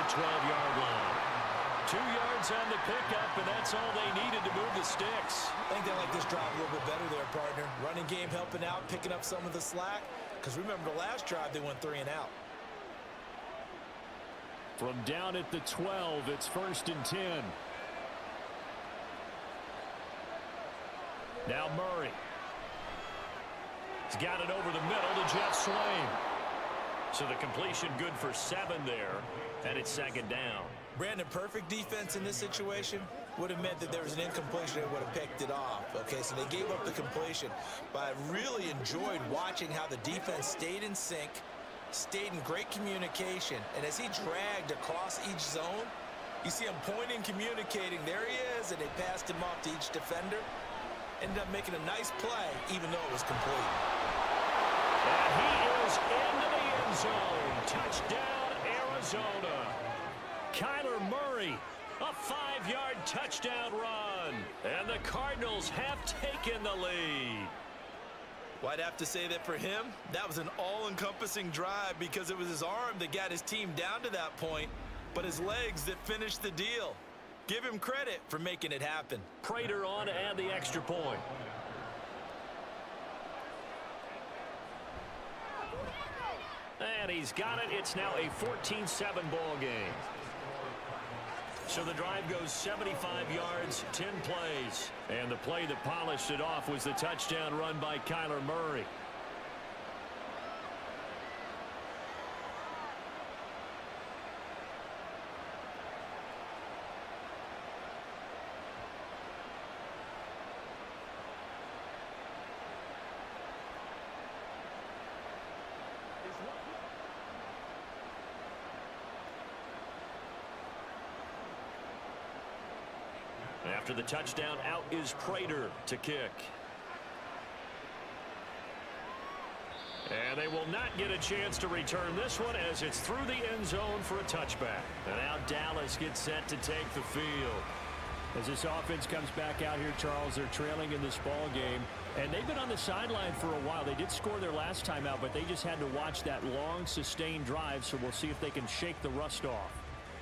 12-yard line. 2 yards on the pickup, and that's all they needed to move the sticks. I think they like this drive a little bit better there, partner. Running game helping out, picking up some of the slack. Because remember, the last drive, they went 3 and out. From down at the 12, it's 1st and 10. Now Murray. He's got it over the middle to Jeff Swain. So the completion good for 7 there, and it's 2nd down. Brandon, perfect defense in this situation would have meant that there was an incompletion that would have picked it off. Okay, so they gave up the completion. But I really enjoyed watching how the defense stayed in sync, stayed in great communication, and as he dragged across each zone, you see him pointing, communicating. There he is, and they passed him off to each defender. Ended up making a nice play, even though it was complete. And he is into the end zone. Touchdown, Arizona. Kyler Murray, a 5-yard touchdown run. And the Cardinals have taken the lead. Well, I'd have to say that for him, that was an all-encompassing drive because it was his arm that got his team down to that point, but his legs that finished the deal. Give him credit for making it happen. Prater on to add the extra point. And he's got it. It's now a 14-7 ball game. So the drive goes 75 yards, 10 plays. And the play that polished it off was the touchdown run by Kyler Murray. After the touchdown, out is Prater to kick. And they will not get a chance to return this one as it's through the end zone for a touchback. And now Dallas gets set to take the field. As this offense comes back out here, Charles, they're trailing in this ball game. And they've been on the sideline for a while. They did score their last time out, but they just had to watch that long, sustained drive. So we'll see if they can shake the rust off.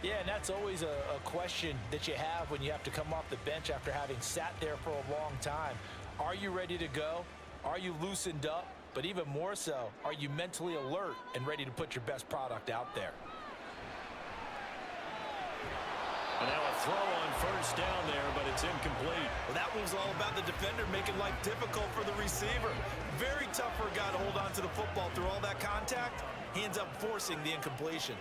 Yeah, and that's always a question that you have when you have to come off the bench after having sat there for a long time. Are you ready to go? Are you loosened up? But even more so, are you mentally alert and ready to put your best product out there? And now a throw on 1st down there, but it's incomplete. Well, that was all about the defender making life difficult for the receiver. Very tough for a guy to hold on to the football through all that contact. He ends up forcing the incompletion.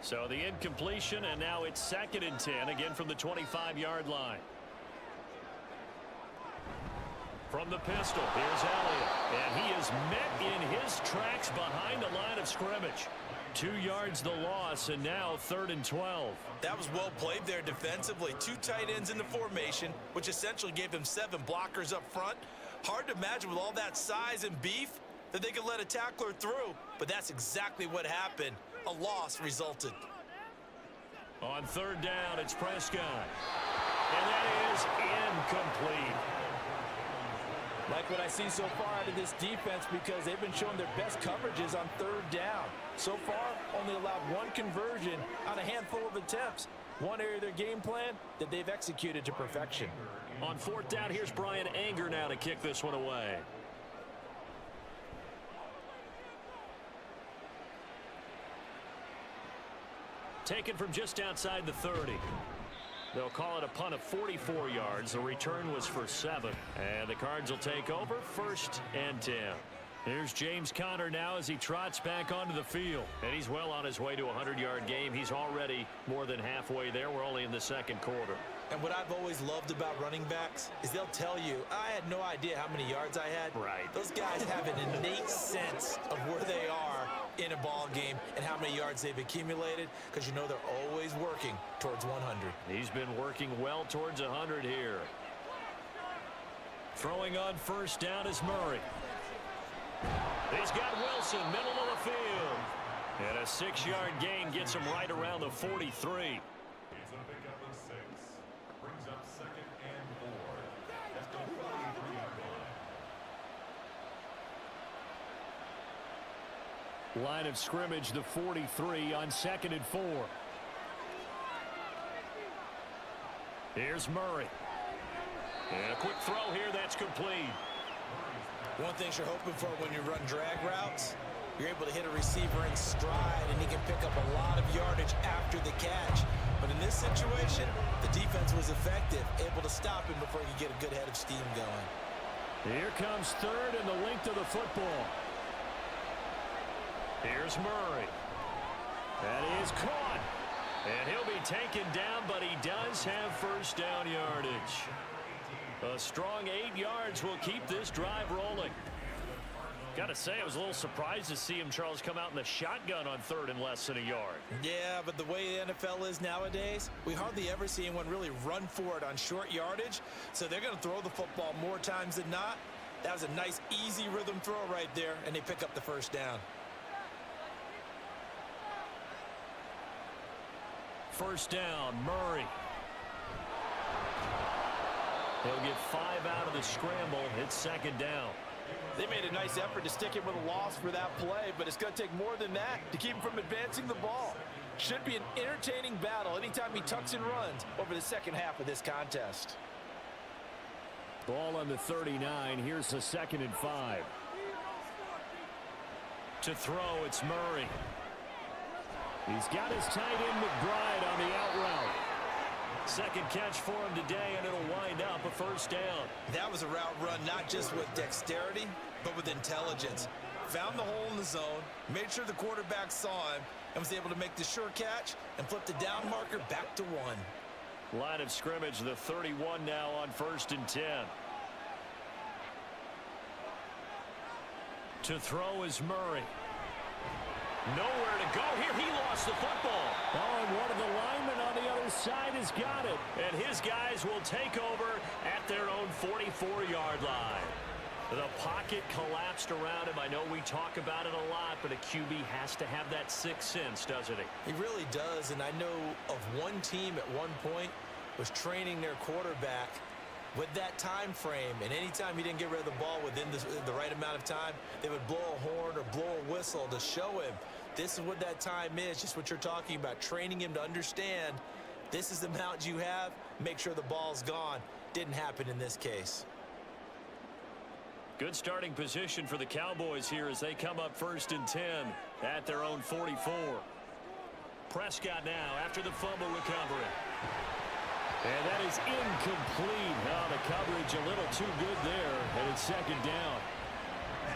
So the incompletion, and now it's 2nd and 10, again from the 25-yard line. From the pistol, here's Elliott. And he is met in his tracks behind the line of scrimmage. 2 yards the loss, and now 3rd and 12. That was well played there defensively. 2 tight ends in the formation, which essentially gave him 7 blockers up front. Hard to imagine with all that size and beef that they could let a tackler through, but that's exactly what happened. A loss resulted. On 3rd down, it's Prescott. And that is incomplete. Like what I see so far out of this defense because they've been showing their best coverages on 3rd down. So far, only allowed 1 conversion on a handful of attempts. One area of their game plan that they've executed to perfection. On 4th down, here's Brian Anger now to kick this one away. Taken from just outside the 30. They'll call it a punt of 44 yards. The return was for 7. And the Cards will take over 1st and 10. Here's James Conner now as he trots back onto the field. And he's well on his way to a 100-yard game. He's already more than halfway there. We're only in the 2nd quarter. And what I've always loved about running backs is they'll tell you, I had no idea how many yards I had. Right. Those guys have an innate sense of where they are in a ball game and how many yards they've accumulated because you know they're always working towards 100. He's been working well towards 100 here. Throwing on 1st down is Murray. He's got Wilson, middle of the field. And a 6-yard gain gets him right around the 43. Line of scrimmage, the 43 on 2nd and 4. Here's Murray. And a quick throw here, that's complete. One thing you're hoping for when you run drag routes, you're able to hit a receiver in stride, and he can pick up a lot of yardage after the catch. But in this situation, the defense was effective, able to stop him before he could get a good head of steam going. Here comes 3rd and the length of the football. Here's Murray. That is caught. And he'll be taken down, but he does have first down yardage. A strong 8 yards will keep this drive rolling. Got to say, I was a little surprised to see him, Charles, come out in the shotgun on 3rd and less than a yard. Yeah, but the way the NFL is nowadays, we hardly ever see anyone really run for it on short yardage. So they're going to throw the football more times than not. That was a nice, easy rhythm throw right there, and they pick up the first down. First down, Murray. He'll get 5 out of the scramble. It's 2nd down. They made a nice effort to stick him with a loss for that play, but it's going to take more than that to keep him from advancing the ball. Should be an entertaining battle anytime he tucks and runs over the second half of this contest. Ball on the 39. Here's the 2nd and 5. To throw, it's Murray. He's got his tight end McBride on the out route. Second catch for him today, and it'll wind up a first down. That was a route run not just with dexterity, but with intelligence. Found the hole in the zone, made sure the quarterback saw him, and was able to make the sure catch and flip the down marker back to 1. Line of scrimmage, the 31 now on 1st and 10. To throw is Murray. Nowhere to go here. He lost the football. Oh, and one of the linemen on the other side has got it. And his guys will take over at their own 44-yard line. The pocket collapsed around him. I know we talk about it a lot, but a QB has to have that sixth sense, doesn't he? He really does, and I know of one team at one point was training their quarterback with that time frame, and anytime he didn't get rid of the ball within the right amount of time, they would blow a horn or blow a whistle to show him this is what that time is, just what you're talking about, training him to understand this is the amount you have, make sure the ball's gone. Didn't happen in this case. Good starting position for the Cowboys here as they come up 1st and 10 at their own 44. Prescott now after the fumble recovery. And that is incomplete. Oh, the coverage a little too good there, and it's 2nd down.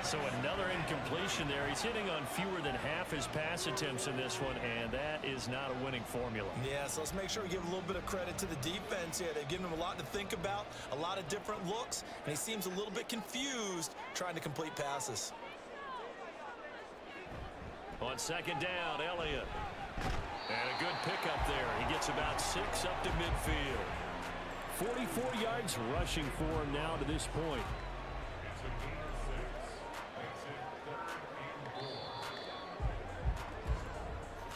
So another incompletion there. He's hitting on fewer than half his pass attempts in this one, and that is not a winning formula. Yeah, so let's make sure we give a little bit of credit to the defense here. They've given him a lot to think about, a lot of different looks, and he seems a little bit confused trying to complete passes. On 2nd down, Elliott. And a good pickup there. He gets about 6 up to midfield. 44 yards rushing for him now to this point.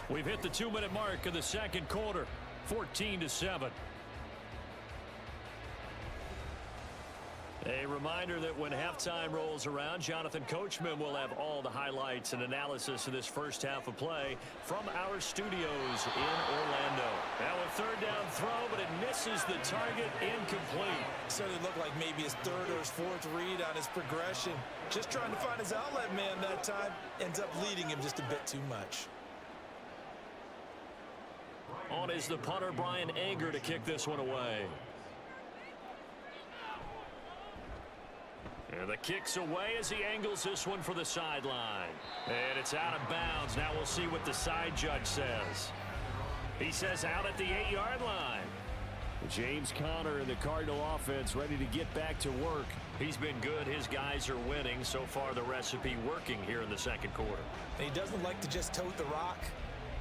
We've hit the 2-minute mark of the second quarter. 14-7. A reminder that when halftime rolls around, Jonathan Coachman will have all the highlights and analysis of this first half of play from our studios in Orlando. Now a 3rd down throw, but it misses the target, incomplete. Certainly looked like maybe his 3rd or his 4th read on his progression. Just trying to find his outlet man that time. Ends up leading him just a bit too much. On is the punter, Brian Anger, to kick this one away. And the kick's away as he angles this one for the sideline. And it's out of bounds. Now we'll see what the side judge says. He says out at the 8-yard line. James Conner and the Cardinal offense ready to get back to work. He's been good. His guys are winning. So far, the recipe working here in the second quarter. And he doesn't like to just tote the rock.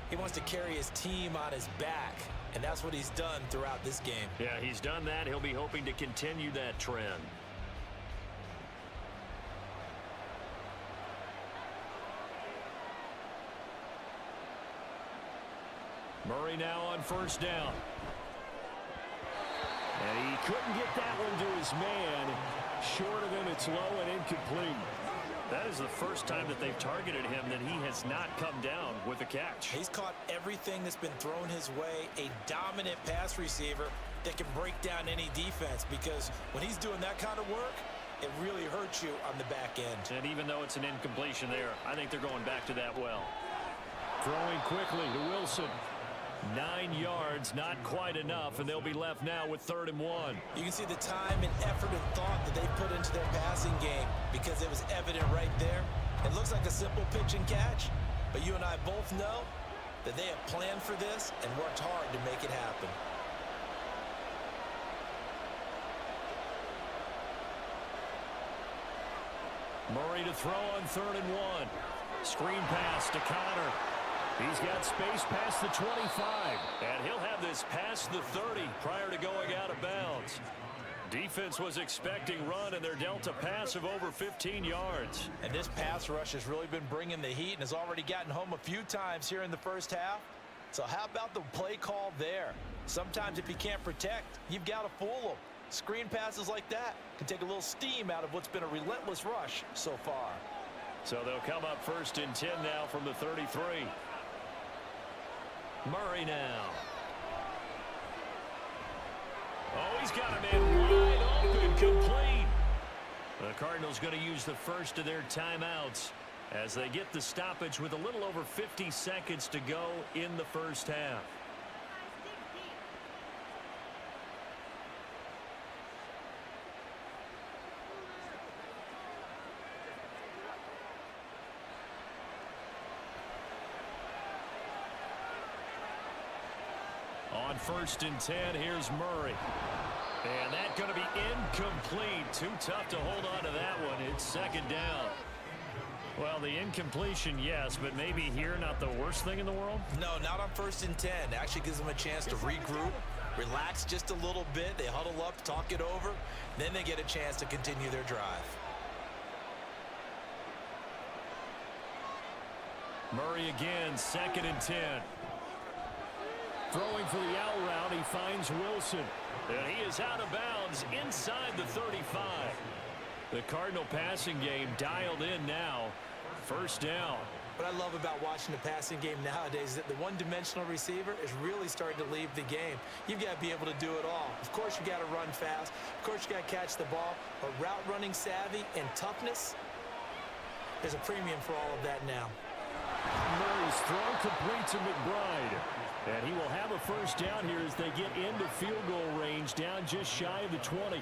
He wants to carry his team on his back. And that's what he's done throughout this game. Yeah, he's done that. He'll be hoping to continue that trend. Murray now on 1st down. And he couldn't get that one to his man. Short of him, it's low and incomplete. That is the first time that they've targeted him that he has not come down with a catch. He's caught everything that's been thrown his way. A dominant pass receiver that can break down any defense, because when he's doing that kind of work, it really hurts you on the back end. And even though it's an incompletion there, I think they're going back to that well. Throwing quickly to Wilson. 9 yards, not quite enough, and they'll be left now with 3rd and 1. You can see the time and effort and thought that they put into their passing game, because it was evident right there. It looks like a simple pitch and catch, but you and I both know that they have planned for this and worked hard to make it happen. Murray to throw on 3rd and 1. Screen pass to Connor. He's got space past the 25, and he'll have this past the 30 prior to going out of bounds. Defense was expecting run, and they're dealt a pass of over 15 yards. And this pass rush has really been bringing the heat and has already gotten home a few times here in the first half. So how about the play call there? Sometimes if you can't protect, you've got to fool them. Screen passes like that can take a little steam out of what's been a relentless rush so far. So they'll come up 1st and 10 now from the 33. Murray now. Oh, he's got him in wide open, complete. The Cardinals going to use the first of their timeouts as they get the stoppage with a little over 50 seconds to go in the first half. On 1st and 10, here's Murray. And that's going to be incomplete. Too tough to hold on to that one. It's 2nd down. Well, the incompletion, yes, but maybe here not the worst thing in the world? No, not on 1st and 10. Actually gives them a chance to regroup, relax just a little bit. They huddle up, talk it over. Then they get a chance to continue their drive. Murray again, 2nd and 10. Throwing for the out route, he finds Wilson. And he is out of bounds inside the 35. The Cardinal passing game dialed in now. 1st down. What I love about watching the passing game nowadays is that the one-dimensional receiver is really starting to leave the game. You've got to be able to do it all. Of course, you got to run fast. Of course, you got to catch the ball. But route running savvy and toughness, there's a premium for all of that now. Murray's throw complete to McBride. And he will have a 1st down here as they get into field goal range, down just shy of the 20.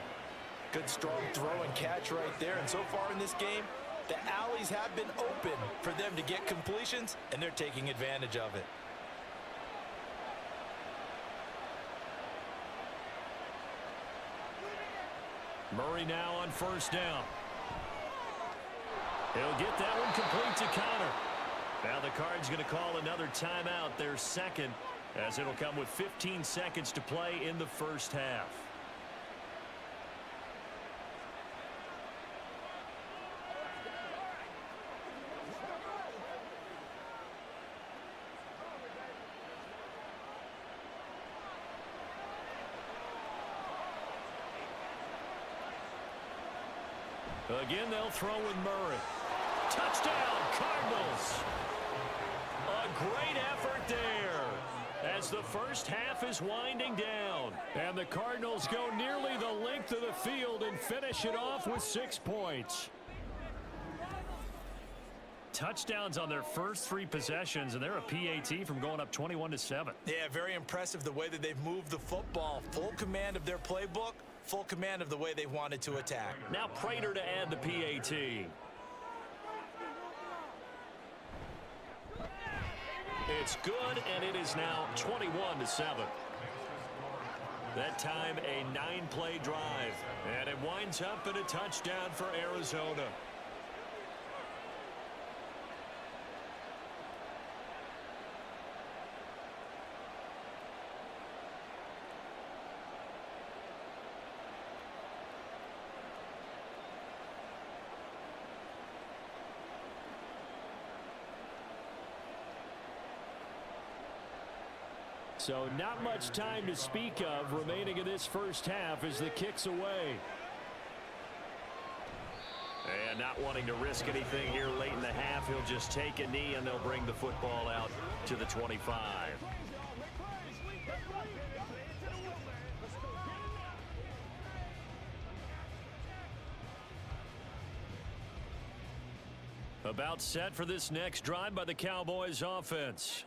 Good strong throw and catch right there. And so far in this game, the alleys have been open for them to get completions, and they're taking advantage of it. Murray now on 1st down. He'll get that one complete to Connor. Now the Cards going to call another timeout, their 2nd, as it'll come with 15 seconds to play in the first half. Again, they'll throw with Murray. Touchdown, Cardinals. A great effort there as the first half is winding down. And the Cardinals go nearly the length of the field and finish it off with 6 points. Touchdowns on their first 3 possessions, and they're a PAT from going up 21-7. Yeah, very impressive the way that they've moved the football. Full command of their playbook, full command of the way they wanted to attack. Now Prater to add the PAT. It's good, and it is now 21-7. That time a 9-play drive, and it winds up in a touchdown for Arizona. So not much time to speak of remaining in this first half as the kick's away. And not wanting to risk anything here late in the half, he'll just take a knee and they'll bring the football out to the 25. About set for this next drive by the Cowboys offense.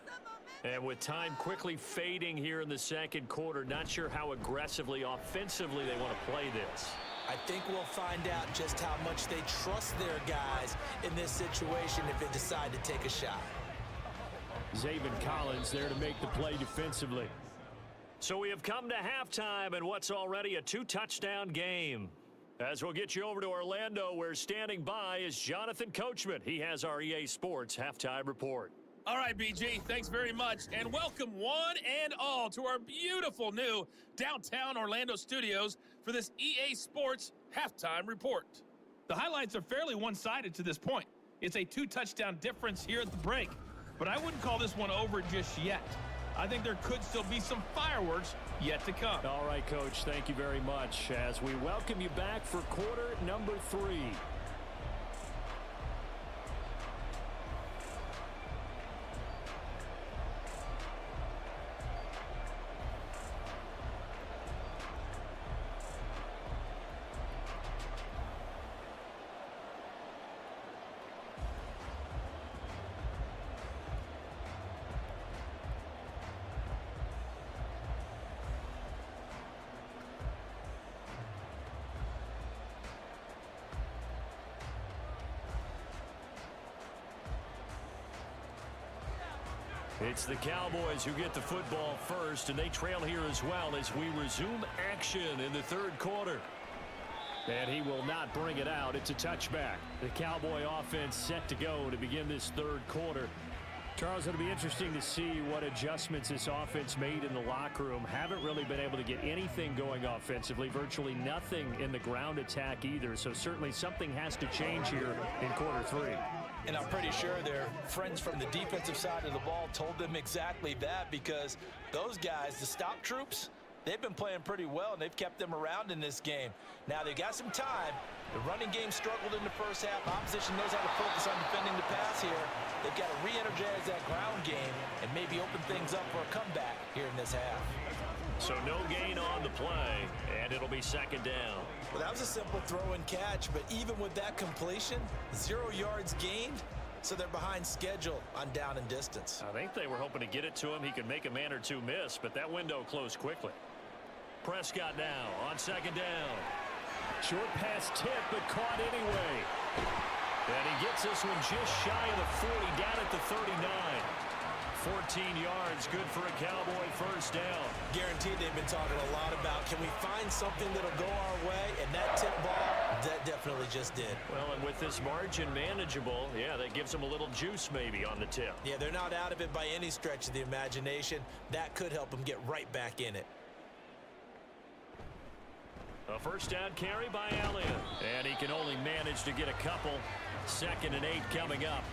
And with time quickly fading here in the second quarter, not sure how aggressively, offensively they want to play this. I think we'll find out just how much they trust their guys in this situation if they decide to take a shot. Zaven Collins there to make the play defensively. So we have come to halftime and what's already a 2-touchdown game. As we'll get you over to Orlando, where standing by is Jonathan Coachman. He has our EA Sports halftime report. All right, BG, thanks very much, and welcome one and all to our beautiful new downtown Orlando studios for this EA Sports halftime report. The highlights are fairly one-sided to this point. It's a 2-touchdown difference here at the break, but I wouldn't call this one over just yet. I think there could still be some fireworks yet to come. All right, Coach, thank you very much as we welcome you back for quarter number 3. It's the Cowboys who get the football first, and they trail here as well as we resume action in the third quarter. And he will not bring it out. It's a touchback. The Cowboy offense set to go to begin this third quarter. Charles, it'll be interesting to see what adjustments this offense made in the locker room. Haven't really been able to get anything going offensively, virtually nothing in the ground attack either. So certainly something has to change here in quarter 3. And I'm pretty sure their friends from the defensive side of the ball told them exactly that, because those guys, the stop troops, they've been playing pretty well, and they've kept them around in this game. Now, they've got some time. The running game struggled in the first half. Opposition knows how to focus on defending the pass here. They've got to re-energize that ground game and maybe open things up for a comeback here in this half. So no gain on the play, and it'll be second down. Well, that was a simple throw and catch, but even with that completion, 0 yards gained, so they're behind schedule on down and distance. I think they were hoping to get it to him. He could make a man or two miss, but that window closed quickly. Prescott now on second down. Short pass tip, but caught anyway. And he gets this one just shy of the 40, down at the 39. 14 yards, good for a Cowboy first down. Guaranteed they've been talking a lot about, can we find something that'll go our way? And that tip ball, that definitely just did. Well, and with this margin manageable, yeah, that gives them a little juice maybe on the tip. Yeah, they're not out of it by any stretch of the imagination. That could help them get right back in it. A first down carry by Elliott. And he can only manage to get a couple. 2nd and 8 coming up.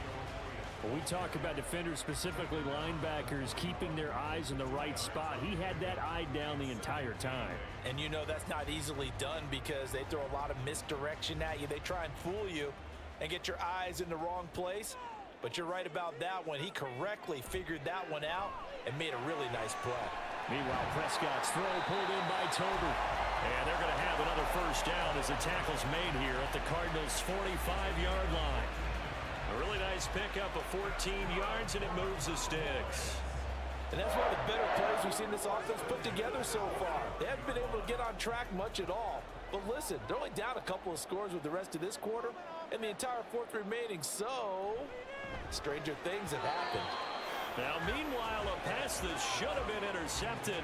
When we talk about defenders, specifically linebackers, keeping their eyes in the right spot, he had that eye down the entire time. And you know that's not easily done because they throw a lot of misdirection at you. They try and fool you and get your eyes in the wrong place. But you're right about that one. He correctly figured that one out and made a really nice play. Meanwhile, Prescott's throw pulled in by Tober. And they're going to have another first down as the tackle's made here at the Cardinals' 45-yard line. A really nice pickup of 14 yards, and it moves the sticks. And that's one of the better plays we've seen this offense put together so far. They haven't been able to get on track much at all. But listen, they're only down a couple of scores with the rest of this quarter and the entire fourth remaining, so stranger things have happened. Now, meanwhile, a pass that should have been intercepted,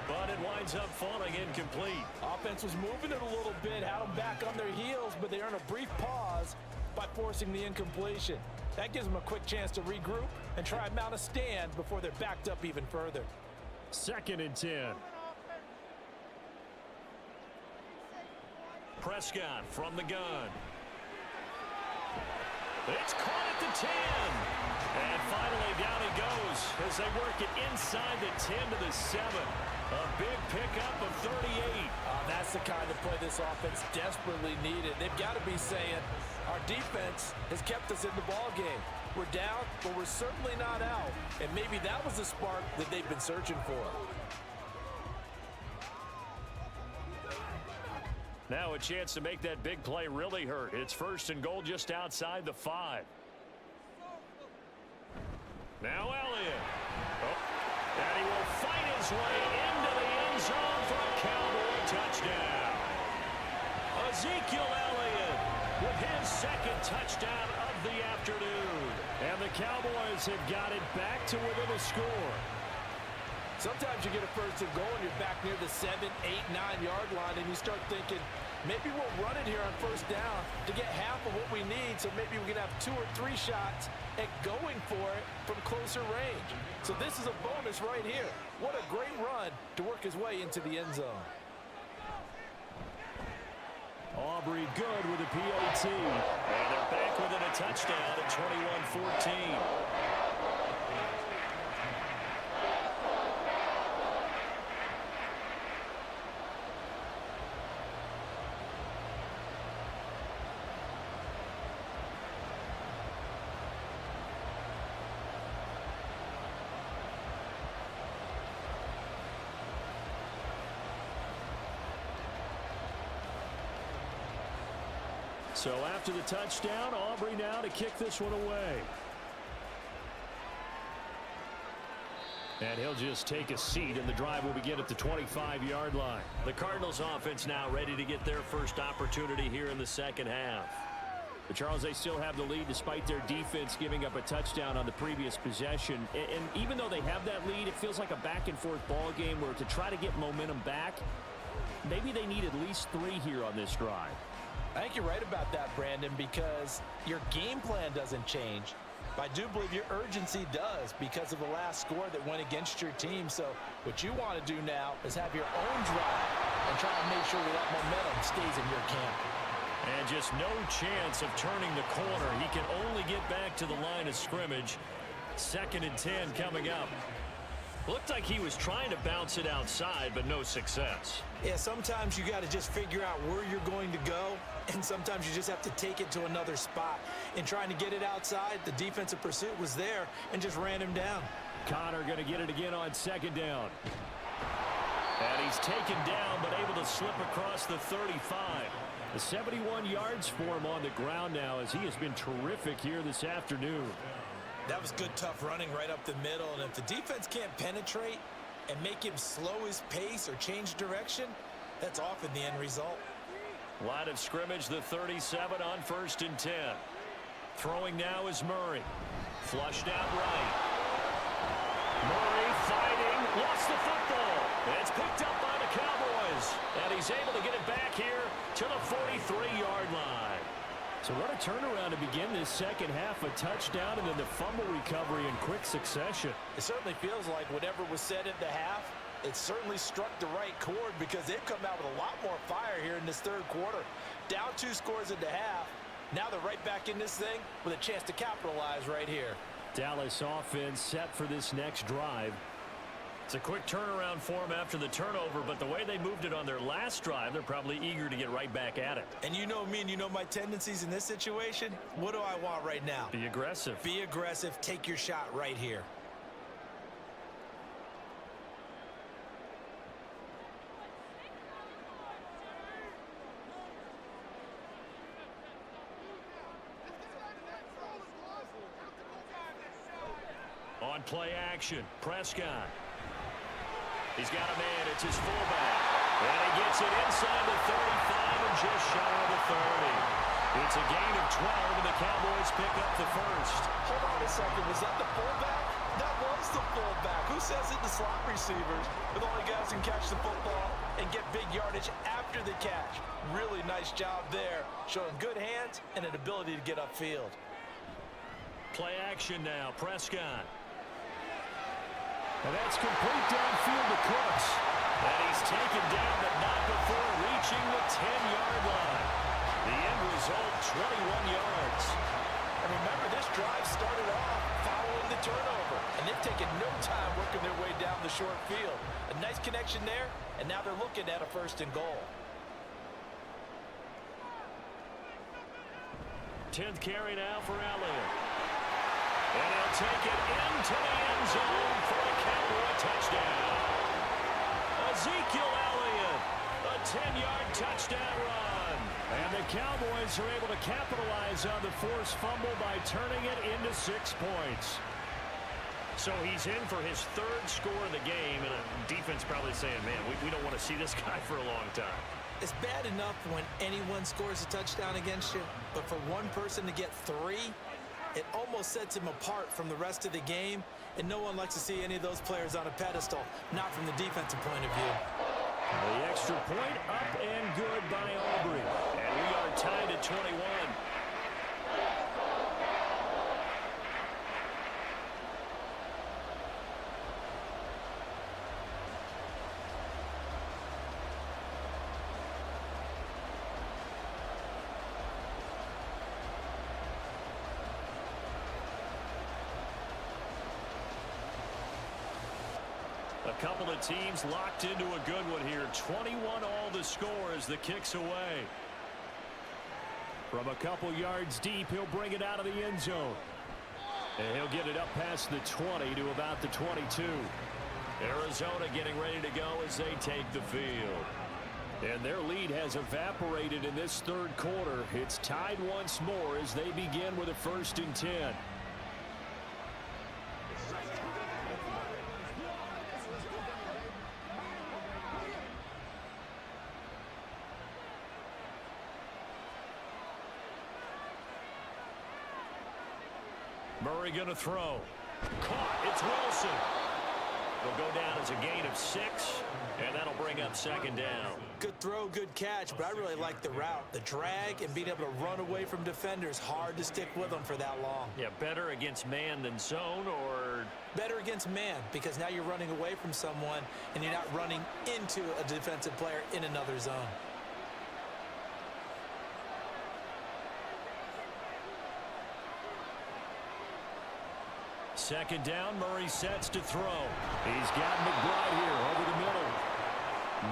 but it winds up falling incomplete. Offense was moving it a little bit, had them back on their heels, but they earned a brief pause by forcing the incompletion. That gives them a quick chance to regroup and try and mount a stand before they're backed up even further. 2nd and 10. Prescott from the gun. It's caught at the 10. And finally down he goes as they work it inside the 10 to the 7. A big pickup of 38. That's the kind of play this offense desperately needed. They've got to be saying, our defense has kept us in the ball game. We're down, but we're certainly not out. And maybe that was the spark that they've been searching for. Now a chance to make that big play really hurt. It's 1st and goal just outside the 5. Now Elliott. Oh, and he will fight his way into the end zone for a Cowboy touchdown. Ezekiel Elliott with his 2nd touchdown of the afternoon. And the Cowboys have got it back to within a score. Sometimes you get a 1st and goal and you're back near the 7, 8, 9-yard line, and you start thinking, maybe we'll run it here on 1st down to get half of what we need, so maybe we can have 2 or 3 shots at going for it from closer range. So this is a bonus right here. What a great run to work his way into the end zone. Aubrey good with a PAT. And they're back within a touchdown at 21-14. So after the touchdown, Aubrey now to kick this one away. And he'll just take a seat, and the drive will begin at the 25-yard line. The Cardinals offense now ready to get their first opportunity here in the second half. But Charles, they still have the lead despite their defense giving up a touchdown on the previous possession. And even though they have that lead, it feels like a back-and-forth ball game where to try to get momentum back, maybe they need at least 3 here on this drive. I think you're right about that, Brandon, because your game plan doesn't change. But I do believe your urgency does because of the last score that went against your team. So what you want to do now is have your own drive and try to make sure that momentum stays in your camp. And just no chance of turning the corner. He can only get back to the line of scrimmage. 2nd and 10 coming up. Looked like he was trying to bounce it outside, but no success. Yeah, sometimes you got to just figure out where you're going to go, and sometimes you just have to take it to another spot. In trying to get it outside, the defensive pursuit was there and just ran him down. Connor going to get it again on 2nd down. And he's taken down, but able to slip across the 35. The 71 yards for him on the ground now, as he has been terrific here this afternoon. That was good, tough running right up the middle. And if the defense can't penetrate and make him slow his pace or change direction, that's often the end result. Line of scrimmage, the 37 on 1st and 10. Throwing now is Murray. Flushed out right. Murray fighting. Lost the football. It's picked up by the Cowboys. And he's able to get it back here to the 43-yard line. So what a turnaround to begin this second half. A touchdown and then the fumble recovery in quick succession. It certainly feels like whatever was said at the half, it certainly struck the right chord because they've come out with a lot more fire here in this 3rd quarter. Down 2 scores at the half. Now they're right back in this thing with a chance to capitalize right here. Dallas offense set for this next drive. It's a quick turnaround for them after the turnover, but the way they moved it on their last drive, they're probably eager to get right back at it. And you know me and you know my tendencies in this situation. What do I want right now? Be aggressive. Be aggressive. Take your shot right here. On play action, Prescott. He's got a man. It's his fullback. And he gets it inside the 35 and just shy of the 30. It's a gain of 12, and the Cowboys pick up the first. Hold on a second. Was that the fullback? That was the fullback. Who says it? The slot receivers. With all the guys who can catch the football and get big yardage after the catch. Really nice job there. Showing good hands and an ability to get upfield. Play action now. Prescott. And that's complete downfield to Cooks. And he's taken down, but not before reaching the 10-yard line. The end result, 21 yards. And remember, this drive started off following the turnover. And they've taken no time working their way down the short field. A nice connection there, and now they're looking at a 1st and goal. 10th carry now for Elliott. And he'll take it into the end zone for a Cowboy touchdown. Ezekiel Elliott, a 10-yard touchdown run. And the Cowboys are able to capitalize on the forced fumble by turning it into 6 points. So he's in for his 3rd score of the game, and a defense probably saying, man, we don't want to see this guy for a long time. It's bad enough when anyone scores a touchdown against you, but for one person to get 3, it almost sets him apart from the rest of the game, and no one likes to see any of those players on a pedestal, not from the defensive point of view. The extra point up and good by Aubrey, and we are tied at 21. A couple of teams locked into a good one here. 21 all the score as the kick's away. From a couple yards deep, he'll bring it out of the end zone. And he'll get it up past the 20 to about the 22. Arizona getting ready to go as they take the field. And their lead has evaporated in this 3rd quarter. It's tied once more as they begin with a 1st and 10. Murray going to throw. Caught. It's Wilson. It'll go down as a gain of 6, and that'll bring up 2nd down. Good throw, good catch, but I really like the route. The drag and being able to run away from defenders, hard to stick with them for that long. Yeah, better against man than zone, or? Better against man, because now you're running away from someone, and you're not running into a defensive player in another zone. Second down, Murray sets to throw. He's got McBride here over the middle.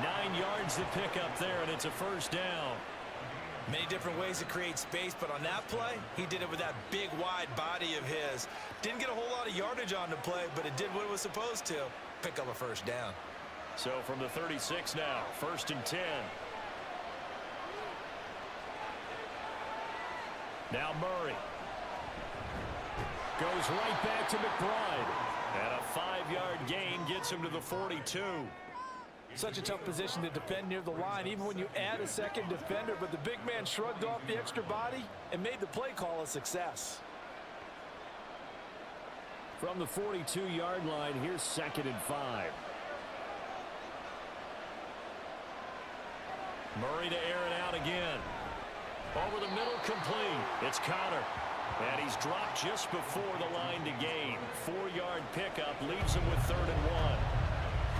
9 yards to pick up there, and it's a 1st down. Many different ways to create space, but on that play, he did it with that big, wide body of his. Didn't get a whole lot of yardage on the play, but it did what it was supposed to. Pick up a 1st down. So from the 36 now, 1st and 10. Now Murray. Goes right back to McBride. And a 5-yard gain gets him to the 42. Such a tough position to defend near the line, even when you add a 2nd defender, but the big man shrugged off the extra body and made the play call a success. From the 42-yard line, here's 2nd and 5. Murray to air it out again. Over the middle, complete. It's Connor. And he's dropped just before the line to gain. 4-yard pickup leaves him with 3rd and 1.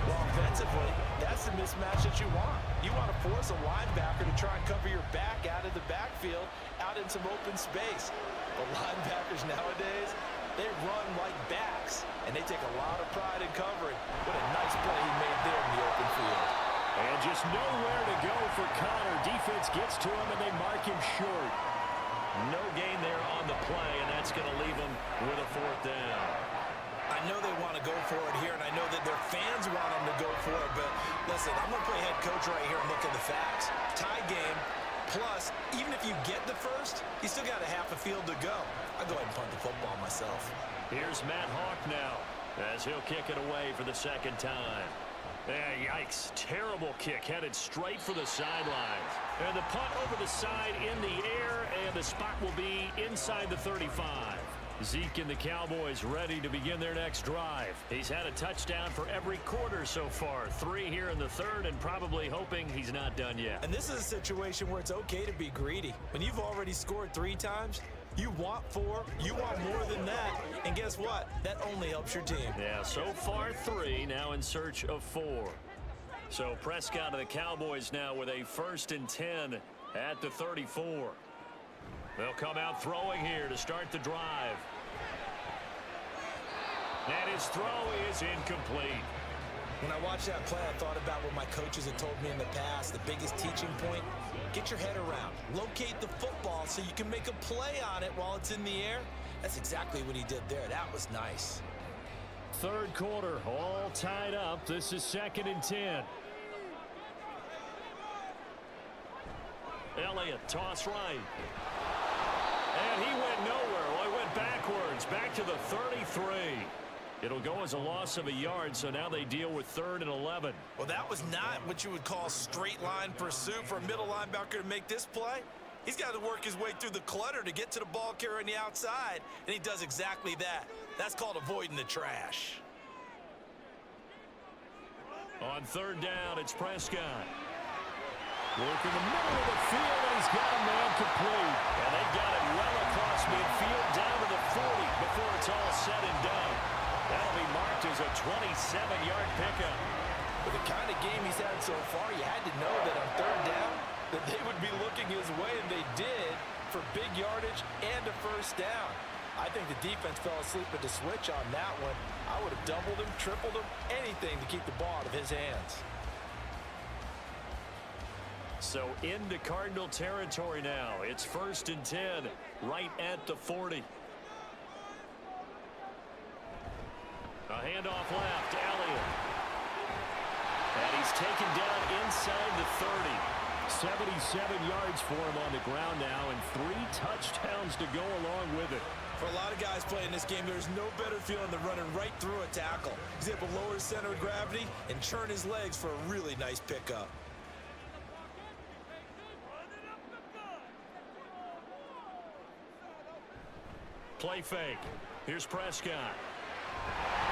Well, offensively, that's the mismatch that you want. You want to force a linebacker to try and cover your back out of the backfield, out in some open space. But linebackers nowadays, they run like backs, and they take a lot of pride in covering. What a nice play he made there in the open field. And just nowhere to go for Connor. Defense gets to him, and they mark him short. No gain there on the play, and that's going to leave them with a 4th down. I know they want to go for it here, and I know that their fans want them to go for it, but listen, I'm going to play head coach right here and look at the facts. Tie game, plus, even if you get the 1st, you still got a half a field to go. I'll go ahead and punt the football myself. Here's Matt Hawk now, as he'll kick it away for the 2nd time. Yikes, terrible kick, headed straight for the sidelines. And the punt over the side in the air, and the spot will be inside the 35. Zeke and the Cowboys ready to begin their next drive. He's had a touchdown for every quarter so far. 3 here in the 3rd, and probably hoping he's not done yet. And this is a situation where it's okay to be greedy. When you've already scored 3 times, you want 4, you want more than that, and guess what? That only helps your team. Yeah, so far 3, now in search of 4. So Prescott and the Cowboys now with a 1st and 10 at the 34. They'll come out throwing here to start the drive. And his throw is incomplete. When I watched that play, I thought about what my coaches had told me in the past. The biggest teaching point, get your head around. Locate the football so you can make a play on it while it's in the air. That's exactly what he did there. That was nice. Third quarter, all tied up. This is 2nd and 10. Elliott, toss right. And he went nowhere. Well, he went backwards, back to the 33. It'll go as a loss of a yard, so now they deal with 3rd and 11. Well, that was not what you would call straight line pursuit for a middle linebacker to make this play. He's got to work his way through the clutter to get to the ball carrier on the outside, and he does exactly that. That's called avoiding the trash. On 3rd down, it's Prescott. Work in the middle of the field, and he's got a man complete. And they got it well across midfield down to the 40 before it's all said and done. That'll be marked as a 27-yard pickup. With the kind of game he's had so far, you had to know that on 3rd down that they would be looking his way, and they did, for big yardage and a 1st down. I think the defense fell asleep at the switch on that one. I would have doubled him, tripled him, anything to keep the ball out of his hands. So into Cardinal territory now. It's 1st and 10, right at the 40. A handoff left, Elliott. And he's taken down inside the 30. 77 yards for him on the ground now, and 3 touchdowns to go along with it. For a lot of guys playing this game, there's no better feeling than running right through a tackle. He's able to lower his center of gravity and churn his legs for a really nice pickup. Play fake. Here's Prescott.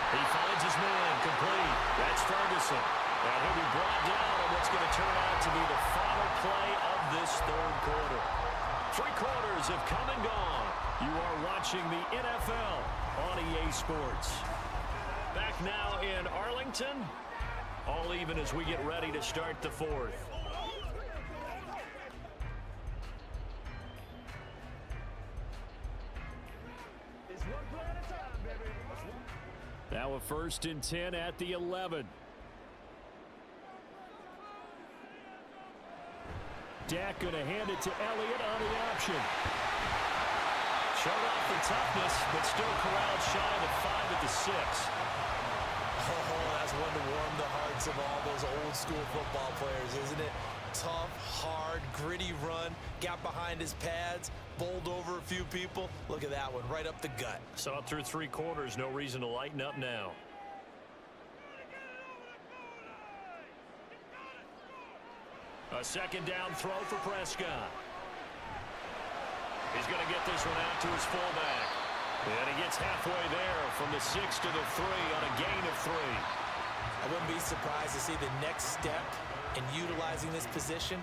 He finds his man complete. That's Ferguson. And he'll be brought down on what's going to turn out to be the final play of this 3rd quarter. 3 quarters have come and gone. You are watching the NFL on EA Sports. Back now in Arlington. All even as we get ready to start the 4th. Now a 1st and 10 at the 11. Dak going to hand it to Elliott on the option. Showed off the toughness, but still corralled shy of the 5 at the 6. Oh, that's one to warm the hearts of all those old school football players, isn't it? Tough, hard, gritty run, got behind his pads, bowled over a few people. Look at that one, right up the gut. Saw it through 3 quarters, no reason to lighten up now. A 2nd down throw for Prescott. He's going to get this one out to his fullback. And he gets halfway there from the 6 to the 3 on a gain of 3. I wouldn't be surprised to see the next step in utilizing this position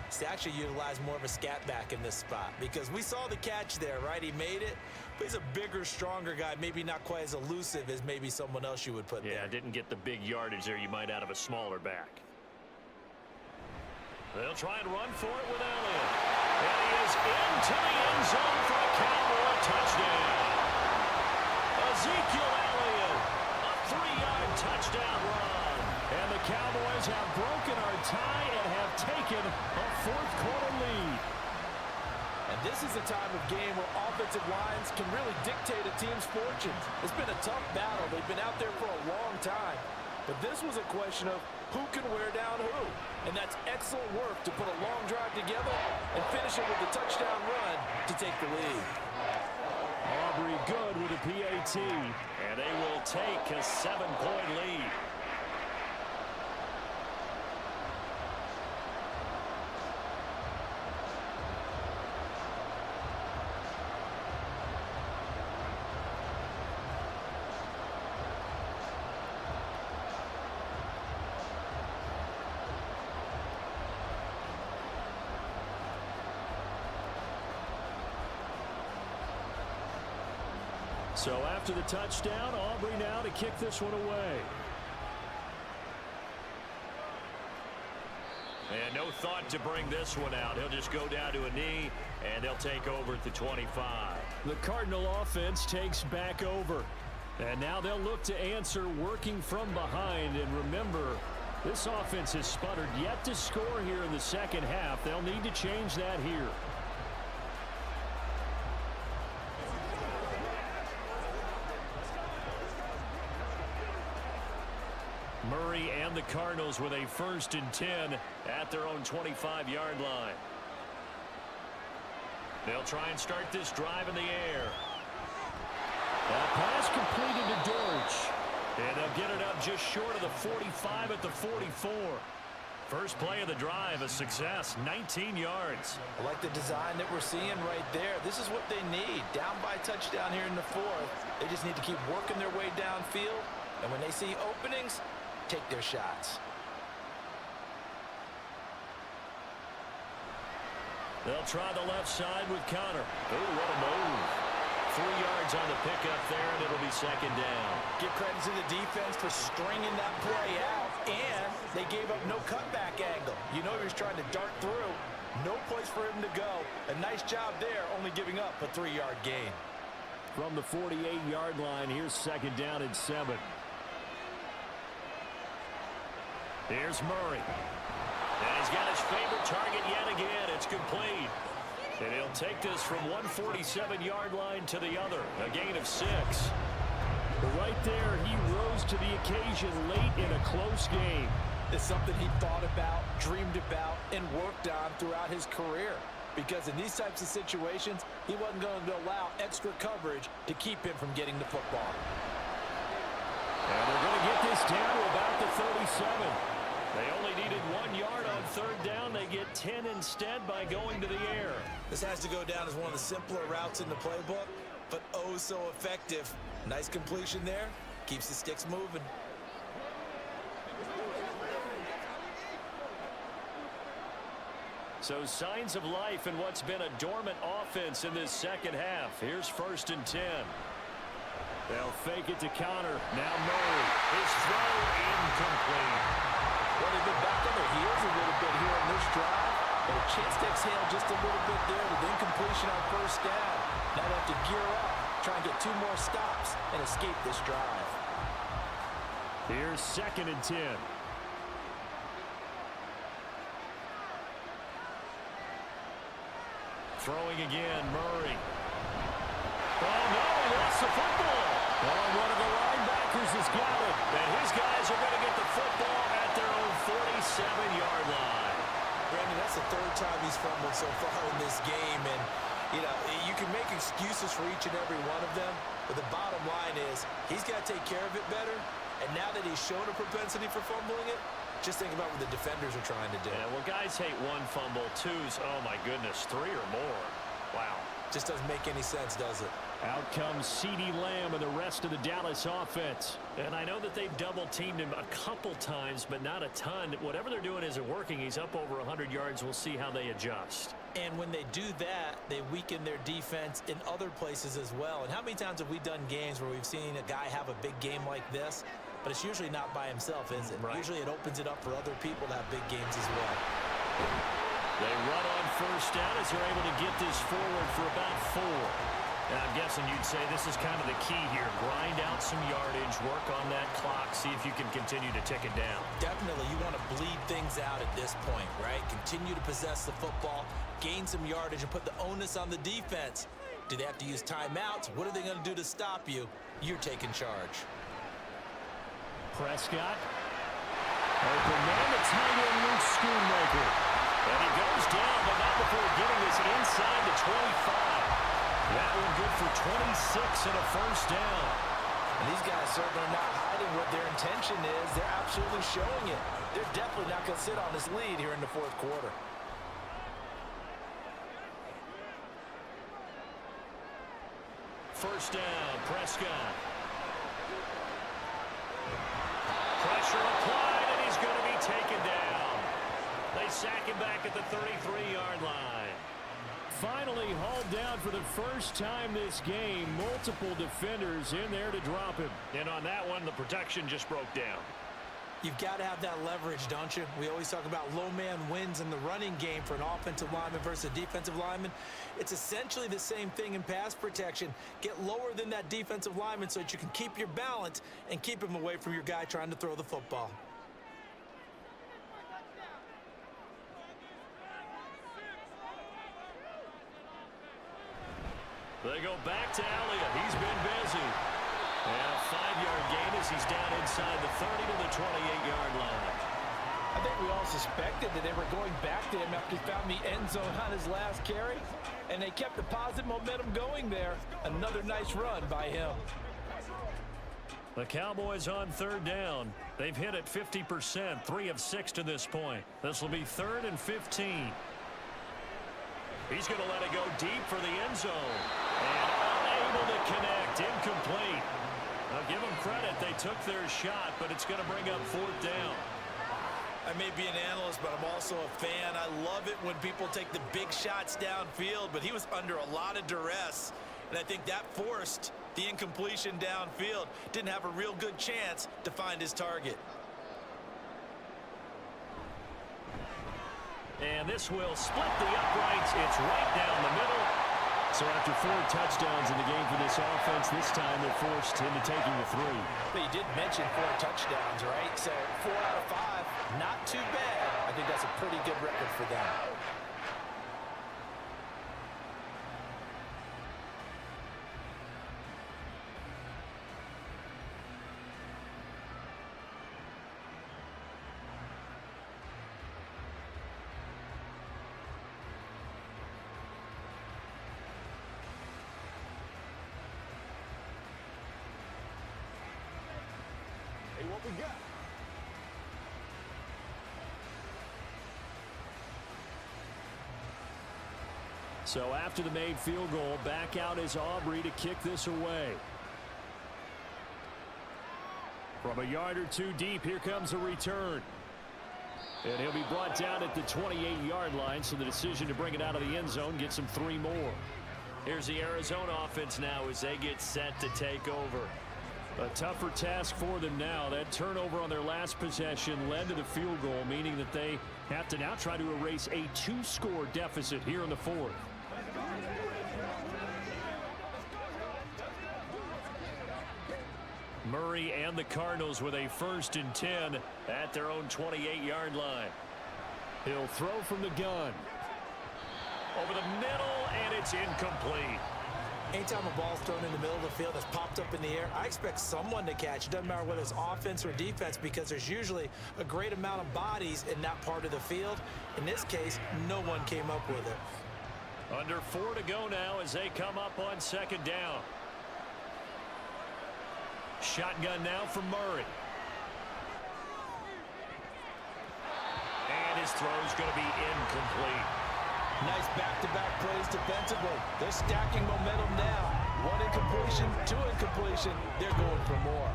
is to actually utilize more of a scat back in this spot, because we saw the catch there, right? He made it, but he's a bigger, stronger guy, maybe not quite as elusive as maybe someone else you would put there. Yeah, didn't get the big yardage there you might out of a smaller back. They'll try and run for it with Elliott. And he is into the end zone for a Cowboy touchdown. Ezekiel Elliott, a 3-yard touchdown run. And the Cowboys have broken our tie and have taken a 4th quarter lead. And this is a time of game where offensive lines can really dictate a team's fortunes. It's been a tough battle. They've been out there for a long time. But this was a question of who can wear down who. And that's excellent work to put a long drive together and finish it with a touchdown run to take the lead. Aubrey good with a PAT. And they will take a 7-point lead. So after the touchdown, Aubrey now to kick this one away. And no thought to bring this one out. He'll just go down to a knee, and they'll take over at the 25. The Cardinal offense takes back over. And now they'll look to answer working from behind. And remember, this offense has sputtered yet to score here in the second half. They'll need to change that here. Murray and the Cardinals with a 1st and 10 at their own 25-yard line. They'll try and start this drive in the air. That pass completed to Dortch. And they'll get it up just short of the 45 at the 44. First play of the drive, a success, 19 yards. I like the design that we're seeing right there. This is what they need. Down by a touchdown here in the 4th. They just need to keep working their way downfield. And when they see openings, take their shots. They'll try the left side with Connor. Oh, what a move. 3 yards on the pickup there, and it'll be 2nd down. Give credit to the defense for stringing that play out, and they gave up no cutback angle. You know he was trying to dart through. No place for him to go. A nice job there, only giving up a 3-yard gain. From the 48-yard line, here's 2nd down and 7. Here's Murray. And he's got his favorite target yet again. It's complete. And he'll take this from 147-yard line to the other. A gain of 6. But right there, he rose to the occasion late in a close game. It's something he thought about, dreamed about, and worked on throughout his career. Because in these types of situations, he wasn't going to allow extra coverage to keep him from getting the football. And they're going to get this down to about the 37. They only needed 1 yard on 3rd down. They get 10 instead by going to the air. This has to go down as one of the simpler routes in the playbook, but oh so effective. Nice completion there. Keeps the sticks moving. So signs of life in what's been a dormant offense in this second half. Here's 1st and 10. They'll fake it to Connor. Now Murray. His throw incomplete. Well, they've been back on their heels a little bit here on this drive, but a chance to exhale just a little bit there with incompletion on 1st down. Now they have to gear up, try and get 2 more stops, and escape this drive. Here's 2nd and 10. Throwing again, Murray. Oh, no, he lost the football. Oh, one of the linebackers has got it. And his guys are going to get the football at their own 47-yard line. Brandon, that's the 3rd time he's fumbled so far in this game. And, you know, you can make excuses for each and every one of them. But the bottom line is he's got to take care of it better. And now that he's shown a propensity for fumbling it, just think about what the defenders are trying to do. Yeah, well, guys hate 1 fumble, 2's, oh, my goodness, 3 or more. Wow. Just doesn't make any sense, does it? Out comes CeeDee Lamb and the rest of the Dallas offense. And I know that they've double-teamed him a couple times, but not a ton. Whatever they're doing isn't working. He's up over 100 yards. We'll see how they adjust. And when they do that, they weaken their defense in other places as well. And how many times have we done games where we've seen a guy have a big game like this, but it's usually not by himself, is it? Right. Usually it opens it up for other people to have big games as well. They run on 1st down as they're able to get this forward for about 4. And I'm guessing you'd say this is kind of the key here. Grind out some yardage, work on that clock, see if you can continue to tick it down. Definitely, you want to bleed things out at this point, right? Continue to possess the football, gain some yardage, and put the onus on the defense. Do they have to use timeouts? What are they going to do to stop you? You're taking charge. Prescott. Open man, the tight end, Luke Schoonmaker. And he goes down, but not before getting this inside the 25. That one good for 26 and a 1st down. And these guys certainly not hiding what their intention is. They're absolutely showing it. They're definitely not going to sit on this lead here in the 4th quarter. First down, Prescott. Pressure applied, and he's going to be taken down. They sack him back at the 33-yard line. Finally hauled down for the first time this game. Multiple defenders in there to drop him. And on that one, the protection just broke down. You've got to have that leverage, don't you? We always talk about low man wins in the running game for an offensive lineman versus a defensive lineman. It's essentially the same thing in pass protection. Get lower than that defensive lineman so that you can keep your balance and keep him away from your guy trying to throw the football. They go back to Elliott. He's been busy. And a 5-yard gain as he's down inside the 30 to the 28-yard line. I think we all suspected that they were going back to him after he found the end zone on his last carry, and they kept the positive momentum going there. Another nice run by him. The Cowboys on 3rd down. They've hit it 50%, 3 of 6 to this point. This will be 3rd and 15. He's going to let it go deep for the end zone. And unable to connect, incomplete. Now give them credit, they took their shot, but it's going to bring up 4th down. I may be an analyst, but I'm also a fan. I love it when people take the big shots downfield, but he was under a lot of duress, and I think that forced the incompletion downfield. Didn't have a real good chance to find his target. And this will split the uprights. It's right down the middle. So after 4 touchdowns in the game for this offense, this time they're forced into taking the 3. But you did mention 4 touchdowns, right? So 4 out of 5, not too bad. I think that's a pretty good record for them. What we got? So after the made field goal, back out is Aubrey to kick this away. From a yard or 2 deep, here comes a return. And he'll be brought down at the 28-yard line, so the decision to bring it out of the end zone gets him 3 more. Here's the Arizona offense now as they get set to take over. A tougher task for them now. That turnover on their last possession led to the field goal, meaning that they have to now try to erase a 2-score deficit here in the 4th. Murray and the Cardinals with a 1st and 10 at their own 28-yard line. He'll throw from the gun. Over the middle, and it's incomplete. Anytime a ball's thrown in the middle of the field that's popped up in the air, I expect someone to catch. It doesn't matter whether it's offense or defense, because there's usually a great amount of bodies in that part of the field. In this case, no one came up with it. Under 4 to go now as they come up on 2nd down. Shotgun now from Murray. And his throw's going to be incomplete. Nice back-to-back plays defensively. They're stacking momentum now. 1 incompletion, 2 incompletion. They're going for more.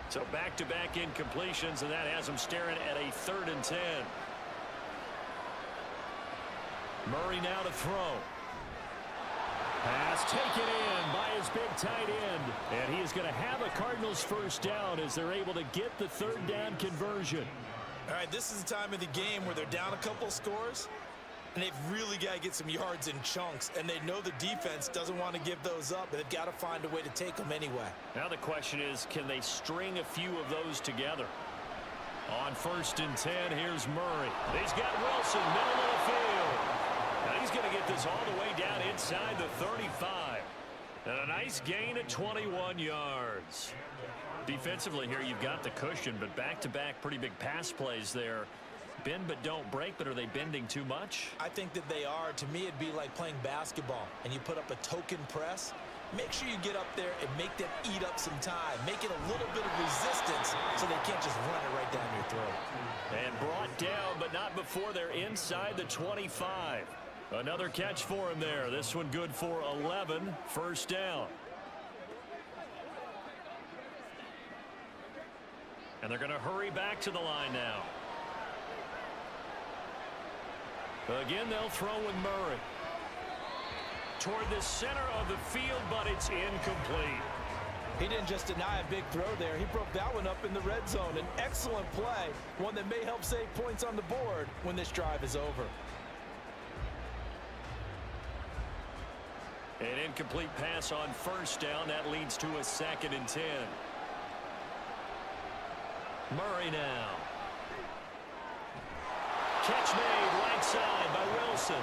So back-to-back incompletions, and that has them staring at a 3rd and 10. Murray now to throw. Pass taken in by his big tight end. And he is going to have a Cardinals 1st down as they're able to get the 3rd down conversion. All right, this is the time of the game where they're down a couple scores, and they've really got to get some yards in chunks, and they know the defense doesn't want to give those up, but they've got to find a way to take them anyway. Now the question is, can they string a few of those together? On 1st and 10, here's Murray. He's got Wilson, middle of the field. Now he's going to get this all the way down inside the 35. And a nice gain of 21 yards. Defensively here, you've got the cushion, but back-to-back pretty big pass plays there. Bend but don't break, but are they bending too much? I think that they are. To me, it'd be like playing basketball, and you put up a token press. Make sure you get up there and make them eat up some time. Make it a little bit of resistance so they can't just run it right down your throat. And brought down, but not before they're inside the 25. Another catch for him there. This one good for 11. 1st down. And they're going to hurry back to the line now. Again, they'll throw with Murray. Toward the center of the field, but it's incomplete. He didn't just deny a big throw there. He broke that one up in the red zone. An excellent play, one that may help save points on the board when this drive is over. An incomplete pass on first down. That leads to a 2nd and 10. Murray now. Catch made right side by Wilson.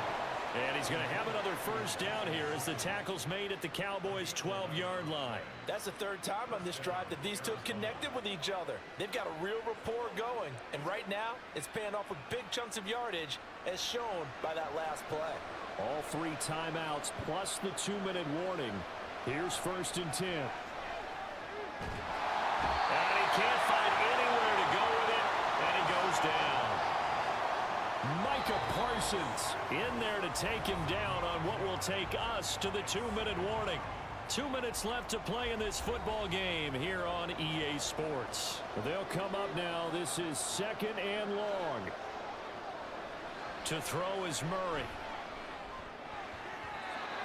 And he's going to have another first down here as the tackle's made at the Cowboys' 12-yard line. That's the 3rd time on this drive that these two have connected with each other. They've got a real rapport going. And right now, it's paying off with big chunks of yardage as shown by that last play. All 3 timeouts plus the 2-minute warning. Here's 1st and 10. And he can't find anywhere to go with it. And he goes down. Micah Parsons in there to take him down on what will take us to the 2-minute warning. 2 minutes left to play in this football game here on EA Sports. They'll come up now. This is 2nd and long. To throw is Murray.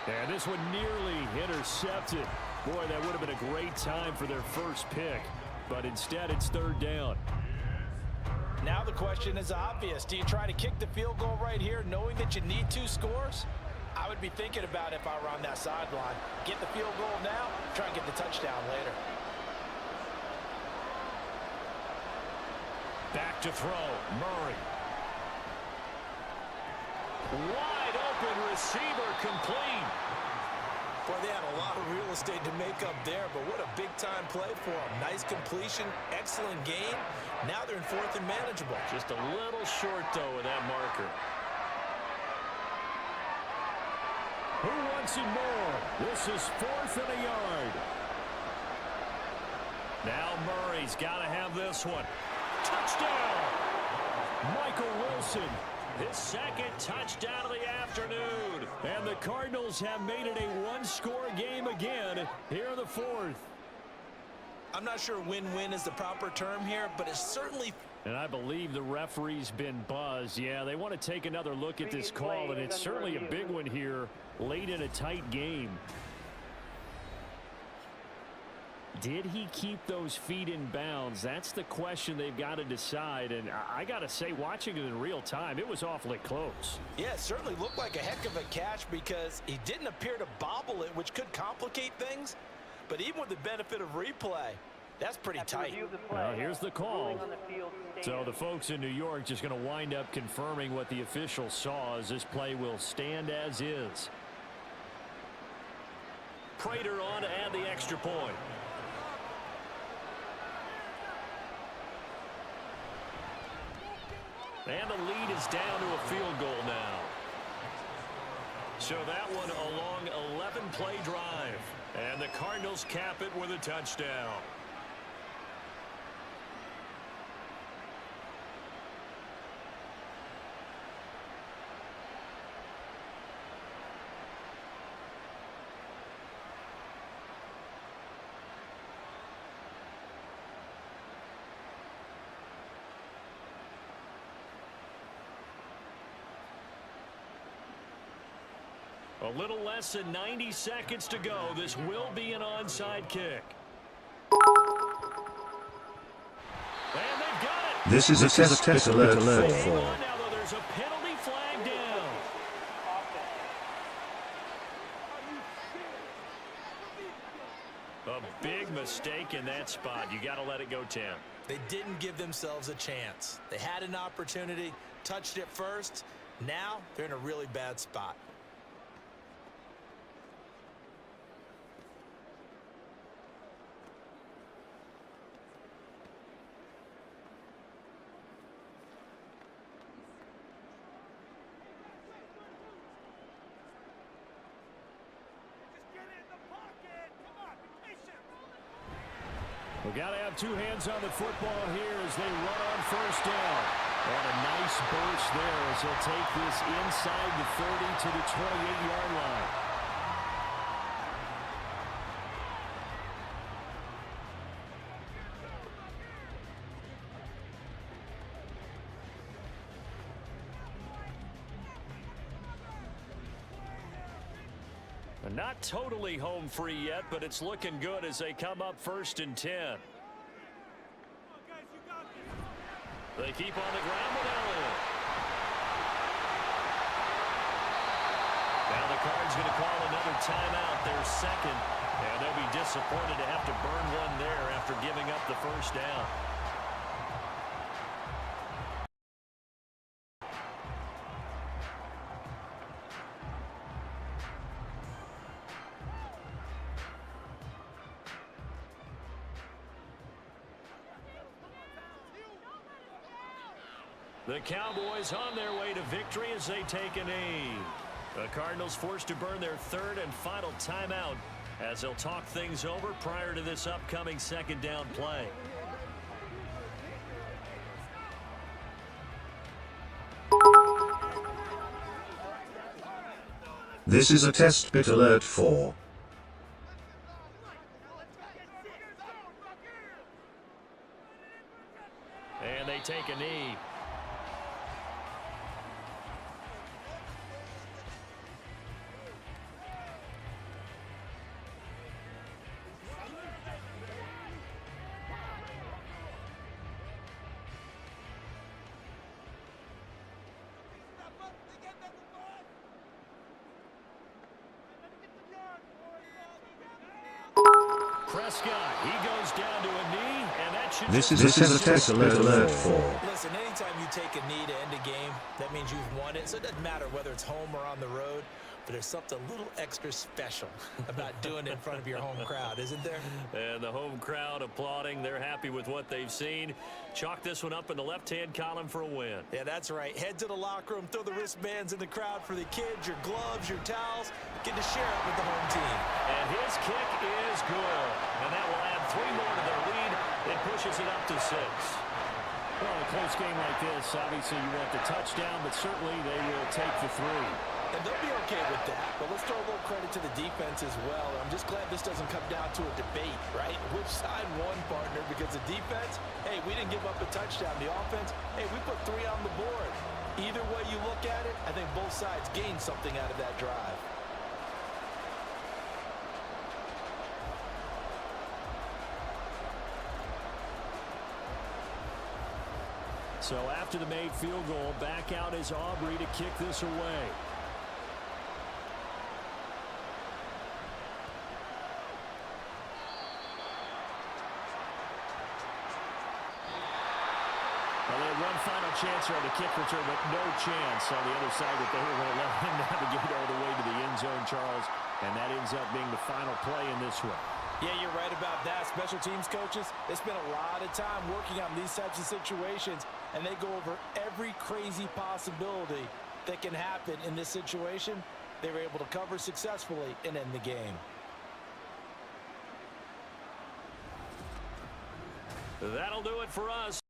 And this one nearly intercepted. Boy, that would have been a great time for their first pick. But instead, it's 3rd down. Now the question is obvious. Do you try to kick the field goal right here knowing that you need 2 scores? I would be thinking about it if I were on that sideline. Get the field goal now, try and get the touchdown later. Back to throw, Murray. Wide open receiver complete. Boy, they had a lot of real estate to make up there, but what a big-time play for them. Nice completion, excellent gain. Now they're in 4th and manageable. Just a little short, though, with that marker. Who wants it more? This is 4th and a yard. Now Murray's got to have this one. Touchdown! Michael Wilson. His 2nd touchdown of the afternoon. And the Cardinals have made it a 1-score game again here in the 4th. I'm not sure win-win is the proper term here, but it's certainly... And I believe the referee's been buzzed. Yeah, they want to take another look at this call, and it's certainly a big one here late in a tight game. Did he keep those feet in bounds? That's the question they've got to decide. And I got to say, watching it in real time, it was awfully close. Yeah, it certainly looked like a heck of a catch because he didn't appear to bobble it, which could complicate things. But even with the benefit of replay, that's pretty tight. Well, here's the call. So the folks in New York just going to wind up confirming what the official saw as this play will stand as is. Prater on to add the extra point. And the lead is down to a field goal now. So that one a long 11-play drive. And the Cardinals cap it with a touchdown. A little less than 90 seconds to go. This will be an onside kick. And they've got it. This is a test alert for. Now, though, there's a penalty flag down. A big mistake in that spot. You got to let it go, Tim. They didn't give themselves a chance. They had an opportunity, touched it first. Now they're in a really bad spot. We've got to have 2 hands on the football here as they run on first down. And a nice burst there as he'll take this inside the 30 to the 28-yard line. Not totally home free yet, but it's looking good as they come up 1st and 10. They keep on the ground with Elliott. Now the Cards going to call another timeout, their second. And they'll be disappointed to have to burn one there after giving up the first down. The Cowboys on their way to victory as they take a knee. The Cardinals forced to burn their 3rd and final timeout as they'll talk things over prior to this upcoming 2nd down play. This is a test bit alert for. And they take a knee. Prescott, he goes down to a knee, and that should This is a test alert for. Listen, anytime you take a knee to end a game, that means you've won it. So it doesn't matter whether it's home or on the road, but there's something a little extra special about doing it in front of your home crowd, isn't there? And the home crowd applauding. They're happy with what they've seen. Chalk this one up in the left-hand column for a win. Yeah, that's right. Head to the locker room, throw the wristbands in the crowd for the kids, your gloves, your towels. Get to share it with the home team. And his kick is good. And that will add 3 more to their lead. It pushes it up to 6. Well, a close game like this, obviously you want the touchdown, but certainly they will take the 3. And they'll be okay with that, but let's throw a little credit to the defense as well. I'm just glad this doesn't come down to a debate, right? Which side won, partner? Because the defense, hey, we didn't give up a touchdown. The offense, hey, we put 3 on the board. Either way you look at it, I think both sides gained something out of that drive. So after the made field goal, back out is Aubrey to kick this away. Well, they had one final chance here on the kick return, but no chance on the other side that they were going to let him navigate all the way to the end zone, Charles. And that ends up being the final play in this one. Yeah, you're right about that. Special teams coaches, they spend a lot of time working on these types of situations, and they go over every crazy possibility that can happen in this situation. They were able to cover successfully and end the game. That'll do it for us.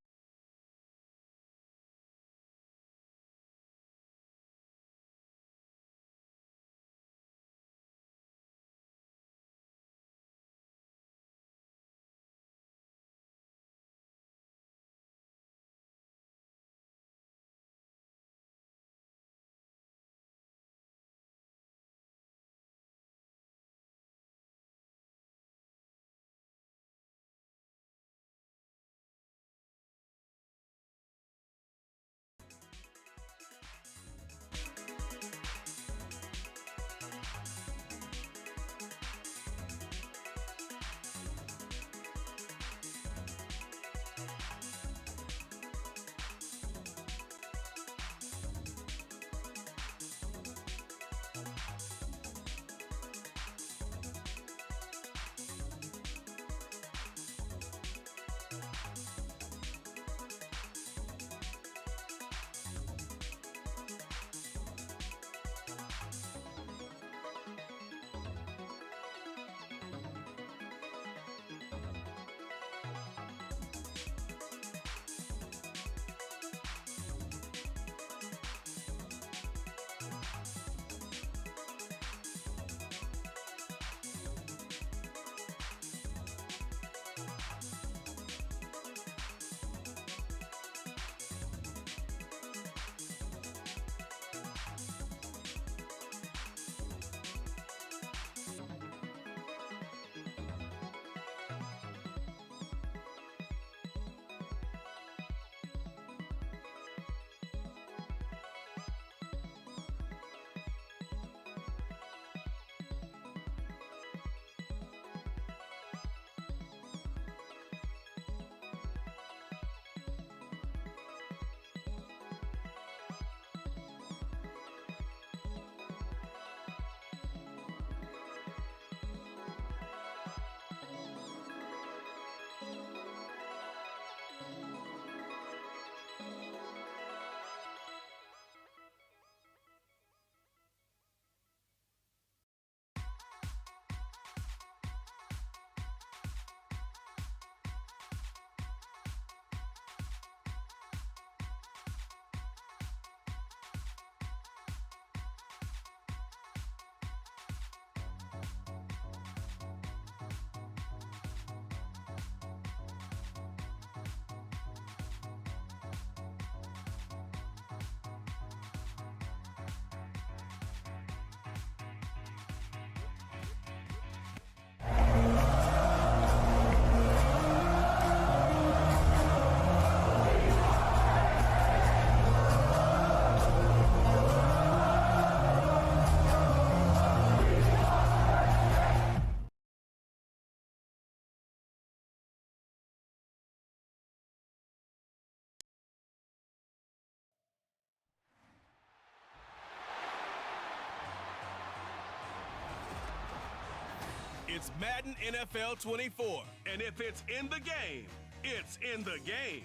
It's Madden NFL 24. And if it's in the game, it's in the game.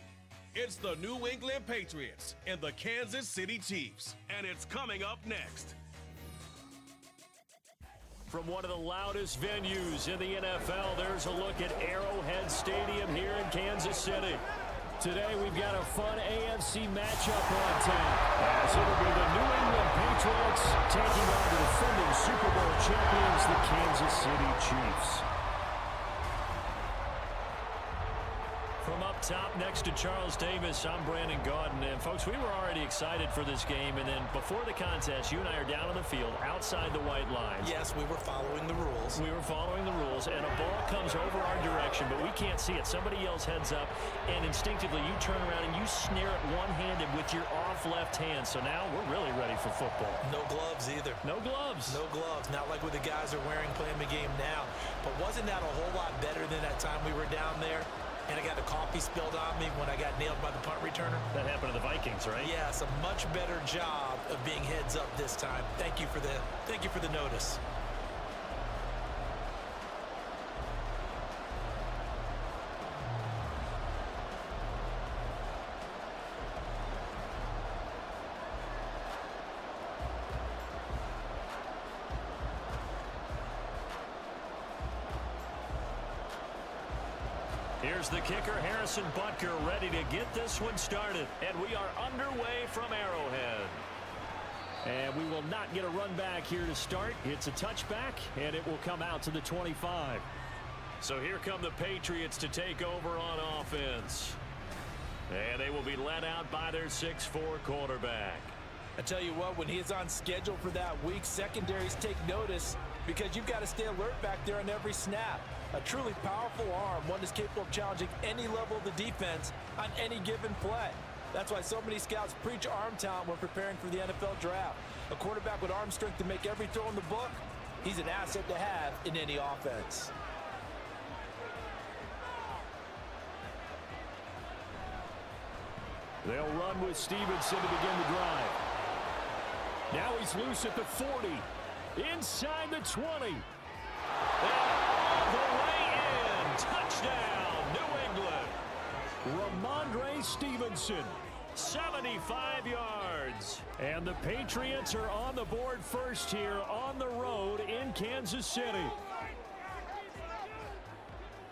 It's the New England Patriots and the Kansas City Chiefs. And it's coming up next. From one of the loudest venues in the NFL, there's a look at Arrowhead Stadium here in Kansas City. Today we've got a fun AFC matchup on tap, as it'll be the New England Patriots taking on the defending Super Bowl champions, the Kansas City Chiefs. From up top next to Charles Davis, I'm Brandon Gaudin. And folks, we were already excited for this game, and then before the contest, you and I are down on the field outside the white lines. Yes, we were following the rules. We were following the rules, and a ball comes over our direction, but we can't see it. Somebody yells heads up, and instinctively you turn around and you snare it one-handed with your off left hand. So now we're really ready for football. No gloves either. No gloves. No gloves. Not like what the guys are wearing playing the game now. But wasn't that a whole lot better than that time we were down there? And I got the coffee spilled on me when I got nailed by the punt returner. That happened to the Vikings, right? Yes, a much better job of being heads up this time. Thank you for the notice. Here's the kicker, Harrison Butker, ready to get this one started. And we are underway from Arrowhead. And we will not get a run back here to start. It's a touchback, and it will come out to the 25. So here come the Patriots to take over on offense. And they will be led out by their 6'4 quarterback. I tell you what, when he is on schedule for that week, secondaries take notice because you've got to stay alert back there on every snap. A truly powerful arm, one that's capable of challenging any level of the defense on any given play. That's why so many scouts preach arm talent when preparing for the NFL draft. A quarterback with arm strength to make every throw in the book, he's an asset to have in any offense. They'll run with Stevenson to begin the drive. Now he's loose at the 40. Inside the 20. And all the way in. Touchdown, New England. Ramondre Stevenson, 75 yards. And the Patriots are on the board first here on the road in Kansas City.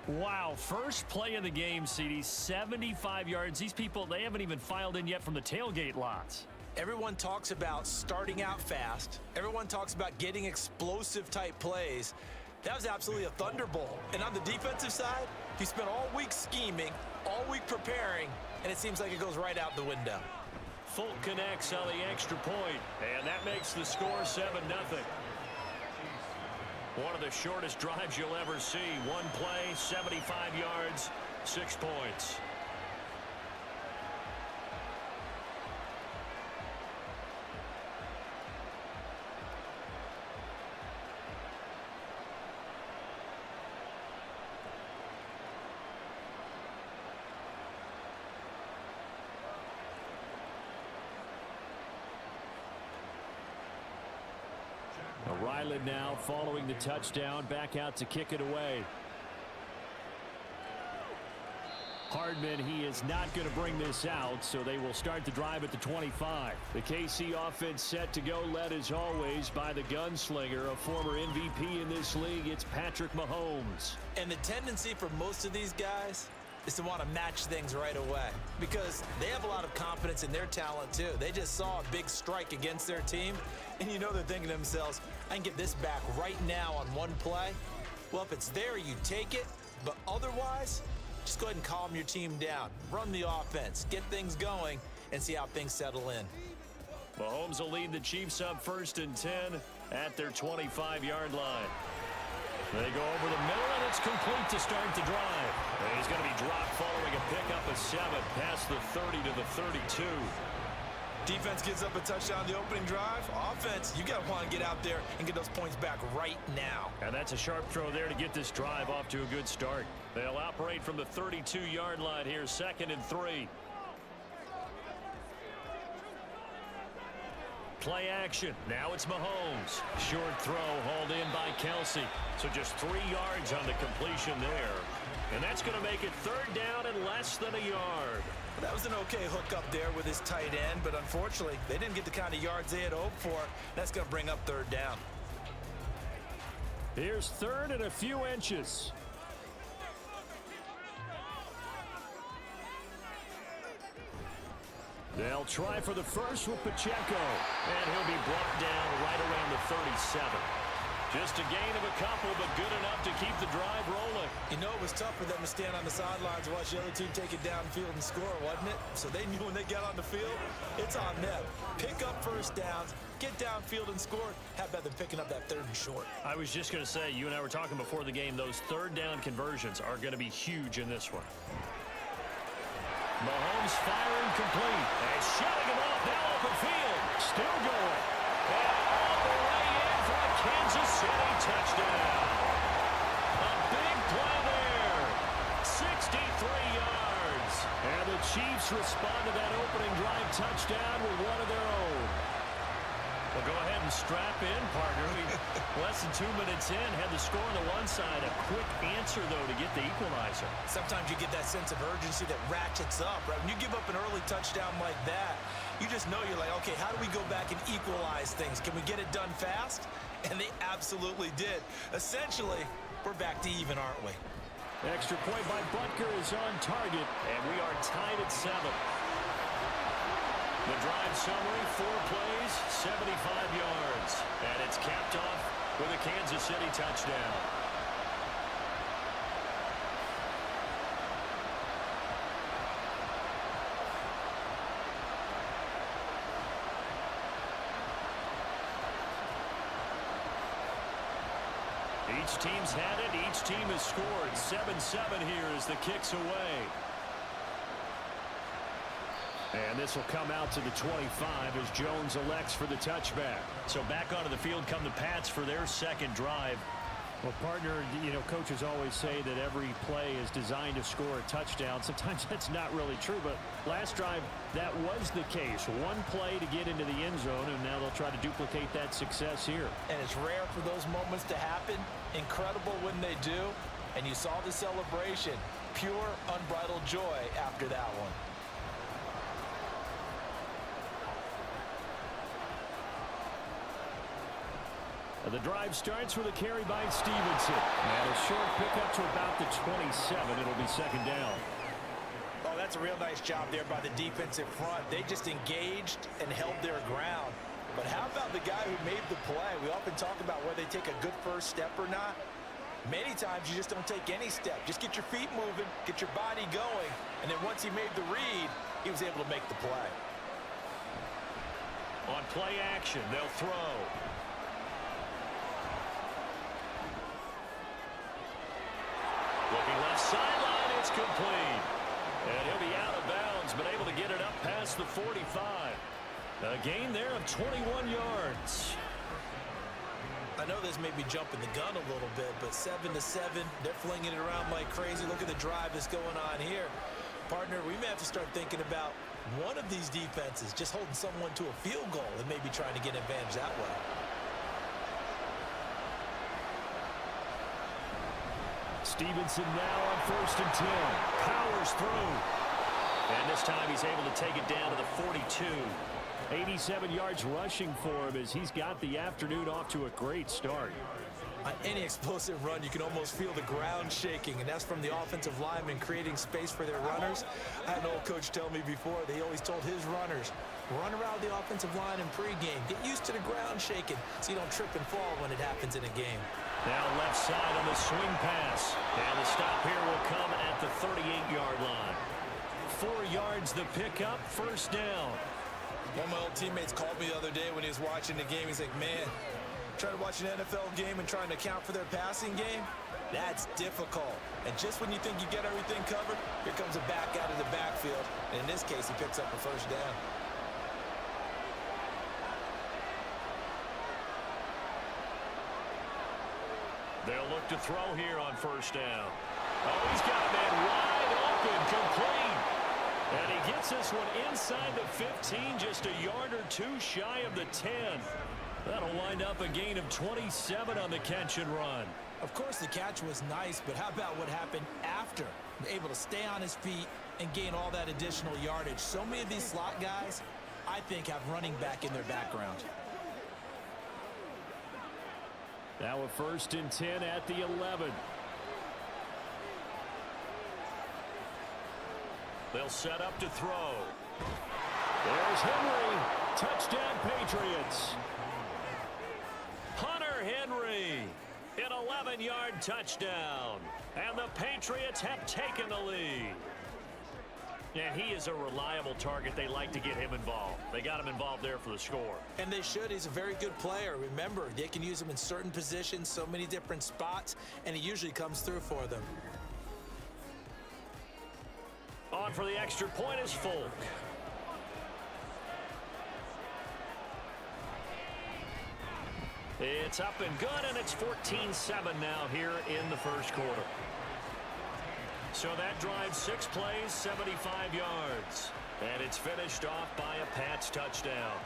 Wow, first play of the game, CD, 75 yards. These people, they haven't even filed in yet from the tailgate lots. Everyone talks about starting out fast. Everyone talks about getting explosive type plays. That was absolutely a thunderbolt. And on the defensive side, he spent all week scheming, all week preparing, and it seems like it goes right out the window. Folk connects on the extra point, and that makes the score 7-0. One of the shortest drives you'll ever see. One play, 75 yards, 6 points. Ryland now following the touchdown, back out to kick it away. Hardman, he is not going to bring this out, so they will start the drive at the 25. The KC offense set to go, led as always by the gunslinger, a former MVP in this league. It's Patrick Mahomes. And the tendency for most of these guys is to want to match things right away because they have a lot of confidence in their talent too. They just saw a big strike against their team, and you know they're thinking to themselves, I can get this back right now on one play. Well, if it's there, you take it, but otherwise, just go ahead and calm your team down. Run the offense, get things going, and see how things settle in. Mahomes will lead the Chiefs up 1st and 10 at their 25-yard line. They go over the middle, and it's complete to start the drive. And he's going to be dropped following a pickup of 7 past the 30 to the 32. Defense gives up a touchdown the opening drive. Offense, you got to want to get out there and get those points back right now. And that's a sharp throw there to get this drive off to a good start. They'll operate from the 32-yard line here, 2nd and 3. play action. Now it's Mahomes. Short throw hauled in by Kelsey. So just 3 yards on the completion there. And that's going to make it 3rd down and less than a yard. That was an okay hook up there with his tight end, but unfortunately, they didn't get the kind of yards they had hoped for. That's going to bring up 3rd down. Here's 3rd and a few inches. They'll try for the first with Pacheco. And he'll be brought down right around the 37. Just a gain of a couple, but good enough to keep the drive rolling. You know, it was tough for them to stand on the sidelines and watch the other team take it downfield and score, wasn't it? So they knew when they got on the field, it's on them. Pick up first downs, get downfield and score. How about them picking up that 3rd and short? I was just going to say, you and I were talking before the game, those 3rd down conversions are going to be huge in this one. Mahomes firing complete. And shutting him off now open field. Still going. And all the way in for a Kansas City touchdown. A big play there. 63 yards. And the Chiefs respond to that opening drive touchdown with one of their own. Well, go ahead and strap in, partner. Less than 2 minutes in, had the score on the one side. A quick answer, though, to get the equalizer. Sometimes you get that sense of urgency that ratchets up, right? When you give up an early touchdown like that, you just know you're like, okay, how do we go back and equalize things? Can we get it done fast? And they absolutely did. Essentially, we're back to even, aren't we? Extra point by Butker is on target. And we are tied at 7. The drive summary, 4 plays, 75 yards. And it's capped off with a Kansas City touchdown. Each team's had it. Each team has scored. 7-7 here as the kick's away. And this will come out to the 25 as Jones elects for the touchback. So back onto the field come the Pats for their 2nd drive. Well, partner, you know, coaches always say that every play is designed to score a touchdown. Sometimes that's not really true, but last drive, that was the case. One play to get into the end zone, and now they'll try to duplicate that success here. And it's rare for those moments to happen. Incredible when they do. And you saw the celebration. Pure, unbridled joy after that one. The drive starts with a carry by Stevenson. And a short pickup to about the 27. It'll be 2nd down. Oh, that's a real nice job there by the defensive front. They just engaged and held their ground. But how about the guy who made the play? We often talk about whether they take a good first step or not. Many times you just don't take any step. Just get your feet moving, get your body going, and then once he made the read, he was able to make the play. On play action, they'll throw. Looking left sideline, it's complete. And he'll be out of bounds, but able to get it up past the 45. A gain there of 21 yards. I know this may be jumping the gun a little bit, but 7-7, they're flinging it around like crazy. Look at the drive that's going on here. Partner, we may have to start thinking about one of these defenses just holding someone to a field goal and maybe trying to get an advantage that way. Stevenson now on 1st and 10. Powers through. And this time he's able to take it down to the 42. 87 yards rushing for him as he's got the afternoon off to a great start. On any explosive run, you can almost feel the ground shaking, and that's from the offensive linemen creating space for their runners. I had an old coach tell me before that he always told his runners, run around the offensive line in pregame. Get used to the ground shaking so you don't trip and fall when it happens in a game. Now left side on the swing pass. And the stop here will come at the 38-yard line. 4 yards the pickup, 1st down. One of my old teammates called me the other day when he was watching the game. He's like, man, trying to watch an NFL game and trying to account for their passing game, that's difficult. And just when you think you get everything covered, here comes a back out of the backfield. And in this case, he picks up a 1st down. They'll look to throw here on 1st down. Oh, he's got a man wide open, complete. And he gets this one inside the 15, just a yard or two shy of the 10. That'll wind up a gain of 27 on the catch and run. Of course, the catch was nice, but how about what happened after? Able to stay on his feet and gain all that additional yardage. So many of these slot guys, I think, have running back in their background. Now a 1st and 10 at the 11. They'll set up to throw. There's Henry. Touchdown, Patriots. Hunter Henry. An 11-yard touchdown. And the Patriots have taken the lead. And he is a reliable target. They like to get him involved. They got him involved there for the score. And they should. He's a very good player. Remember, they can use him in certain positions, so many different spots, and he usually comes through for them. On for the extra point is Folk. It's up and good, and it's 14-7 now here in the first quarter. So that drives 6 plays, 75 yards. And it's finished off by a Pats touchdown.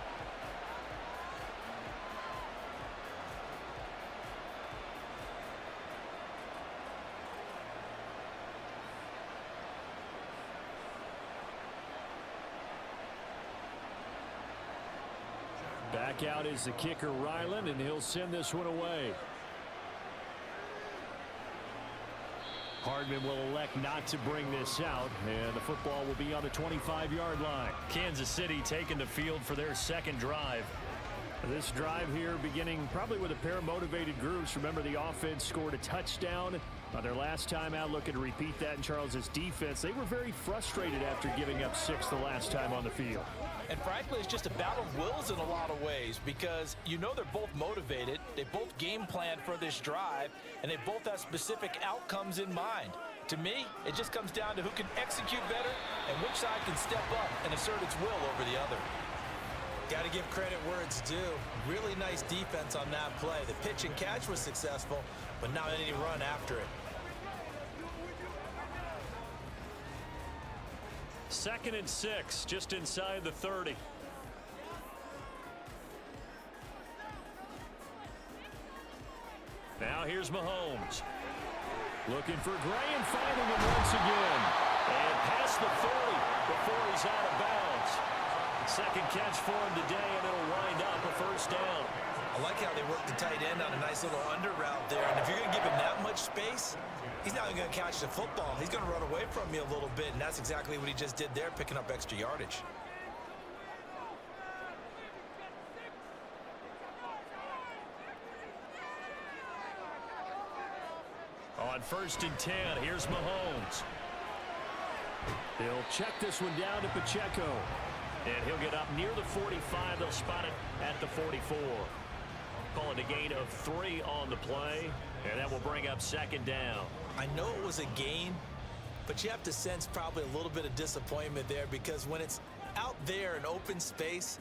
Back out is the kicker, Ryland, and he'll send this one away. Hardman will elect not to bring this out, and the football will be on the 25-yard line. Kansas City taking the field for their second drive. This drive here beginning probably with a pair of motivated groups. Remember, the offense scored a touchdown on their last time out. Looking to repeat that in Charles's defense. They were very frustrated after giving up 6 the last time on the field. And frankly, it's just a battle of wills in a lot of ways, because you know they're both motivated, they both game plan for this drive, and they both have specific outcomes in mind. To me, it just comes down to who can execute better and which side can step up and assert its will over the other. Got to give credit where it's due. Really nice defense on that play. The pitch and catch was successful, but not any run after it. 2nd and 6, just inside the 30. Now here's Mahomes. Looking for Gray and finding him once again. And past the 30 before he's out of bounds. Second catch for him today, and it'll wind up a 1st down. I like how they work the tight end on a nice little under route there. And if you're going to give him that much space, he's not going to catch the football. He's going to run away from you a little bit, and that's exactly what he just did there, picking up extra yardage. On 1st and 10, here's Mahomes. They'll check this one down to Pacheco. And he'll get up near the 45. They'll spot it at the 44. Call it a gain of 3 on the play. And that will bring up 2nd down. I know it was a gain, but you have to sense probably a little bit of disappointment there, because when it's out there in open space,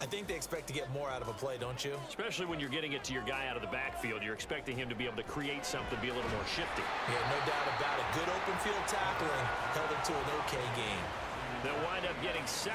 I think they expect to get more out of a play, don't you? Especially when you're getting it to your guy out of the backfield. You're expecting him to be able to create something, be a little more shifty. Yeah, no doubt about it. Good open field tackling held him to an okay gain. They'll wind up getting 7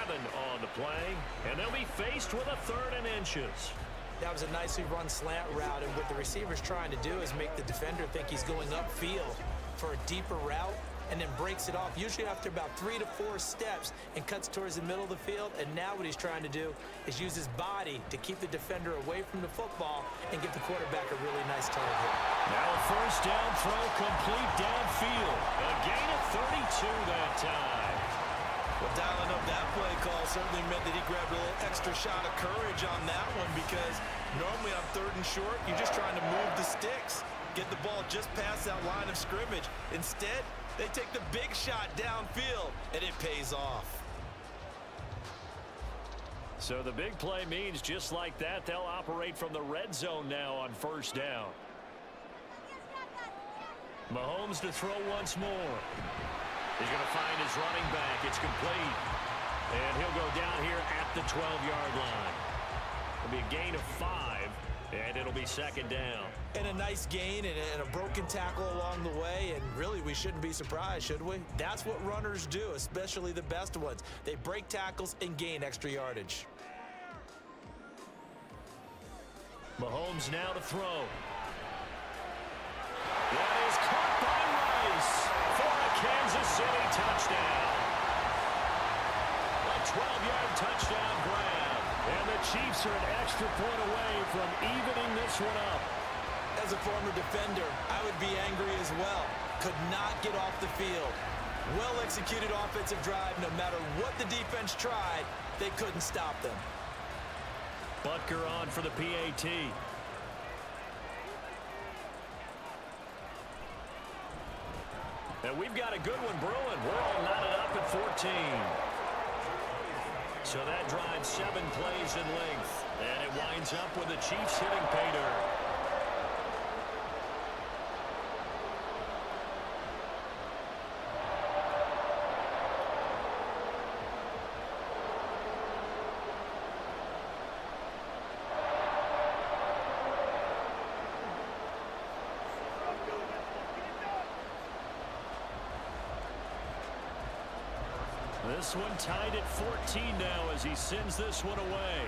on the play, and they'll be faced with a 3rd and inches. That was a nicely run slant route, and what the receiver's trying to do is make the defender think he's going upfield for a deeper route, and then breaks it off, usually after about 3 to 4 steps, and cuts towards the middle of the field. And now what he's trying to do is use his body to keep the defender away from the football and give the quarterback a really nice target. Now a 1st down throw, complete downfield. A gain of 32 that time. Well, dialing up that play call certainly meant that he grabbed a little extra shot of courage on that one, because normally on 3rd and short, you're just trying to move the sticks, get the ball just past that line of scrimmage. Instead, they take the big shot downfield, and it pays off. So the big play means just like that, they'll operate from the red zone now on 1st down. Mahomes to throw once more. He's going to find his running back. It's complete. And he'll go down here at the 12-yard line. It'll be a gain of 5, and it'll be 2nd down. And a nice gain and a broken tackle along the way, and really we shouldn't be surprised, should we? That's what runners do, especially the best ones. They break tackles and gain extra yardage. Mahomes now to throw. That is caught by Rice for a Kansas City touchdown. A 12-yard touchdown grab. And the Chiefs are an extra point away from evening this one up. As a former defender, I would be angry as well. Could not get off the field. Well-executed offensive drive. No matter what the defense tried, they couldn't stop them. Butker on for the PAT. And we've got a good one brewing. We're all knotted up at 14. So that drives 7 plays in length. And it winds up with the Chiefs hitting pay dirt. This one tied at 14 now as he sends this one away.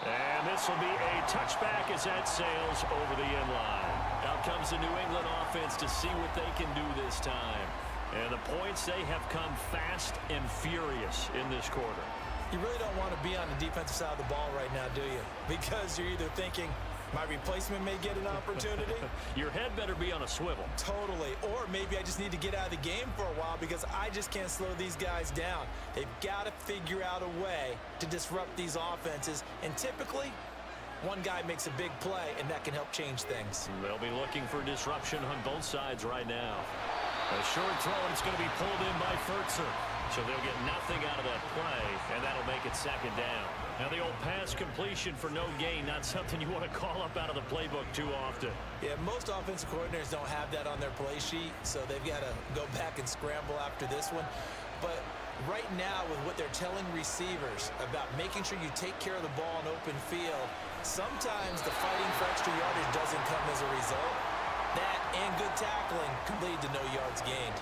And this will be a touchback as that sails over the end line. Out comes the New England offense to see what they can do this time. And the points, they have come fast and furious in this quarter. You really don't want to be on the defensive side of the ball right now, do you? Because you're either thinking, my replacement may get an opportunity. Your head better be on a swivel. Totally. Or maybe I just need to get out of the game for a while because I just can't slow these guys down. They've got to figure out a way to disrupt these offenses. And typically, one guy makes a big play, and that can help change things. They'll be looking for disruption on both sides right now. A short throw, and it's going to be pulled in by Furtzer. So they'll get nothing out of that play, and that'll make it second down. Now the old pass completion for no gain, not something you want to call up out of the playbook too often. Yeah, most offensive coordinators don't have that on their play sheet, so they've got to go back and scramble after this one. But right now, with what they're telling receivers about making sure you take care of the ball in open field, sometimes the fighting for extra yardage doesn't come as a result. That and good tackling can lead to no yards gained.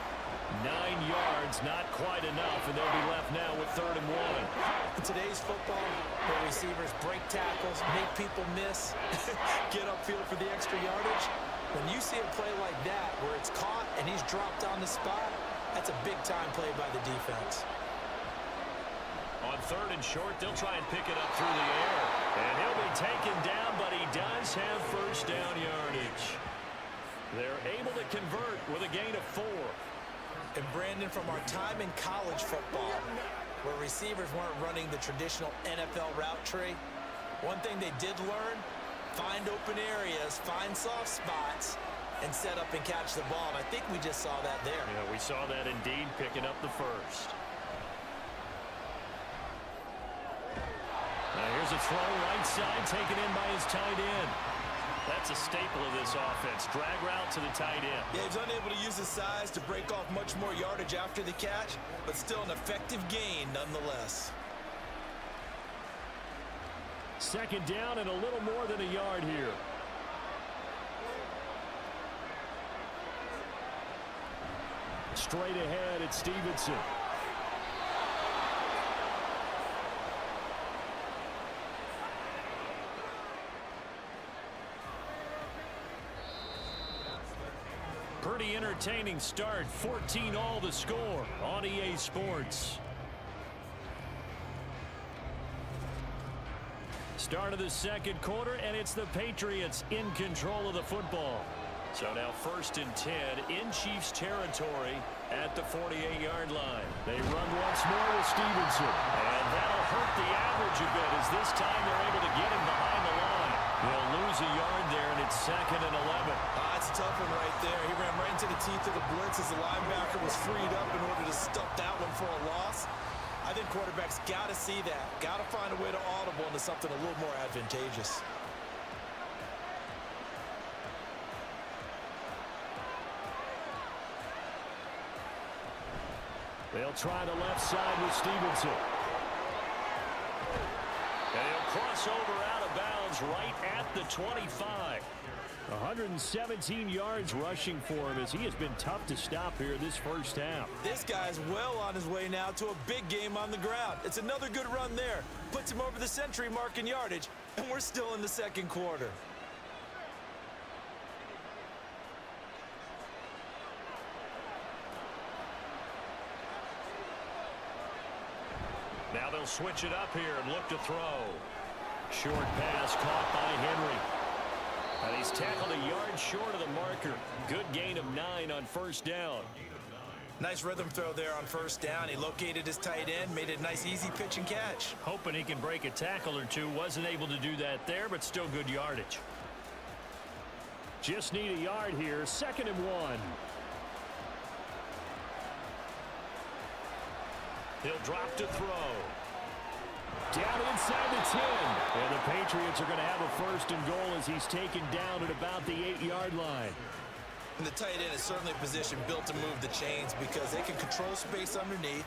9 yards, not quite enough, and they'll be left now with 3rd and 1. In today's football, where receivers break tackles, make people miss, get upfield for the extra yardage, when you see a play like that where it's caught and he's dropped on the spot, that's a big-time play by the defense. On 3rd and short, they'll try and pick it up through the air. And he'll be taken down, but he does have first down yardage. They're able to convert with a gain of 4. And Brandon, from our time in college football, where receivers weren't running the traditional NFL route tree, one thing they did learn, find open areas, find soft spots, and set up and catch the ball. And I think we just saw that there. Yeah, we saw that indeed, picking up the first. Now here's a throw right side, taken in by his tight end. That's a staple of this offense. Drag route to the tight end. Yeah, he's unable to use his size to break off much more yardage after the catch, but still an effective gain nonetheless. Second down and a little more than a yard here. Straight ahead, it's Stevenson. Pretty entertaining start. 14-all the score on EA Sports. Start of the second quarter, and it's the Patriots in control of the football. So now 1st and 10 in Chiefs territory at the 48-yard line. They run once more with Stevenson. And that'll hurt the average a bit as this time they're able to get him behind the line. They'll lose a yard there, and it's 2nd and 11. That's a tough one right there. He ran right into the teeth of the blitz as the linebacker was freed up in order to stuff that one for a loss. I think quarterbacks got to see that. Got to find a way to audible into something a little more advantageous. They'll try the left side with Stevenson. And he'll cross over out of bounds right at the 25. 117 yards rushing for him as he has been tough to stop here this first half. This guy's well on his way now to a big game on the ground. It's another good run there. Puts him over the century mark in yardage, and we're still in the second quarter. Now they'll switch it up here and look to throw. Short pass caught by Henry. And he's tackled a yard short of the marker. Good gain of 9 on first down. Nice rhythm throw there on first down. He located his tight end, made it a nice easy pitch and catch. Hoping he can break a tackle or two. Wasn't able to do that there, but still good yardage. Just need a yard here. 2nd and 1. He'll drop to throw. Down inside the 10. And the Patriots are going to have a 1st and goal as he's taken down at about the 8-yard line. And the tight end is certainly a position built to move the chains because they can control space underneath.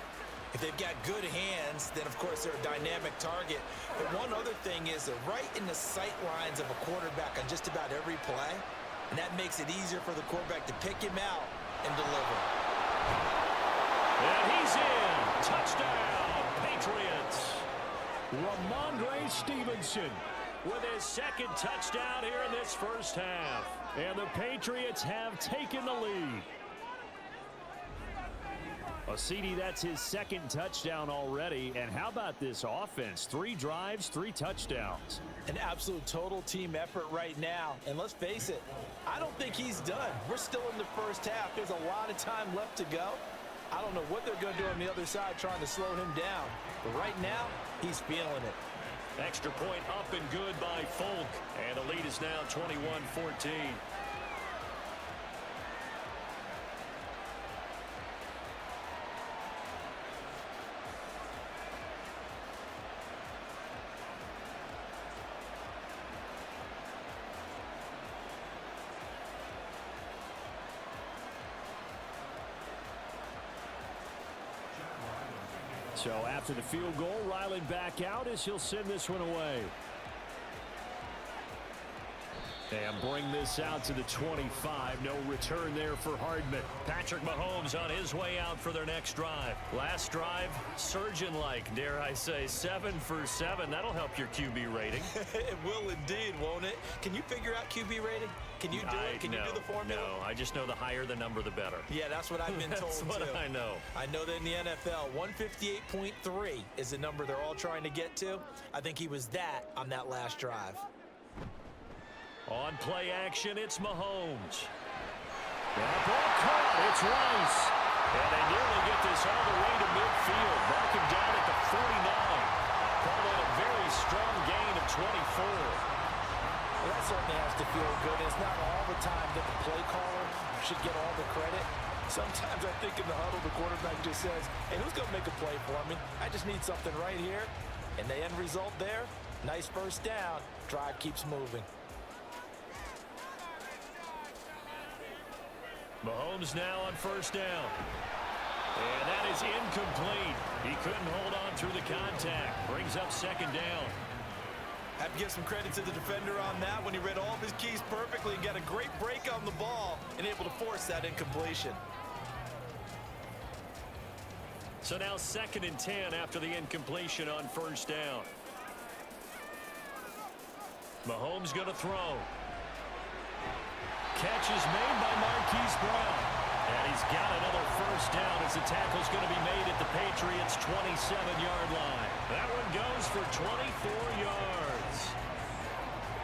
If they've got good hands, then of course they're a dynamic target. But one other thing is they're right in the sight lines of a quarterback on just about every play. And that makes it easier for the quarterback to pick him out and deliver. And he's in. Touchdown, Patriots. Ramondre Stevenson with his 2nd touchdown here in this first half. And the Patriots have taken the lead. Well, CD, that's his 2nd touchdown already. And how about this offense? 3 drives, 3 touchdowns. An absolute total team effort right now. And let's face it, I don't think he's done. We're still in the first half. There's a lot of time left to go. I don't know what they're going to do on the other side trying to slow him down. But right now, he's feeling it. Extra point up and good by Folk. And the lead is now 21-14. So after the field goal, Ryland back out as he'll send this one away. And bring this out to the 25. No return there for Hardman. Patrick Mahomes on his way out for their next drive. Last drive, surgeon-like, dare I say, 7 for 7. That'll help your QB rating. It will indeed, won't it? Can you figure out QB rating? Can you do it? Can you do the formula? No, I just know the higher the number, the better. Yeah, that's what I've been told, That's what I know. I know that in the NFL, 158.3 is the number they're all trying to get to. I think he was that on that last drive. On play action, it's Mahomes. That ball caught. It's Rice. And they nearly get this all the way to midfield. Mark him down at the 49. Called on a very strong gain of 24. Well, that certainly has to feel good. It's not all the time that the play caller should get all the credit. Sometimes I think in the huddle, the quarterback just says, hey, who's going to make a play for me? I just need something right here. And the end result there, nice first down. Drive keeps moving. Mahomes now on first down. And that is incomplete. He couldn't hold on through the contact. Brings up 2nd down. Have to give some credit to the defender on that when he read all of his keys perfectly and got a great break on the ball and able to force that incompletion. So now 2nd and 10 after the incompletion on first down. Mahomes going to throw. Catch is made by Marquise Brown. And he's got another first down as the tackle's going to be made at the Patriots' 27-yard line. That one goes for 24 yards.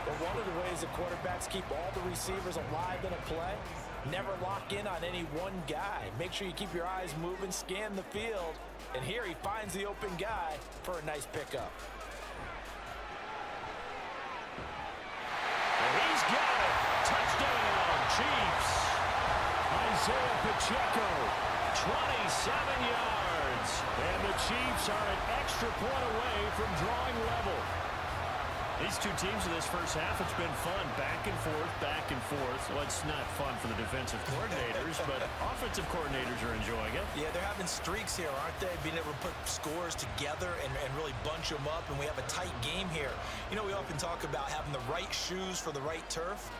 But one of the ways the quarterbacks keep all the receivers alive in a play, never lock in on any one guy. Make sure you keep your eyes moving, scan the field. And here he finds the open guy for a nice pickup. And he's got it. Touchdown, Chiefs. Isaiah Pacheco, 27 yards. And the Chiefs are an extra point away from drawing level. These two teams in this first half, it's been fun. Back and forth, back and forth. Well, it's not fun for the defensive coordinators, but offensive coordinators are enjoying it. Yeah, they're having streaks here, aren't they? Being able to put scores together and really bunch them up, and we have a tight game here. You know, we often talk about having the right shoes for the right turf.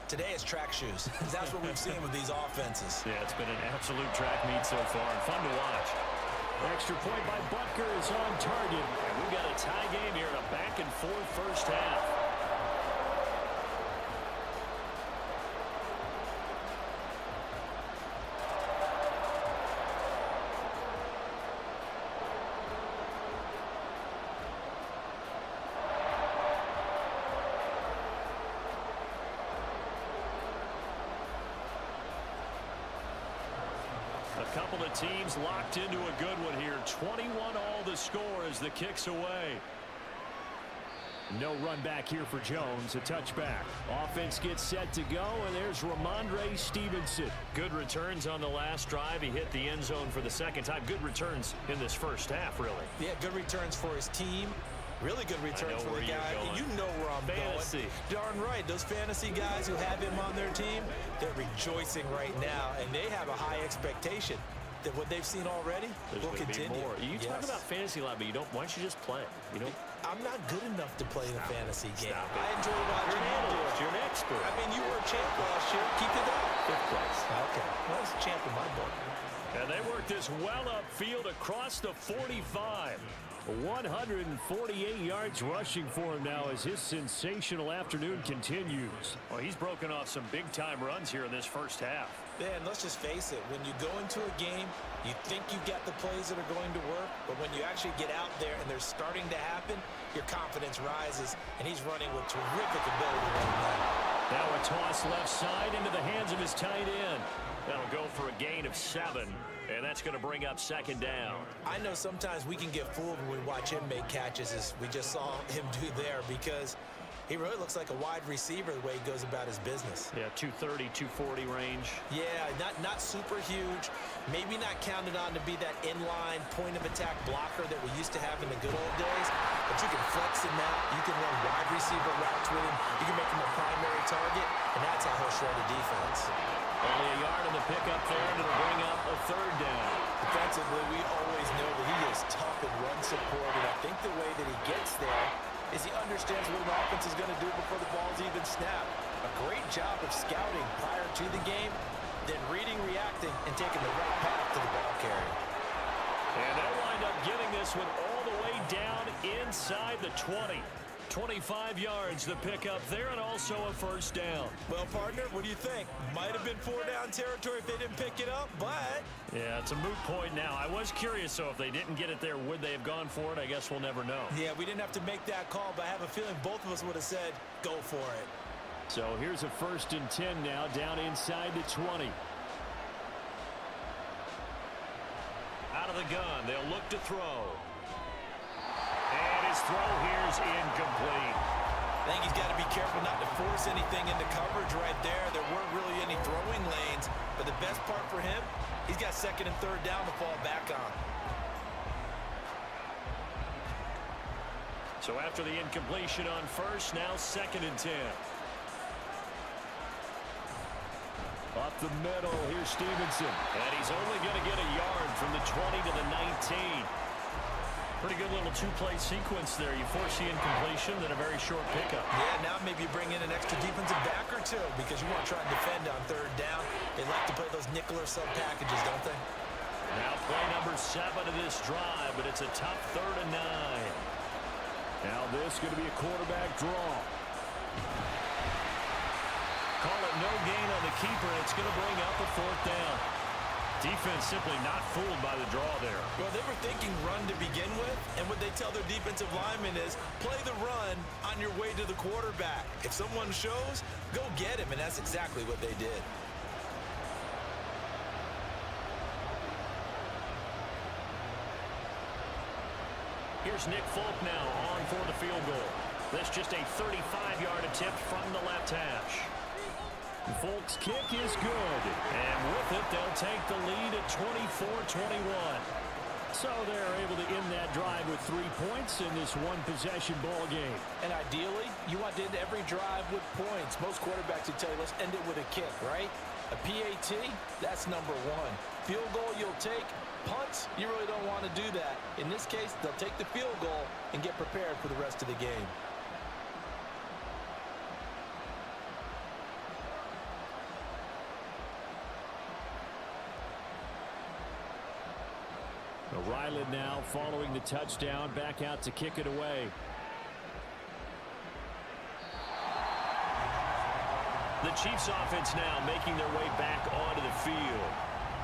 Today it's track shoes. That's what we've seen with these offenses. Yeah, it's been an absolute track meet so far and fun to watch. Extra point by Butker is on target. And we've got a tie game here in a back-and-forth first half. A couple of teams locked into a good one here. 21 all the score as the kick's away. No run back here for Jones. A touchback. Offense gets set to go, and there's Ramondre Stevenson. Good returns on the last drive. He hit the end zone for the second time. Good returns in this first half, really. Yeah, good returns for his team. Really good returns for the guy. You know where I'm Fantasy. going. Darn right. Those fantasy guys who have him on their team, they're rejoicing right now, and they have a high expectation that what they've seen already will continue. More. You talk about fantasy a lot, but you don't. Why don't you just play? You don't. I'm not good enough to play in a fantasy game. I enjoy You're watching an you do analyst. it. You're an expert. I mean, you were a champ last year. Keep it up. 5th place. Okay. Well, it's a champ in my book. And they work this well upfield across the 45. 148 yards rushing for him now as his sensational afternoon continues. Well, he's broken off some big-time runs here in this first half. Man, let's just face it. When you go into a game, you think you've got the plays that are going to work, but when you actually get out there and they're starting to happen, your confidence rises, and he's running with terrific ability right now. Now a toss left side into the hands of his tight end. That'll go for a gain of 7, and that's going to bring up 2nd down. I know sometimes we can get fooled when we watch him make catches, as we just saw him do there, because he really looks like a wide receiver the way he goes about his business. Yeah, 230, 240 range. Yeah, not super huge. Maybe not counted on to be that inline point-of-attack blocker that we used to have in the good old days. But you can flex him out. You can run wide receiver routes with him. You can make him a primary target, and that's how he'll shred a defense. Only a yard in the pickup there, and it'll bring up a 3rd down. Defensively, we always know that he is tough in run support, and I think the way that he gets there is he understands what an offense is going to do before the ball's even snapped. A great job of scouting prior to the game, then reading, reacting, and taking the right path to the ball carrier. And they'll wind up getting this one all the way down inside the 20. 25 yards the pickup there, and also a 1st down. Well, partner, what do you think? Might have been 4-down territory if they didn't pick it up, but... Yeah, it's a moot point now. I was curious, so if they didn't get it there, would they have gone for it? I guess we'll never know. Yeah, we didn't have to make that call, but I have a feeling both of us would have said, go for it. So here's a 1st and 10 now, down inside the 20. Out of the gun, they'll look to throw. And his throw here's incomplete. I think he's got to be careful not to force anything into coverage right there. There weren't really any throwing lanes, but the best part for him, he's got 2nd and 3rd down to fall back on. So after the incompletion on 1st, now 2nd and 10. Up the middle, here's Stevenson. And he's only going to get a yard from the 20 to the 19. Pretty good little 2-play sequence there. You force the incompletion, then a very short pickup. Yeah, now maybe you bring in an extra defensive back or two because you want to try and defend on 3rd down. They like to play those nickel or sub packages, don't they? Now play number 7 of this drive, but it's a tough 3rd and 9. Now this is going to be a quarterback draw. Call it no gain on the keeper, and it's going to bring up a 4th down. Defense simply not fooled by the draw there. Well, they were thinking run to begin with, and what they tell their defensive linemen is play the run on your way to the quarterback. If someone shows, go get him, and that's exactly what they did. Here's Nick Folk now on for the field goal. This just a 35-yard attempt from the left hash. Folk's kick is good. And with it, they'll take the lead at 24-21. So they're able to end that drive with 3 points in this one-possession ball game. And ideally, you want to end every drive with points. Most quarterbacks would tell you, let's end it with a kick, right? A PAT, that's number 1. Field goal you'll take. Punts, you really don't want to do that. In this case, they'll take the field goal and get prepared for the rest of the game. Ryland now following the touchdown, back out to kick it away. The Chiefs offense now making their way back onto the field.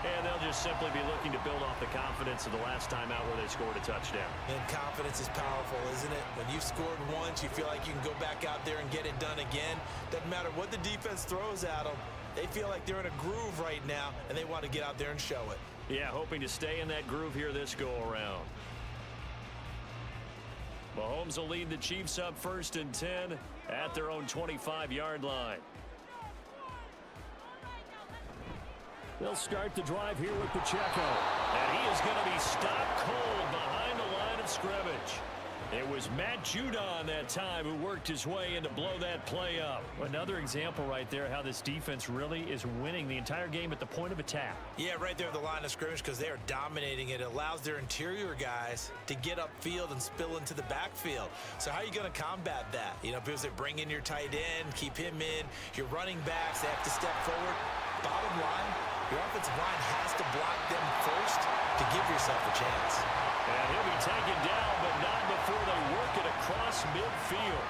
And they'll just simply be looking to build off the confidence of the last time out where they scored a touchdown. And confidence is powerful, isn't it? When you've scored once, you feel like you can go back out there and get it done again. Doesn't matter what the defense throws at them. They feel like they're in a groove right now, and they want to get out there and show it. Yeah, hoping to stay in that groove here this go-around. Mahomes will lead the Chiefs up 1st and 10 at their own 25-yard line. They'll start the drive here with Pacheco. And he is going to be stopped cold behind the line of scrimmage. It was Matt Judon that time who worked his way in to blow that play up. Another example right there how this defense really is winning the entire game at the point of attack. Yeah, right there at the line of scrimmage because they are dominating it. It allows their interior guys to get upfield and spill into the backfield. So how are you going to combat that? You know, because they bring in your tight end, keep him in. Your running backs, they have to step forward. Bottom line, your offensive line has to block them first to give yourself a chance. And he'll be taken down, but not before they work it across midfield.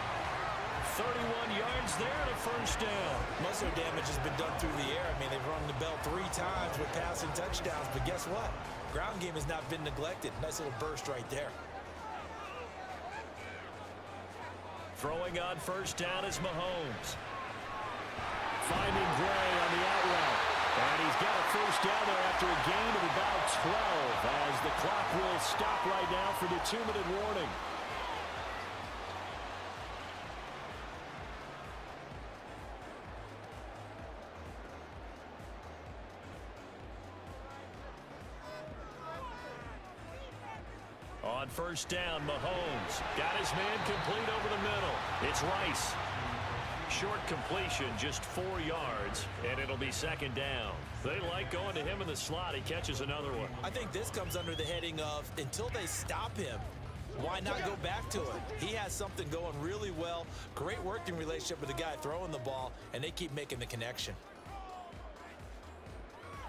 31 yards there and a 1st down. Most of their damage has been done through the air. I mean, they've rung the bell 3 times with passing touchdowns, but guess what? Ground game has not been neglected. Nice little burst right there. Throwing on 1st down is Mahomes. Finding Gray on the out route. And he's got a 1st down there after a gain of about 12 as the clock will stop right now for the 2-minute warning. On 1st down, Mahomes got his man complete over the middle. It's Rice. Short completion, just 4 yards, and it'll be 2nd down. They like going to him in the slot. He catches another one. I think this comes under the heading of until they stop him, why not go back to it? He has something going really well. Great working relationship with the guy throwing the ball, and they keep making the connection.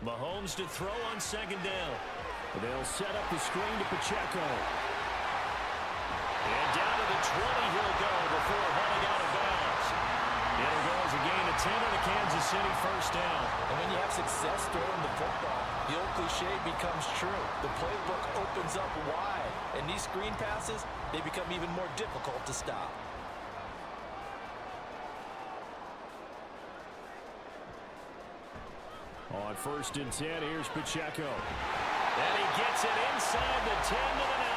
Mahomes to throw on 2nd down. They'll set up the screen to Pacheco. And down to the 20 he'll go before running out of bounds. It'll go as a gain of 10 on a Kansas City 1st down. And when you have success throwing the football, the old cliche becomes true. The playbook opens up wide, and these screen passes, they become even more difficult to stop. On 1st and 10, here's Pacheco. And he gets it inside the 10 to the 9.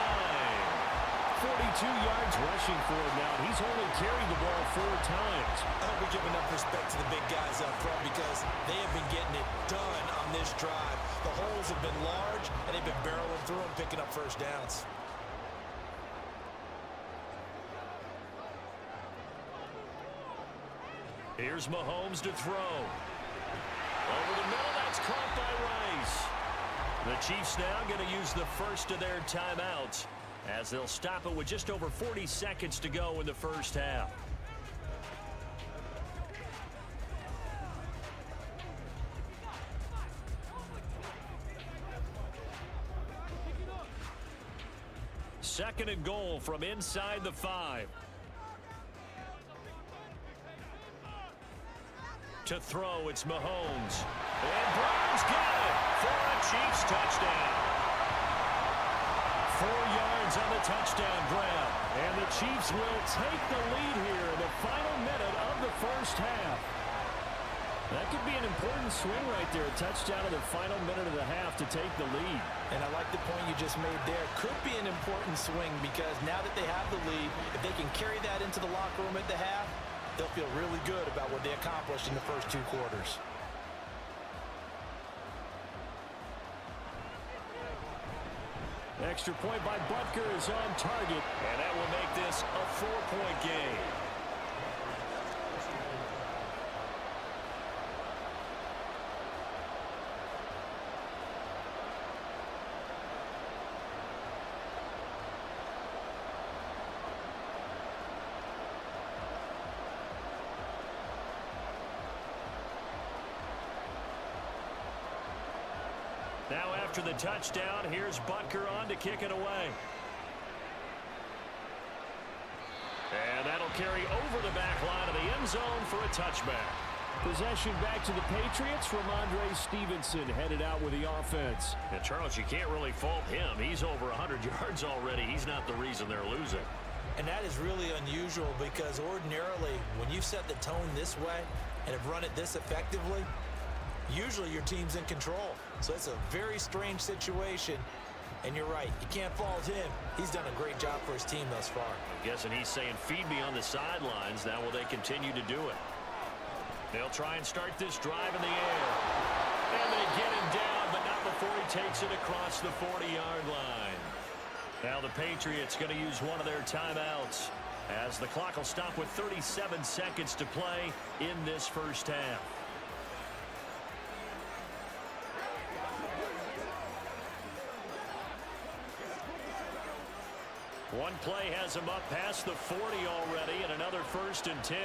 42 yards rushing for him now. He's only carried the ball 4 times. I hope we give enough respect to the big guys up front because they have been getting it done on this drive. The holes have been large, and they've been barreling through them, picking up 1st downs. Here's Mahomes to throw. Over the middle, that's caught by Rice. The Chiefs now going to use the 1st of their timeouts as they'll stop it with just over 40 seconds to go in the 1st half. Second and goal from inside the 5. To throw, it's Mahomes. And Brown's got it for a Chiefs touchdown. 4 yards on the touchdown grab. And the Chiefs will take the lead here in the final minute of the 1st half. That could be an important swing right there. A touchdown in the final minute of the half to take the lead. And I like the point you just made there. Could be an important swing because now that they have the lead, if they can carry that into the locker room at the half, they'll feel really good about what they accomplished in the first 2 quarters. Extra point by Butker is on target. And that will make this a 4-point game. Now after the touchdown, here's Butker on to kick it away. And that'll carry over the back line of the end zone for a touchback. Possession back to the Patriots. Ramondre Stevenson headed out with the offense. And Charles, you can't really fault him. He's over 100 yards already. He's not the reason they're losing. And that is really unusual because ordinarily when you set the tone this way and have run it this effectively, usually your team's in control. So it's a very strange situation. And you're right, you can't fault him. He's done a great job for his team thus far. I'm guessing he's saying, feed me on the sidelines. Now will they continue to do it? They'll try and start this drive in the air. And they get him down, but not before he takes it across the 40-yard line. Now the Patriots going to use one of their timeouts as the clock will stop with 37 seconds to play in this first half. One play has him up past the 40 already, and another 1st and 10.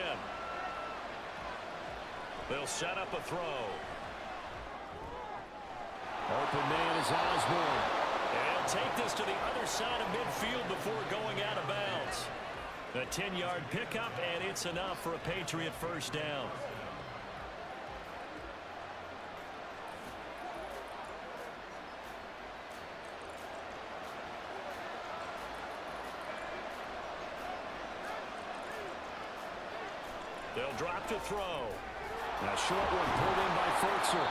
They'll set up a throw. Open man is Osborne. And take this to the other side of midfield before going out of bounds. A 10-yard pickup, and it's enough for a Patriot first down. They'll drop to throw. A short one pulled in by Fultzer.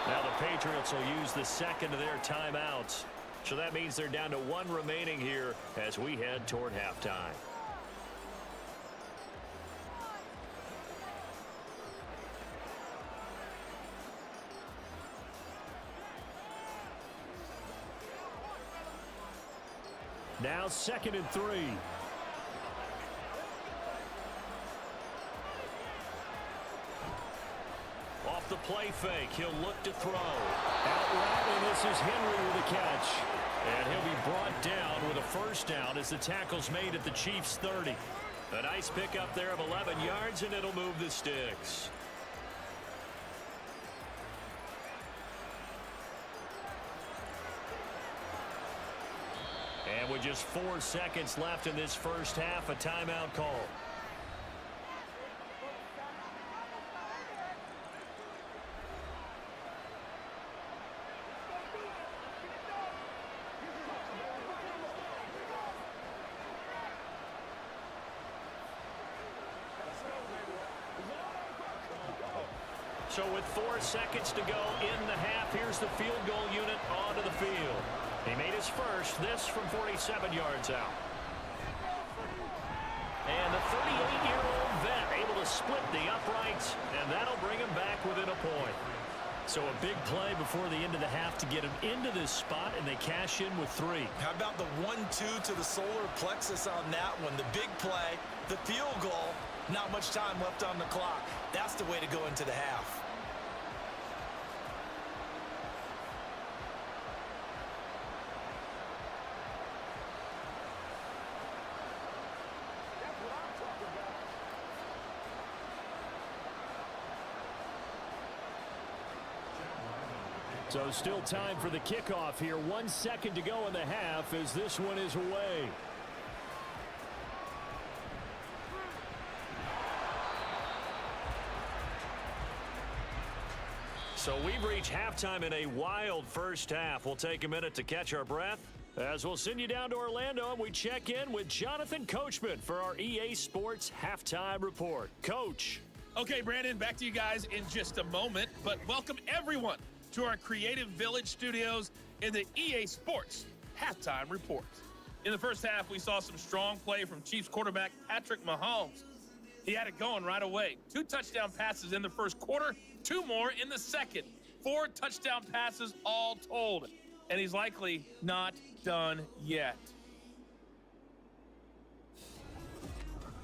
Now the Patriots will use the second of their timeouts. So that means they're down to one remaining here as we head toward halftime. Now 2nd and 3. Off the play fake, he'll look to throw. Out route, and this is Henry with a catch. And he'll be brought down with a first down as the tackle's made at the Chiefs' 30. A nice pickup there of 11 yards, and it'll move the sticks. And with just 4 seconds left in this first half, a timeout call. So with 4 seconds to go in the half, here's the field goal unit onto the field. He made his first, this from 47 yards out. And the 38-year-old vet able to split the uprights, and that'll bring him back within a point. So a big play before the end of the half to get him into this spot, and they cash in with 3. How about the 1-2 to the solar plexus on that one? The big play, the field goal, not much time left on the clock. That's the way to go into the half. So still time for the kickoff here. 1 second to go in the half as this one is away. So we've reached halftime in a wild first half. We'll take a minute to catch our breath as we'll send you down to Orlando and we check in with Jonathan Coachman for our EA Sports Halftime Report. Coach. Okay, Brandon, back to you guys in just a moment, but welcome everyone to our Creative Village studios in the EA Sports Halftime Report. In the first half, we saw some strong play from Chiefs quarterback Patrick Mahomes. He had it going right away. 2 touchdown passes in the first quarter, 2 more in the second. 4 touchdown passes all told, and he's likely not done yet.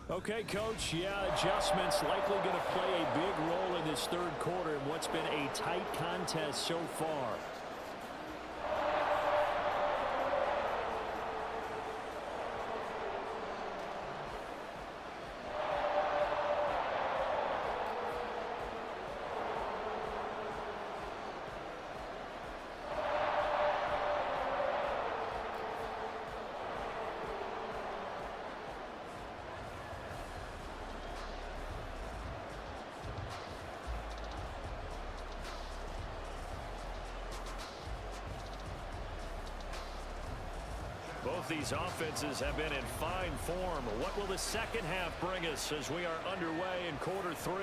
Okay, Coach, yeah, adjustments likely going to play a big role in this third quarter in what's been a tight contest so far. Both these offenses have been in fine form. What will the second half bring us as we are underway in quarter 3?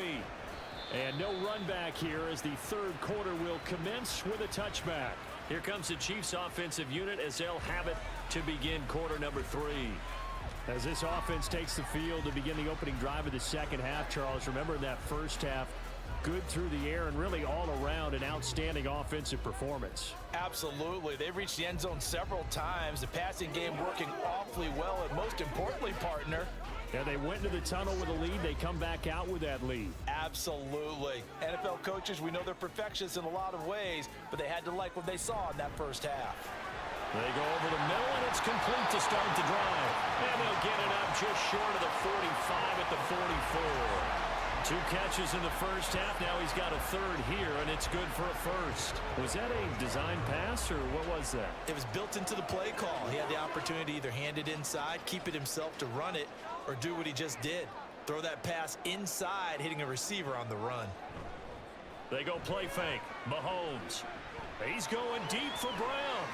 And no run back here as the third quarter will commence with a touchback. Here comes the Chiefs offensive unit as they'll have it to begin quarter number 3. As this offense takes the field to begin the opening drive of the second half, Charles, remember in that first half, good through the air and really all around an outstanding offensive performance. Absolutely. They've reached the end zone several times. The passing game working awfully well, and most importantly, partner, yeah, they went into the tunnel with a lead. They come back out with that lead. absolutely. NFL coaches, we know they're perfectionists in a lot of ways, but they had to like what they saw in that first half. They go over the middle, and it's complete to start the drive. And they'll get it up just short of the 45 at the 44. 2 catches in the first half. Now he's got a third here, and it's good for a first. Was that a design pass, or what was that? It was built into the play call. He had the opportunity to either hand it inside, keep it himself to run it, or do what he just did. Throw that pass inside, hitting a receiver on the run. They go play fake. Mahomes. He's going deep for Brown.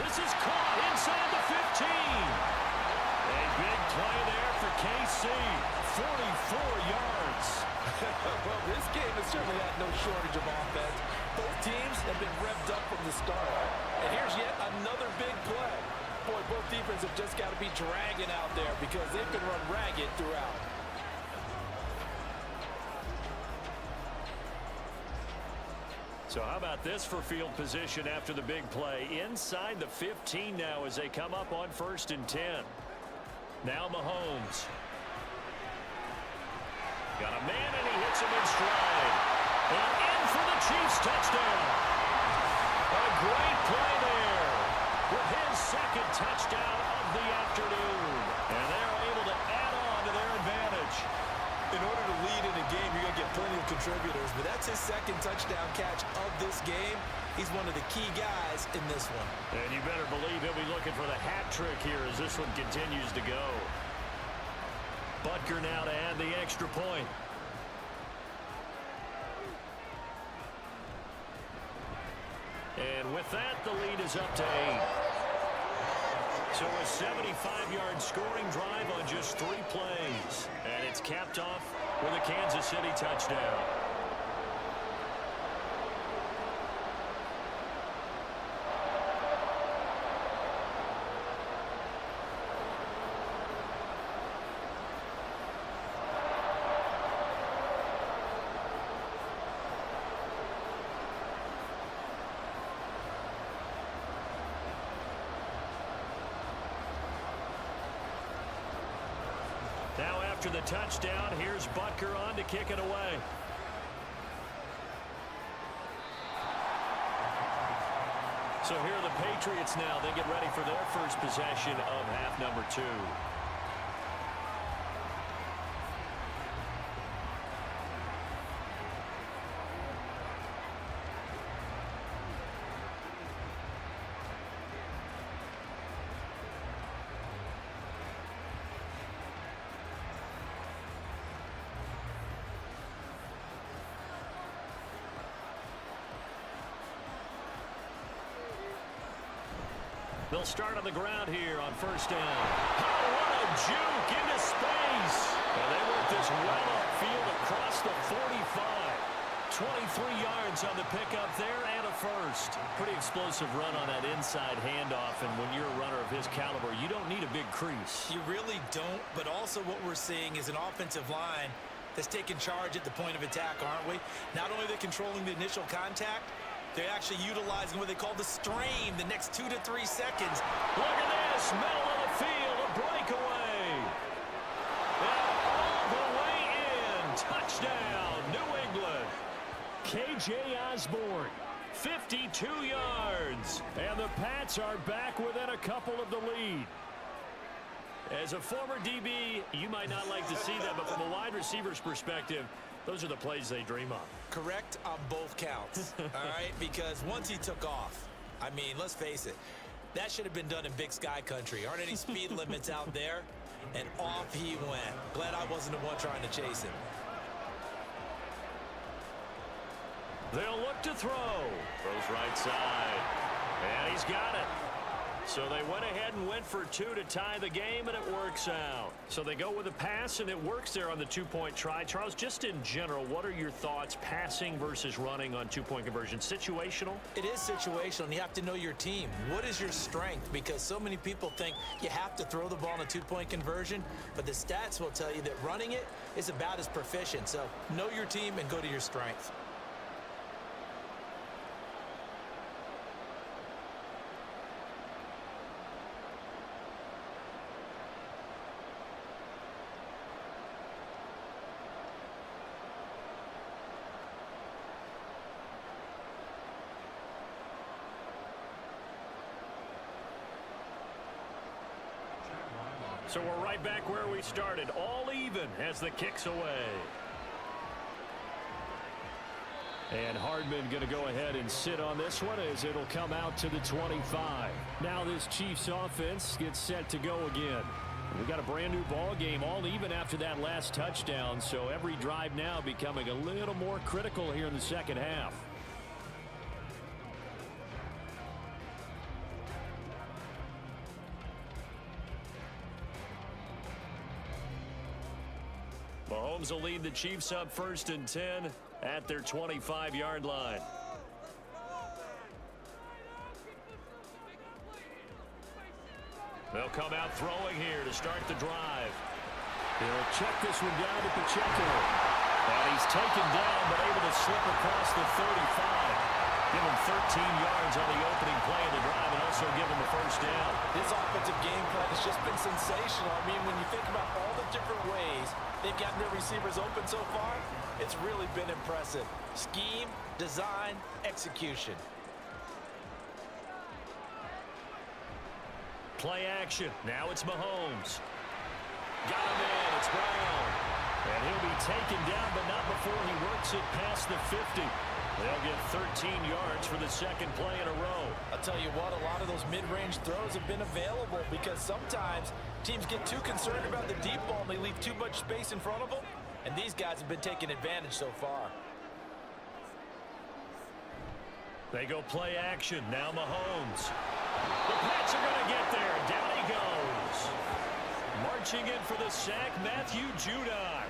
This is caught inside the 15. A big play there for KC. 44 yards. Well, this game has certainly had no shortage of offense. Both teams have been revved up from the start. And here's yet another big play. Boy, both defenses have just got to be dragging out there because they've been run ragged throughout. So how about this for field position after the big play? Inside the 15 now as they come up on 1st and 10. Now Mahomes. Got a man, and he hits him in stride. And in for the Chiefs touchdown. A great play there with his second touchdown of the afternoon. And they're able to add on to their advantage. In order to lead in a game, you're going to get plenty of contributors, but that's his second touchdown catch of this game. He's one of the key guys in this one. And you better believe he'll be looking for the hat trick here as this one continues to go. Butker now to add the extra point. And with that, the lead is up to 8. So a 75-yard scoring drive on just 3 plays. And it's capped off with a Kansas City touchdown. Now after the touchdown, here's Butker on to kick it away. So here are the Patriots now. They get ready for their first possession of half number 2. They'll start on the ground here on 1st down. Oh, what a juke into space. And they work this well upfield across the 45. 23 yards on the pickup there and a first. Pretty explosive run on that inside handoff, and when you're a runner of his caliber, you don't need a big crease. You really don't, but also what we're seeing is an offensive line that's taking charge at the point of attack, aren't we? Not only are they controlling the initial contact, they're actually utilizing what they call the strain the next 2 to 3 seconds. Look at this, middle of the field, a breakaway. And all the way in, touchdown, New England. K.J. Osborne, 52 yards. And the Pats are back within a couple of the lead. As a former DB, you might not like to see that, but from a wide receiver's perspective, those are the plays they dream of. Correct on both counts, all right? Because once he took off, I mean, let's face it, that should have been done in Big Sky country. Aren't any speed limits out there? And off he went. Glad I wasn't the one trying to chase him. They'll look to throw. Throws right side. And he's got it. So they went ahead and went for two to tie the game, and it works out. So they go with a pass, and it works there on the two-point try. Charles, just in general, what are your thoughts passing versus running on two-point conversion? Situational? It is situational, and you have to know your team. What is your strength? Because so many people think you have to throw the ball in a two-point conversion, but the stats will tell you that running it is about as proficient. So know your team and go to your strength. So we're right back where we started, all even as the kick's away. And Hardman going to go ahead and sit on this one as it'll come out to the 25. Now this Chiefs offense gets set to go again. We got a brand new ball game, all even after that last touchdown. So every drive now becoming a little more critical here in the second half. Mahomes will lead the Chiefs up 1st and 10 at their 25-yard line. They'll come out throwing here to start the drive. He'll check this one down to Pacheco. And he's taken down but able to slip across the 35. Give him 13 yards on the opening play of the drive and also give him the first down. This offensive game plan has just been sensational. I mean, when you think about all the different ways they've gotten their receivers open so far, it's really been impressive. Scheme, design, execution. Play action. Now it's Mahomes. Got him in. It's Brown. And he'll be taken down, but not before he works it past the 50. They'll get 13 yards for the second play in a row. I'll tell you what, a lot of those mid-range throws have been available because sometimes teams get too concerned about the deep ball and they leave too much space in front of them. And these guys have been taking advantage so far. They go play action. Now Mahomes. The Pats are going to get there. Down he goes. Marching in for the sack, Matthew Judon.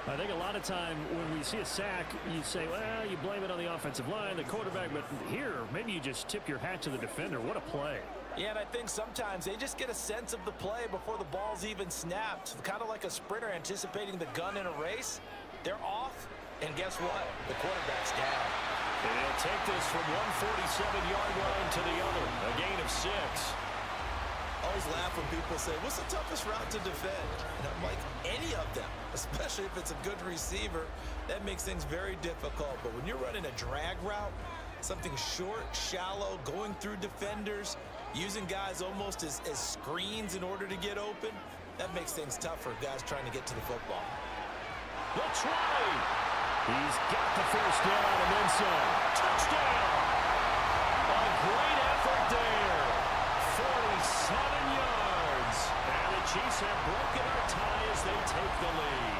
I think a lot of time when we see a sack, you say, well, you blame it on the offensive line, the quarterback, but here, maybe you just tip your hat to the defender. What a play. Yeah, and I think sometimes they just get a sense of the play before the ball's even snapped. Kind of like a sprinter anticipating the gun in a race. They're off, and guess what? The quarterback's down. And he'll take this from 147-yard line to the other. A gain of 6. Always laugh when people say, what's the toughest route to defend? And I'm like, any of them, especially if it's a good receiver. That makes things very difficult. But when you're running a drag route, something short, shallow, going through defenders, using guys almost as screens in order to get open, that makes things tough for guys trying to get to the football. The try. He's got the first down and then some. Touchdown. A great effort there. 47 yards. And the Chiefs have broken our tie as they take the lead.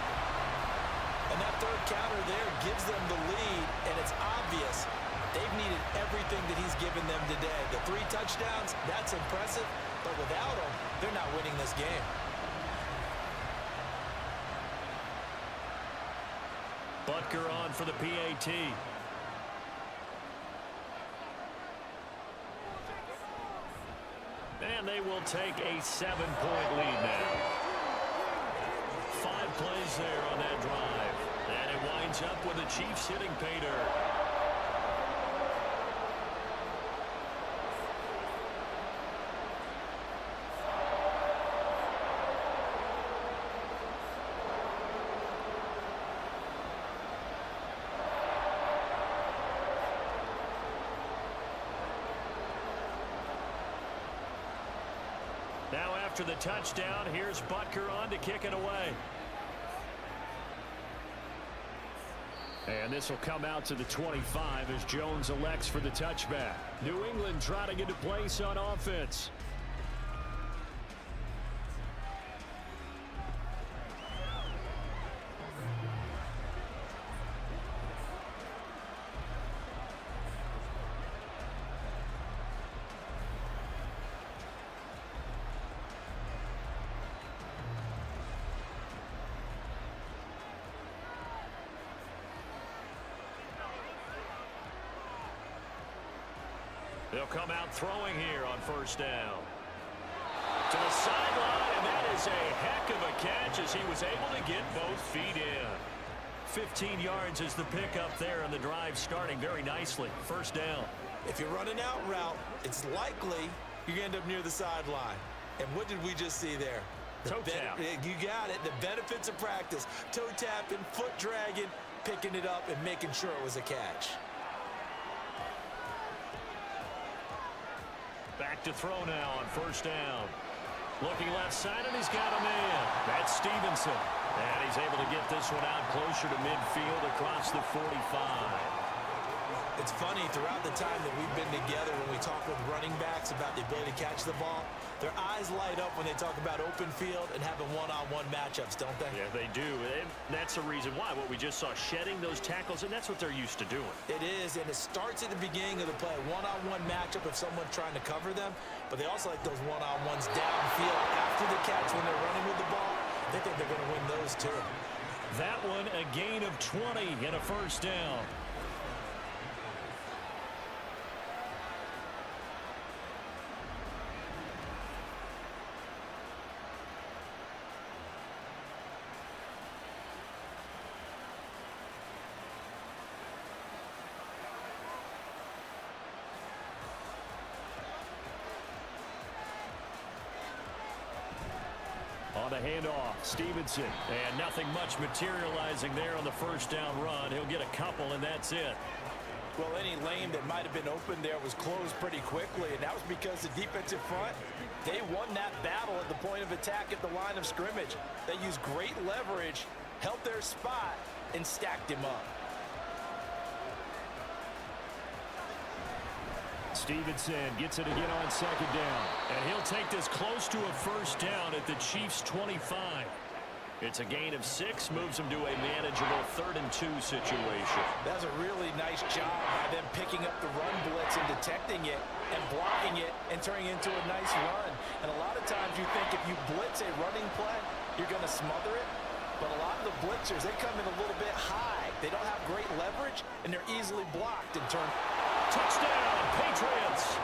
And that third counter there gives them the lead, and it's obvious they've needed everything that he's given them today. The 3 touchdowns, that's impressive, but without him, they're not winning this game. Butker on for the PAT. And they will take a 7-point lead now. 5 plays there on that drive. And it winds up with the Chiefs hitting pay dirt. Now after the touchdown, here's Butker on to kick it away. And this will come out to the 25 as Jones elects for the touchback. New England trying to get a place on offense. They'll come out throwing here on first down. To the sideline, and that is a heck of a catch as he was able to get both feet in. 15 yards is the pickup there, and the drive starting very nicely. First down. If you're running out route, it's likely you're going to end up near the sideline. And what did we just see there? Toe tap. You got it. The benefits of practice. Toe tapping, foot dragging, picking it up, and making sure it was a catch. Back to throw now on first down. Looking left side, and he's got a man. That's Stevenson. And he's able to get this one out closer to midfield across the 45. It's funny, throughout the time that we've been together, when we talk with running backs about the ability to catch the ball, their eyes light up when they talk about open field and having one-on-one matchups, don't they? Yeah, they do. And that's the reason why. What we just saw, shedding those tackles, and that's what they're used to doing. It is, and it starts at the beginning of the play. One-on-one matchup if someone's trying to cover them, but they also like those one-on-ones downfield after the catch when they're running with the ball. They think they're going to win those too. That one, a gain of 20 and a first down. On the handoff, Stevenson. And nothing much materializing there on the first down run. He'll get a couple, and that's it. Well, any lane that might have been open there was closed pretty quickly, and that was because the defensive front, they won that battle at the point of attack at the line of scrimmage. They used great leverage, held their spot, and stacked him up. Stevenson gets it again on second down. And he'll take this close to a first down at the Chiefs' 25. It's a gain of 6, moves them to a manageable 3rd and 2 situation. That's a really nice job by them picking up the run blitz and detecting it and blocking it and turning it into a nice run. And a lot of times you think if you blitz a running play, you're going to smother it. But a lot of the blitzers, they come in a little bit high. They don't have great leverage, and they're easily blocked and turned. Touchdown, Patriots!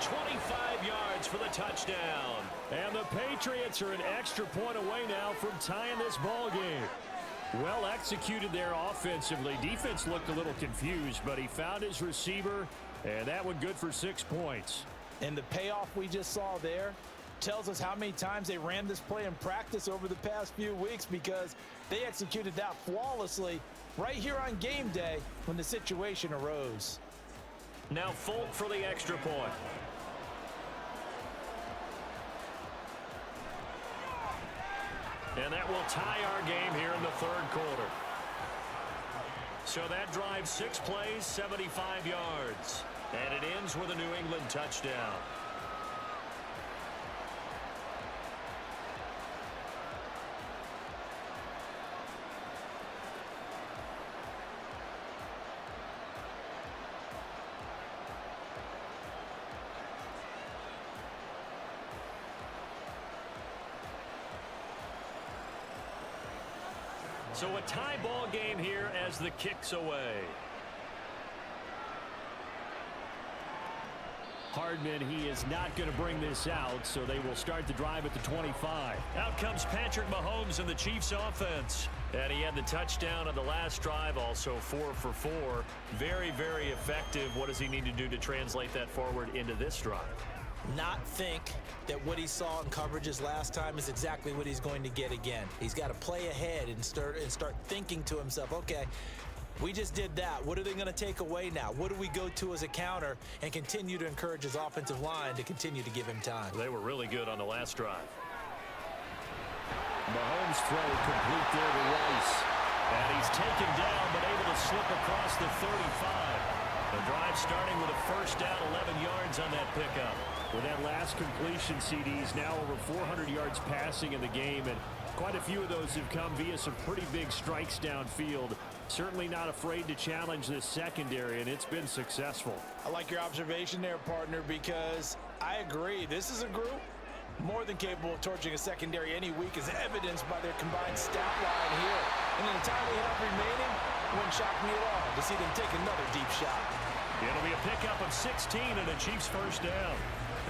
25 yards for the touchdown. And the Patriots are an extra point away now from tying this ball game. Well executed there offensively. Defense looked a little confused, but he found his receiver, and that one good for 6 points. And the payoff we just saw there tells us how many times they ran this play in practice over the past few weeks, because they executed that flawlessly right here on game day when the situation arose. Now Folk for the extra point. And that will tie our game here in the 3rd quarter. So that drives 6 plays, 75 yards. And it ends with a New England touchdown. So a tie ball game here as the kick's away. Hardman, he is not going to bring this out, so they will start the drive at the 25. Out comes Patrick Mahomes and the Chiefs offense. And he had the touchdown on the last drive, also 4 for 4. Very, very effective. What does he need to do to translate that forward into this drive? Not think that what he saw in coverages last time is exactly what he's going to get again. He's got to play ahead and start thinking to himself, okay, we just did that. What are they going to take away now? What do we go to as a counter? And continue to encourage his offensive line to continue to give him time. They were really good on the last drive. Mahomes throw complete there to Rice. And he's taken down, but able to slip across the 35. The drive starting with a first down, 11 yards on that pickup. With that last completion, CD's now over 400 yards passing in the game, and quite a few of those have come via some pretty big strikes downfield. Certainly not afraid to challenge this secondary, and it's been successful. I like your observation there, partner, because I agree. This is a group more than capable of torching a secondary any week, as evidenced by their combined stat line here. And in the time we have remaining, it wouldn't shock me at all to see them take another deep shot. It'll be a pickup of 16 and a Chiefs first down.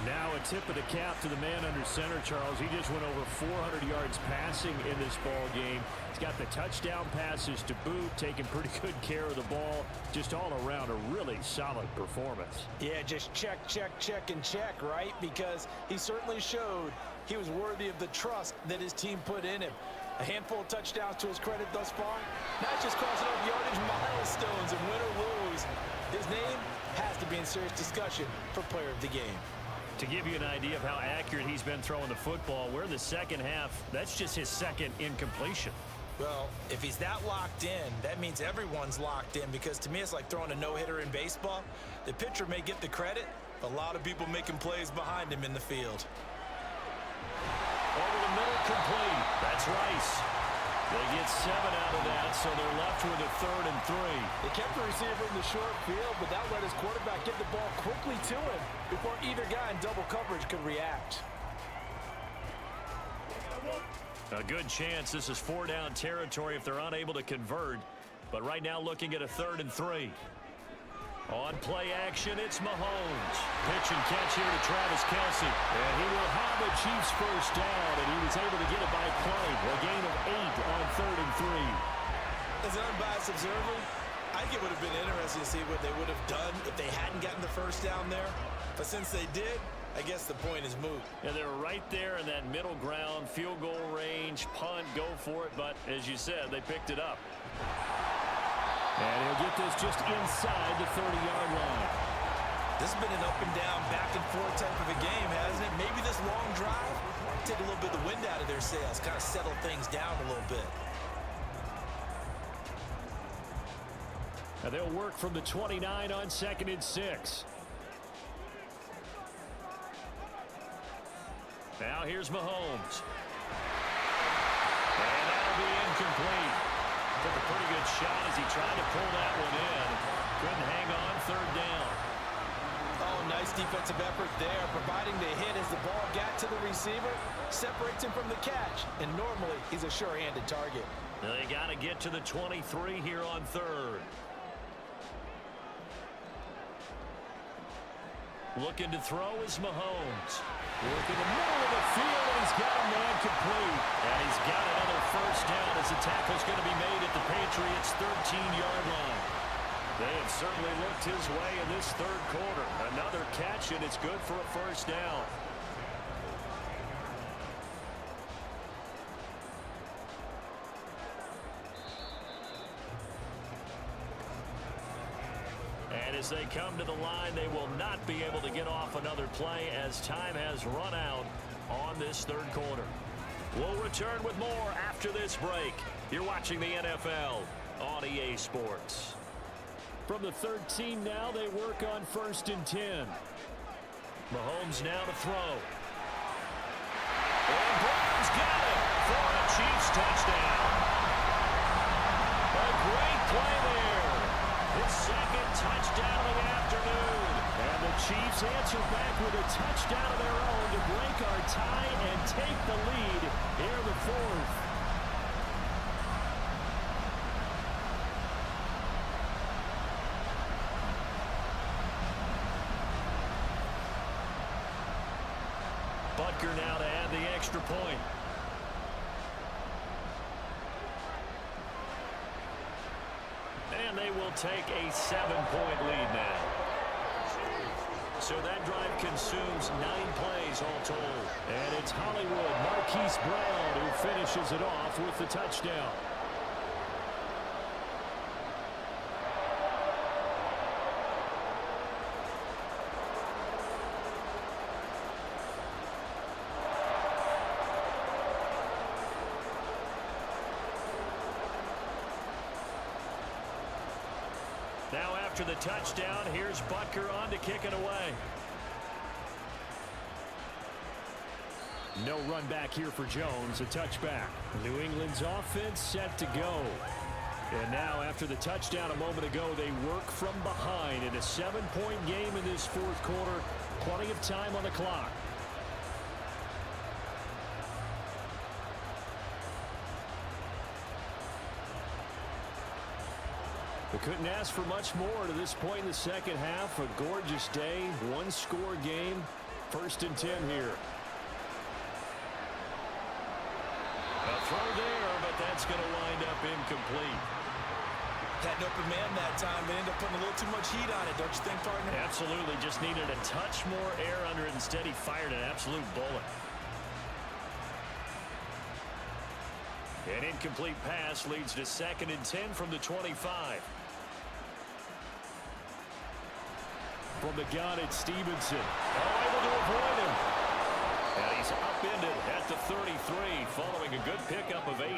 Now a tip of the cap to the man under center, Charles. He just went over 400 yards passing in this ball game. He's got the touchdown passes to boot, taking pretty good care of the ball. Just all around a really solid performance. Yeah, just check, check, check, and check, right? Because he certainly showed he was worthy of the trust that his team put in him. A handful of touchdowns to his credit thus far. Not just crossing over yardage milestones and win or lose. His name has to be in serious discussion for player of the game. To give you an idea of how accurate he's been throwing the football, we're in the second half. That's just his second incompletion. Well, if he's that locked in, that means everyone's locked in, because to me it's like throwing a no-hitter in baseball. The pitcher may get the credit, but a lot of people making plays behind him in the field. Over the middle, complete. That's Rice. They get 7 out of that, so they're left with a 3rd and 3. They kept the receiver in the short field, but that let his quarterback get the ball quickly to him before either guy in double coverage could react. A good chance this is 4-down territory if they're unable to convert. But right now looking at a 3rd and 3. On play action, it's Mahomes. Pitch and catch here to Travis Kelce. And he will have a Chiefs first down, and he was able to get it by play. A gain of 8 on 3rd and 3. As an unbiased observer, I think it would have been interesting to see what they would have done if they hadn't gotten the first down there. But since they did, I guess the point is moot. And they were right there in that middle ground, field goal range, punt, go for it. But as you said, they picked it up. And he'll get this just inside the 30-yard line. This has been an up and down, back and forth type of a game, hasn't it? Maybe this long drive take a little bit of the wind out of their sails, kind of settle things down a little bit. Now they'll work from the 29 on 2nd and 6. Now here's Mahomes. And that'll be incomplete. Took a pretty good shot as he tried to pull that one in. Couldn't hang on, 3rd down. Oh, nice defensive effort there, providing the hit as the ball got to the receiver, separates him from the catch, and normally he's a sure-handed target. They got to get to the 23 here on 3rd. Looking to throw is Mahomes. Work in the middle of the field, and he's got a man complete. And he's got another first down as the tackle's going to be made at the Patriots' 13-yard line. They have certainly looked his way in this 3rd quarter. Another catch, and it's good for a first down. And as they come to the line, they will not be able to get off another play as time has run out on this 3rd quarter. We'll return with more after this break. You're watching the NFL on EA Sports. From the 13 now, they work on 1st and 10. Mahomes now to throw. And Brown's got it for a Chiefs touchdown. A great play there. His 2nd touchdown of the afternoon. And the Chiefs answer back with a touchdown of their own to break our tie and take the lead here in the 4th. Butker now to add the extra point. And they will take a 7-point lead now. So that drive consumes 9 plays all told. And it's Hollywood Marquise Brown who finishes it off with the touchdown. Now after the touchdown, here's Butker on to kick it away. No run back here for Jones, a touchback. New England's offense set to go. And now after the touchdown a moment ago, they work from behind in a 7-point game in this 4th quarter. Plenty of time on the clock. We couldn't ask for much more to this point in the second half. A gorgeous day, one-score game. 1st and 10 here. A throw there, but that's going to wind up incomplete. Had an open man that time, but ended up putting a little too much heat on it, don't you think, partner? Absolutely. Just needed a touch more air under it. Instead, he fired an absolute bullet. An incomplete pass leads to 2nd and 10 from the 25. From the gun, it's Stevenson. Able to avoid him. And he's upended at the 33, following a good pickup of 8.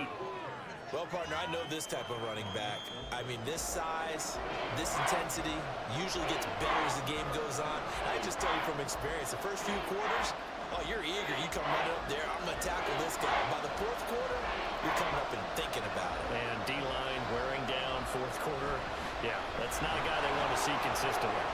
Well, partner, I know this type of running back. I mean, this size, this intensity usually gets better as the game goes on. I just tell you from experience, the first few quarters, oh, you're eager. You come right up there. I'm going to tackle this guy. By the 4th quarter, you're coming up and thinking about it. And D-line wearing down 4th quarter. Yeah, that's not a guy they want to see consistently.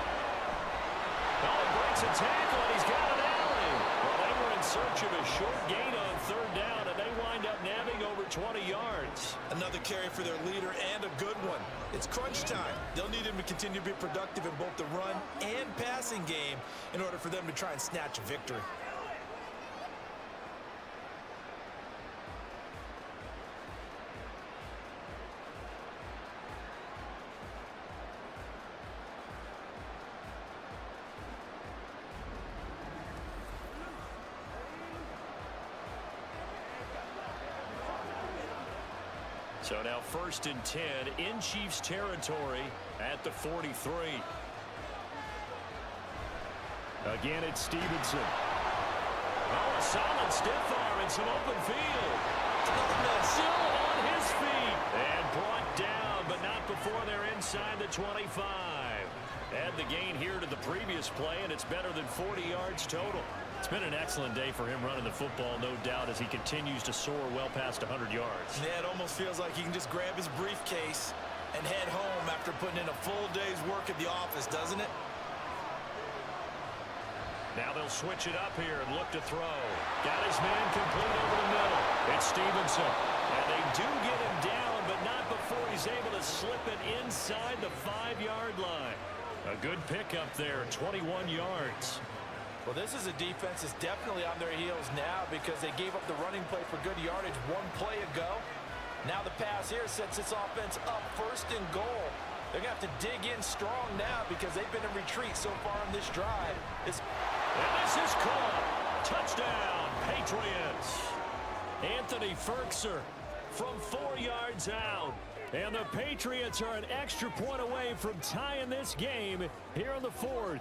Oh, he breaks a tackle, and he's got an alley. Well, they were in search of a short gain on 3rd down, and they wind up nabbing over 20 yards. Another carry for their leader, and a good one. It's crunch time. They'll need him to continue to be productive in both the run and passing game in order for them to try and snatch a victory. So now 1st and 10 in Chiefs territory at the 43. Again, it's Stevenson. Oh, a solid stiff arm and some open field. Still on his feet. And brought down, but not before they're inside the 25. Add the gain here to the previous play, and it's better than 40 yards total. It's been an excellent day for him running the football, no doubt, as he continues to soar well past 100 yards. Yeah, it almost feels like he can just grab his briefcase and head home after putting in a full day's work at the office, doesn't it? Now they'll switch it up here and look to throw. Got his man complete over the middle. It's Stevenson. And they do get him down, but not before he's able to slip it inside the 5-yard line. A good pickup there, 21 yards. Well, this is a defense that's definitely on their heels now because they gave up the running play for good yardage 1 play ago. Now the pass here sets this offense up 1st and goal. They're going to have to dig in strong now because they've been in retreat so far on this drive. And this is caught. Touchdown, Patriots. Anthony Ferkser from 4 yards out. And the Patriots are an extra point away from tying this game here in the 4th.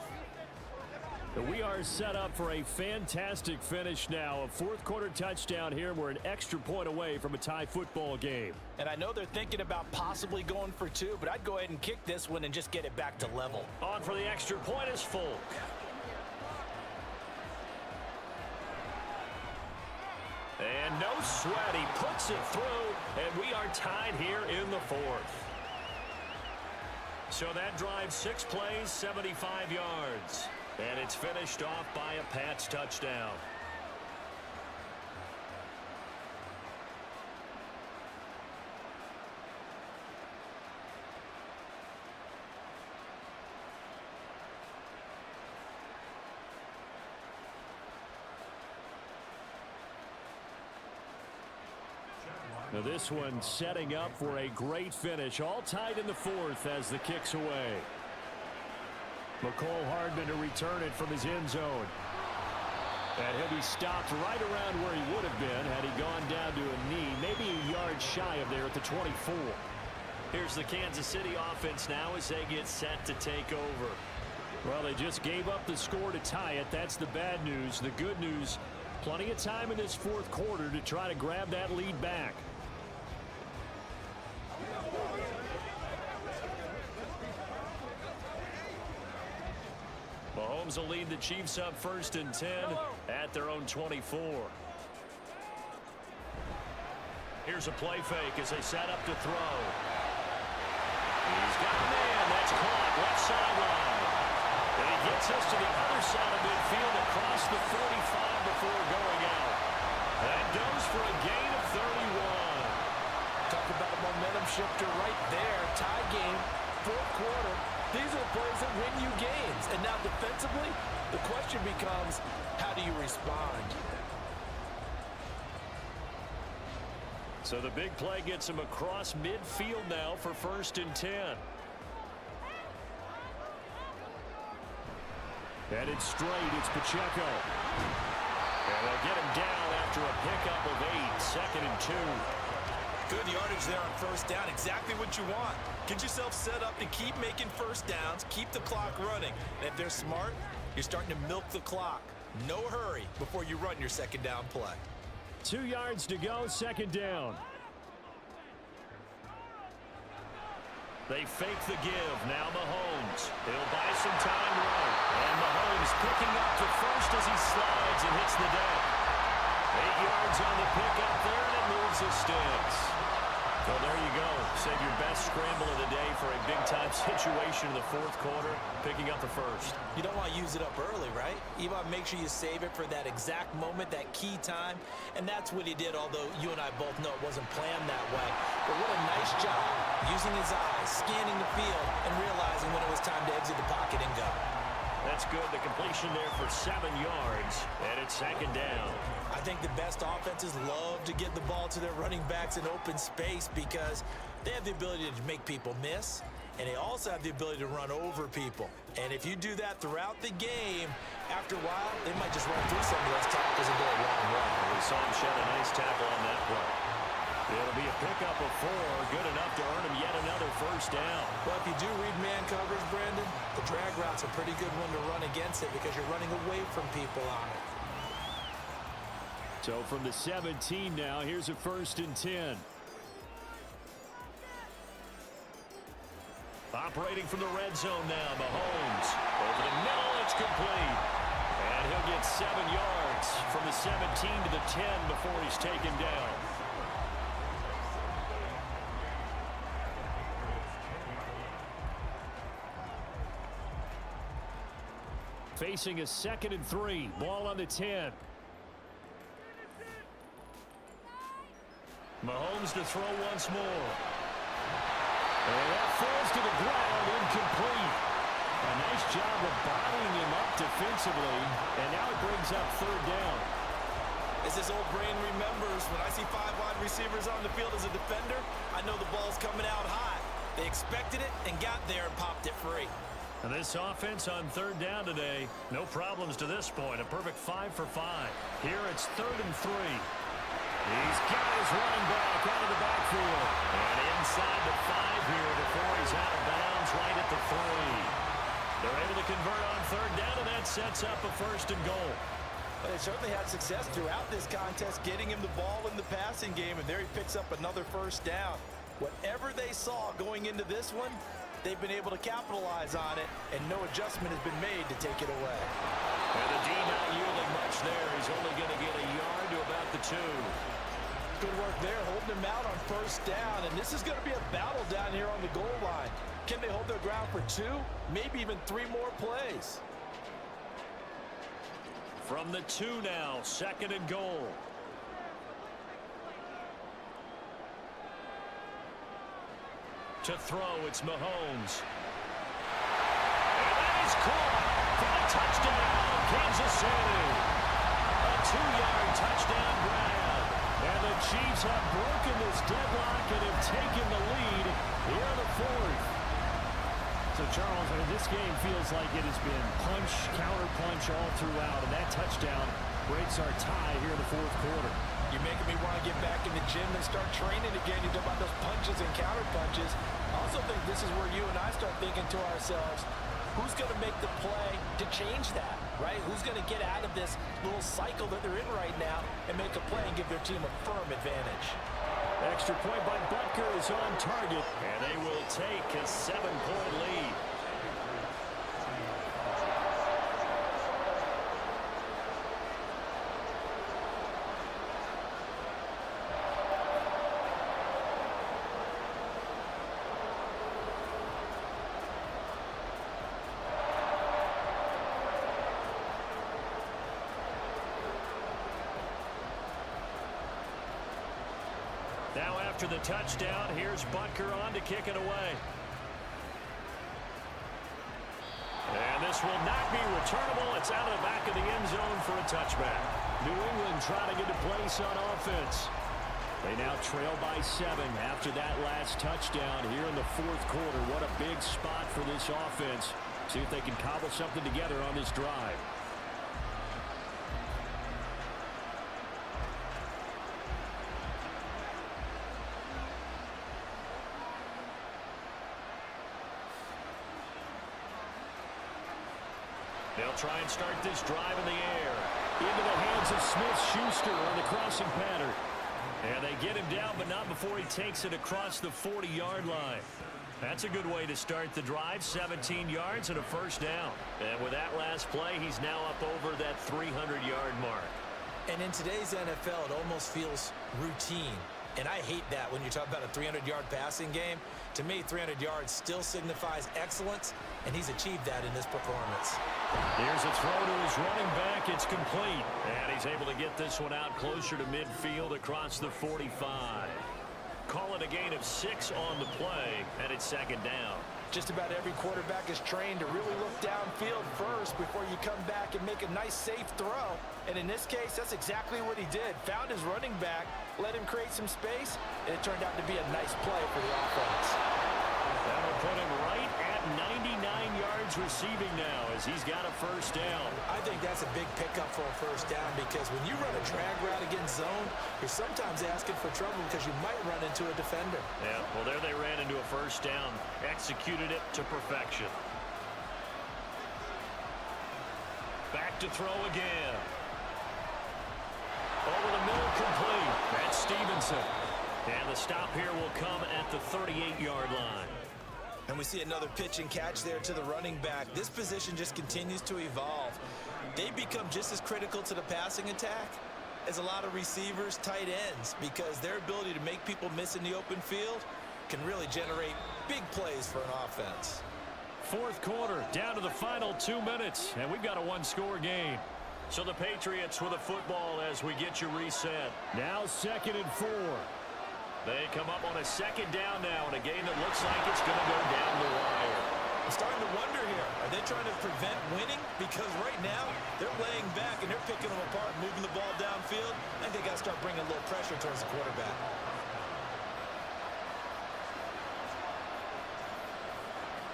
We are set up for a fantastic finish now. A 4th quarter touchdown here. We're an extra point away from a tie football game. And I know they're thinking about possibly going for 2, but I'd go ahead and kick this one and just get it back to level. On for the extra point is Folk. And no sweat. He puts it through, and we are tied here in the 4th. So that drive 6 plays, 75 yards. And it's finished off by a Pats touchdown. Now this one setting up for a great finish. All tied in the 4th as the kick's away. McCole Hardman to return it from his end zone. And he'll be stopped right around where he would have been had he gone down to a knee, maybe a yard shy of there at the 24. Here's the Kansas City offense now as they get set to take over. Well, they just gave up the score to tie it. That's the bad news. The good news, plenty of time in this 4th quarter to try to grab that lead back. Mahomes will lead the Chiefs up 1st and 10 at their own 24. Here's a play fake as they set up to throw. He's got a man. That's caught left sideline. And he gets us to the other side of midfield across the 45 before going out. That goes for a gain of 31. Talk about a momentum shifter right there. Tie game. fourth quarter, these are the plays that win you games. And now defensively, the question becomes, how do you respond? So the big play gets him across midfield now for 1st and 10. Headed straight, it's Pacheco. And they'll get him down after a pickup of 8, 2nd and 2. Good yardage there on first down. Exactly what you want. Get yourself set up to keep making first downs, keep the clock running. And if they're smart, you're starting to milk the clock. No hurry before you run your second down play. 2 yards to go, 2nd down. They fake the give. Now Mahomes. He'll buy some time running. And Mahomes picking up the first as he slides and hits the deck. 8 yards on the pickup there, and it moves the sticks. Well, there you go. Save your best scramble of the day for a big-time situation in the fourth quarter, picking up the first. You don't want to use it up early, right? You want to make sure you save it for that exact moment, that key time. And that's what he did, although you and I both know it wasn't planned that way. But what a nice job using his eyes, scanning the field, and realizing when it was time to exit the pocket and go. That's good. The completion there for 7 yards, and it's 2nd down. I think the best offenses love to get the ball to their running backs in open space because they have the ability to make people miss, and they also have the ability to run over people. And if you do that throughout the game, after a while, they might just run through some of those tackles and go a long way. We saw him shed a nice tackle on that play. It'll be a pickup of 4, good enough to earn him yet another first down. Well, if you do read man coverage, Brandon, the drag route's a pretty good one to run against it because you're running away from people on it. So from the 17 now, here's a 1st and 10. Operating from the red zone now, Mahomes. Over the middle, it's complete. And he'll get 7 yards from the 17 to the 10 before he's taken down. Facing a 2nd and 3. Ball on the 10. Mahomes to throw once more. And that falls to the ground, incomplete. A nice job of bottling him up defensively. And now it brings up 3rd down. As this old brain remembers, when I see 5 wide receivers on the field as a defender, I know the ball's coming out high. They expected it and got there and popped it free. And this offense on 3rd down today, no problems to this point. A perfect 5 for 5. Here it's 3rd and 3. He's got his running back out of the backfield. And inside the 5 here before he's out of bounds right at the 3. They're able to convert on 3rd down, and that sets up a 1st and goal. But they certainly had success throughout this contest, getting him the ball in the passing game, and there he picks up another 1st down. Whatever they saw going into this one, they've been able to capitalize on it, and no adjustment has been made to take it away. And the D not yielding much there. He's only going to get a yard to about the 2. Good work there, holding him out on 1st down, and this is going to be a battle down here on the goal line. Can they hold their ground for 2, maybe even 3 more plays? From the 2 now, 2nd and goal. To throw, it's Mahomes. And that is caught for the touchdown, Kansas City. A 2-yard touchdown grab. And the Chiefs have broken this deadlock and have taken the lead here in the 4th. So, Charles, I mean, this game feels like it has been punch, counter-punch all throughout, and that touchdown breaks our tie here in the 4th quarter. You're making me want to get back in the gym and start training again. You talk about those punches and counter punches. I also think this is where you and I start thinking to ourselves, who's going to make the play to change that, right? Who's going to get out of this little cycle that they're in right now and make a play and give their team a firm advantage? Extra point by Butker is on target, and they will take a 7-point lead. Now after the touchdown, here's Butker on to kick it away. will not be returnable. It's out of the back of the end zone for a touchback. New England trying to get a place on offense. They now trail by 7 after that last touchdown here in the fourth quarter. What a big spot for this offense. See if they can cobble something together on this drive. They'll try and start this drive in the air. Into the hands of Smith-Schuster on the crossing pattern. And they get him down, but not before he takes it across the 40-yard line. That's a good way to start the drive. 17 yards and a first down. And with that last play, he's now up over that 300-yard mark. And in today's NFL, it almost feels routine. And I hate that when you talk about a 300-yard passing game. To me, 300 yards still signifies excellence, and he's achieved that in this performance. Here's a throw to his running back. It's complete. And he's able to get this one out closer to midfield across the 45. Call it a gain of 6 on the play, and it's second down. Just about every quarterback is trained to really look downfield first before you come back and make a nice, safe throw. And in this case, that's exactly what he did. Found his running back, let him create some space, and it turned out to be a nice play for the offense. That'll put him right at 99 yards receiving now as he's got a first down. I think that's a big pickup for a first down because when you run a drag route against zone, you're sometimes asking for trouble because you might run into a defender. Yeah, well, there they ran into a first down. Executed it to perfection. Back to throw again. Over the middle, complete. That's Stevenson. And the stop here will come at the 38-yard line. And we see another pitch and catch there to the running back. This position just continues to evolve. They become just as critical to the passing attack as a lot of receivers, tight ends, because their ability to make people miss in the open field can really generate big plays for an offense. Fourth quarter, down to the final 2 minutes, and we've got a one-score game. So the Patriots with a football as we get you reset. Now 2nd and 4. They come up on a second down now in a game that looks like it's going to go down the wire. I'm starting to wonder here. Are they trying to prevent winning? Because right now, they're laying back and they're picking them apart, moving the ball downfield. I think they got to start bringing a little pressure towards the quarterback.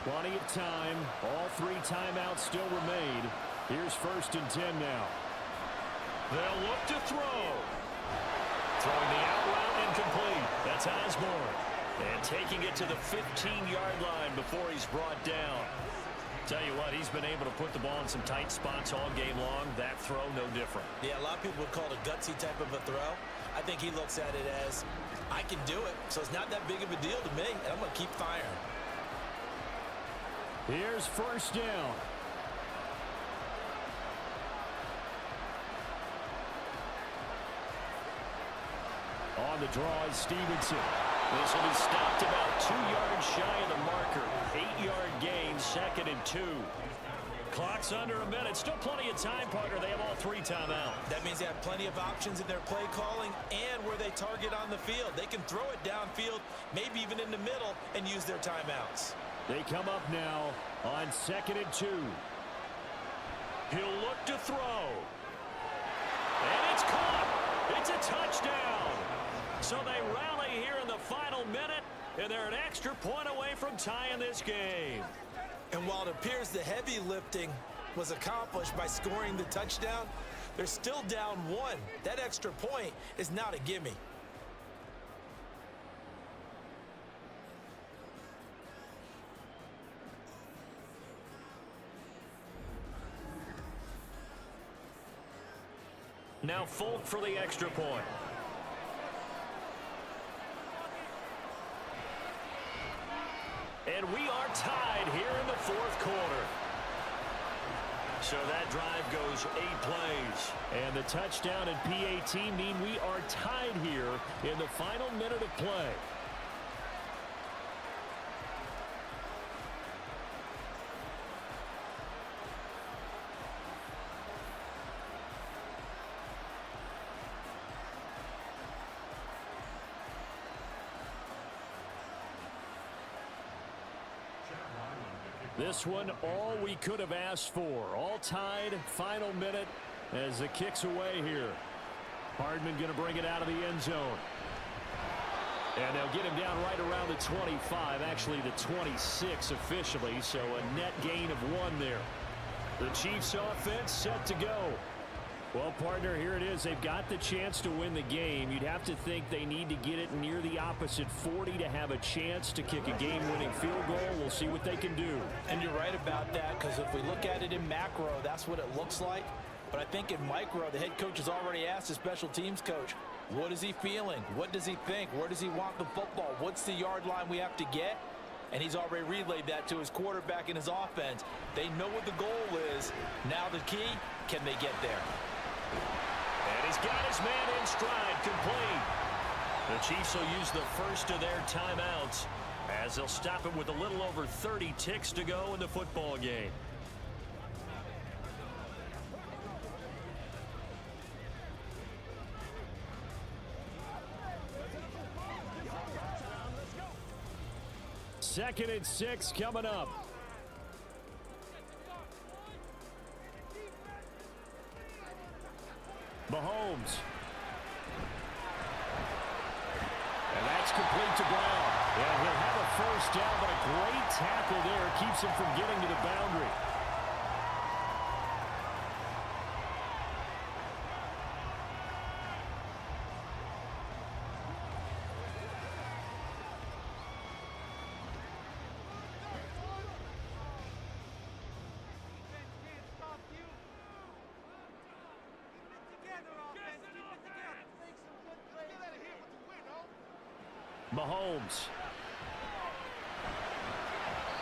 Plenty of time. All 3 timeouts still remain. Here's 1st and 10 now. They'll look to throw. Throwing the out route incomplete. That's Osborne. And taking it to the 15-yard line before he's brought down. Tell you what, he's been able to put the ball in some tight spots all game long. That throw, no different. Yeah, a lot of people would call it a gutsy type of a throw. I think he looks at it as, I can do it, so it's not that big of a deal to me, and I'm going to keep firing. Here's 1st down. On the draw is Stevenson. This will be stopped about 2 yards shy of the marker. 8-yard gain, 2nd and 2. Clock's under a minute. Still plenty of time, partner. They have all 3 timeouts. That means they have plenty of options in their play calling and where they target on the field. They can throw it downfield, maybe even in the middle, and use their timeouts. They come up now on 2nd and 2. He'll look to throw. And it's caught. It's a touchdown. So they rally here in the final minute, and they're an extra point away from tying this game. And while it appears the heavy lifting was accomplished by scoring the touchdown, they're still down 1. That extra point is not a gimme. Now Folk for the extra point. And we are tied here in the fourth quarter. So that drive goes 8 plays. And the touchdown and PAT mean we are tied here in the final minute of play. This one, all we could have asked for. All tied, final minute as the kick's away here. Hardman going to bring it out of the end zone. And they'll get him down right around the 25, actually the 26 officially, so a net gain of 1 there. The Chiefs offense set to go. Well, partner, here it is. They've got the chance to win the game. You'd have to think they need to get it near the opposite 40 to have a chance to kick a game-winning field goal. We'll see what they can do. And you're right about that, because if we look at it in macro, that's what it looks like. But I think in micro, the head coach has already asked the special teams coach, what is he feeling? What does he think? Where does he want the football? What's the yard line we have to get? And he's already relayed that to his quarterback and his offense. They know what the goal is. Now the key, can they get there? And he's got his man in stride, complete. The Chiefs will use the first of their timeouts as they'll stop it with a little over 30 ticks to go in the football game. Second and 6 coming up. Mahomes. And that's complete to Brown. And he'll have a first down, but a great tackle there keeps him from getting to the boundary. Mahomes.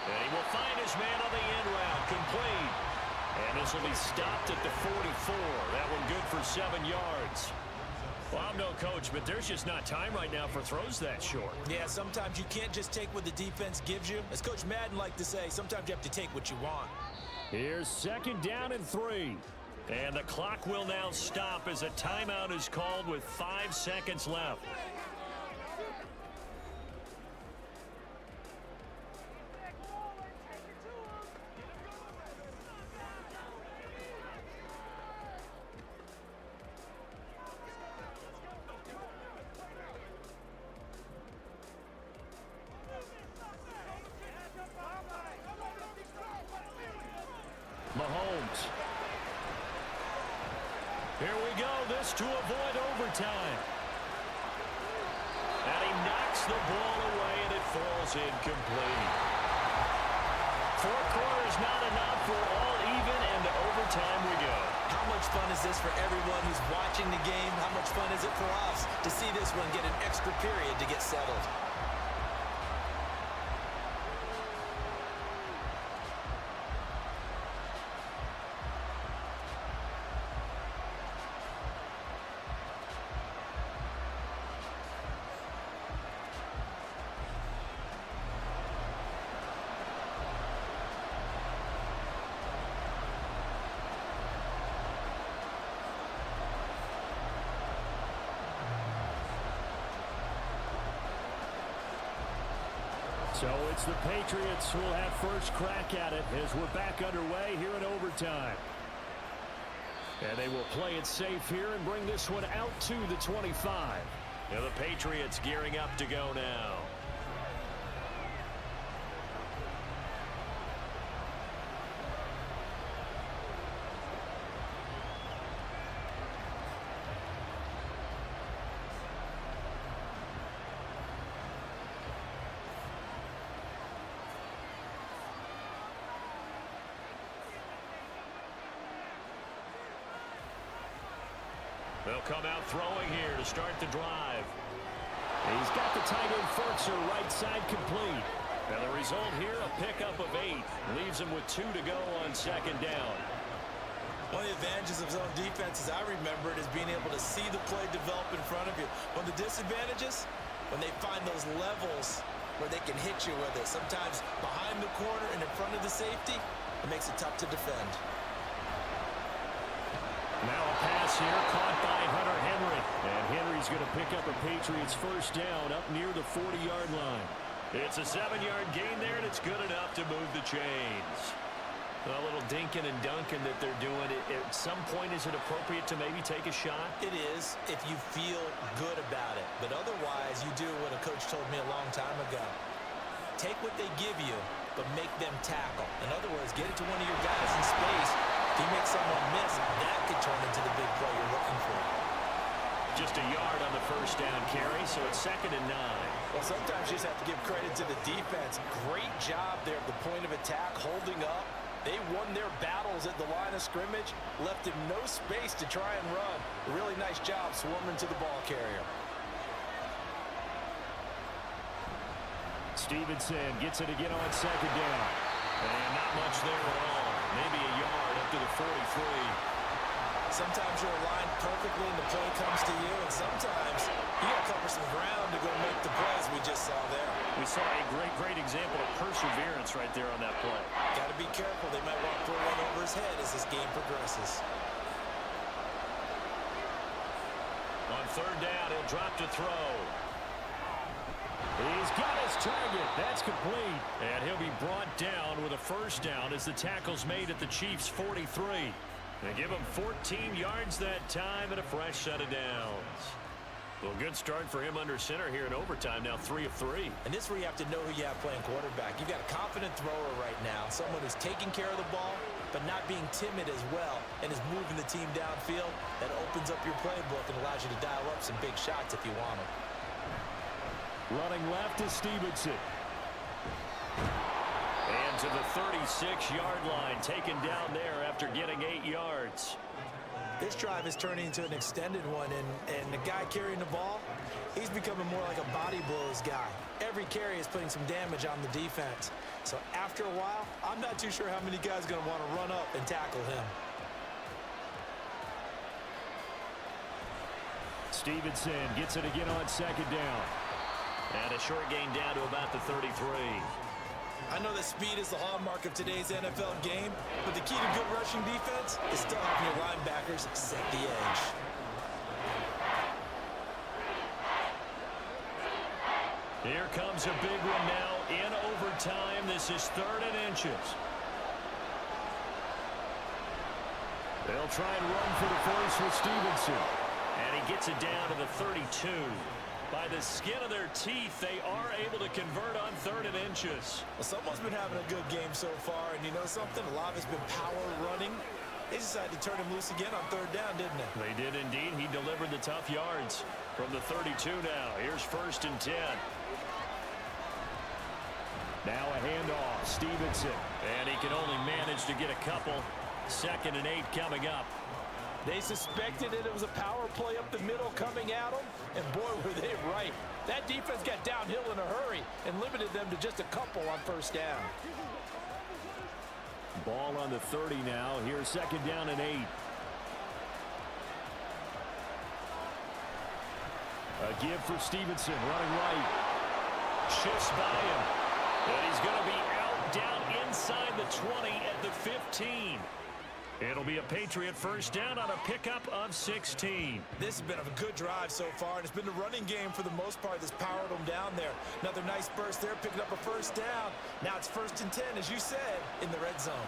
And he will find his man on the end route, complete. And this will be stopped at the 44. That one good for 7 yards. Well, I'm no coach, but there's just not time right now for throws that short. Yeah, sometimes you can't just take what the defense gives you. As Coach Madden liked to say, sometimes you have to take what you want. Here's second down and 3. And the clock will now stop as a timeout is called with 5 seconds left. Mahomes. Here we go. This to avoid overtime. And he knocks the ball away, and it falls incomplete. 4 quarters not enough. We're all even, and to overtime we go. How much fun is this for everyone who's watching the game? How much fun is it for us to see this one get an extra period to get settled? So it's the Patriots who will have first crack at it as we're back underway here in overtime. And they will play it safe here and bring this one out to the 25. Now the Patriots gearing up to go now. They'll come out throwing here to start the drive. He's got the tight end Furtzer right side complete. And the result here, a pickup of 8. Leaves him with 2 to go on second down. One of the advantages of zone defense, as I remember it, is being able to see the play develop in front of you. One of the disadvantages, when they find those levels where they can hit you with it. Sometimes behind the corner and in front of the safety, it makes it tough to defend. Now a pass here caught by Hunter Henry. And Henry's going to pick up a Patriots first down up near the 40-yard line. It's a 7-yard gain there, and it's good enough to move the chains. A little dinking and dunking that they're doing. At some point, is it appropriate to maybe take a shot? It is if you feel good about it. But otherwise, you do what a coach told me a long time ago. Take what they give you, but make them tackle. In other words, get it to one of your guys in space. If you make someone miss, that could turn into the big play you're looking for. Just a yard on the first down carry, so it's 2nd and 9. Well, sometimes you just have to give credit to the defense. Great job there at the point of attack, holding up. They won their battles at the line of scrimmage, left him no space to try and run. Really nice job swarming to the ball carrier. Stevenson gets it again on 2nd down. And not much there at all. Maybe a yard up to the 43. Sometimes you're aligned perfectly and the play comes to you, and sometimes you got to cover some ground to go make the plays we just saw there. We saw a great example of perseverance right there on that play. Got to be careful. They might want to throw one over his head as this game progresses. On 3rd down, he'll drop to throw. He's got his target. That's complete. And he'll be brought down with a first down as the tackle's made at the Chiefs' 43. They give him 14 yards that time and a fresh set of downs. Well, good start for him under center here in overtime. Now 3 of 3. And this is where you have to know who you have playing quarterback. You've got a confident thrower right now, someone who's taking care of the ball, but not being timid as well, and is moving the team downfield. That opens up your playbook and allows you to dial up some big shots if you want them. Running left is Stevenson. And to the 36-yard line, taken down there after getting 8 yards. This drive is turning into an extended one, and the guy carrying the ball, he's becoming more like a body blows guy. Every carry is putting some damage on the defense. So after a while, I'm not too sure how many guys are going to want to run up and tackle him. Stevenson gets it again on 2nd down. And a short gain down to about the 33. I know that speed is the hallmark of today's NFL game, but the key to good rushing defense is still having your linebackers set the edge. Here comes a big one now in overtime. This is 3rd and inches. They'll try and run for the force with Stevenson. And he gets it down to the 32. By the skin of their teeth, they are able to convert on 3rd and inches. Well, someone's been having a good game so far, and you know something? A lot of it's been power running. They decided to turn him loose again on 3rd down, didn't they? They did indeed. He delivered the tough yards from the 32 now. Here's 1st and 10. Now a handoff. Stevenson. And he can only manage to get a couple. 2nd and 8 coming up. They suspected it was a power play up the middle coming at them, and boy, were they right. That defense got downhill in a hurry and limited them to just a couple on 1st down. Ball on the 30 now. Here's 2nd down and 8. A give for Stevenson, running right. Shifts by him. And he's going to be out down inside the 20 at the 15. It'll be a Patriot first down on a pickup of 16. This has been a good drive so far, and it's been the running game for the most part that's powered them down there. Another nice burst there, picking up a first down. Now it's 1st and 10, as you said, in the red zone.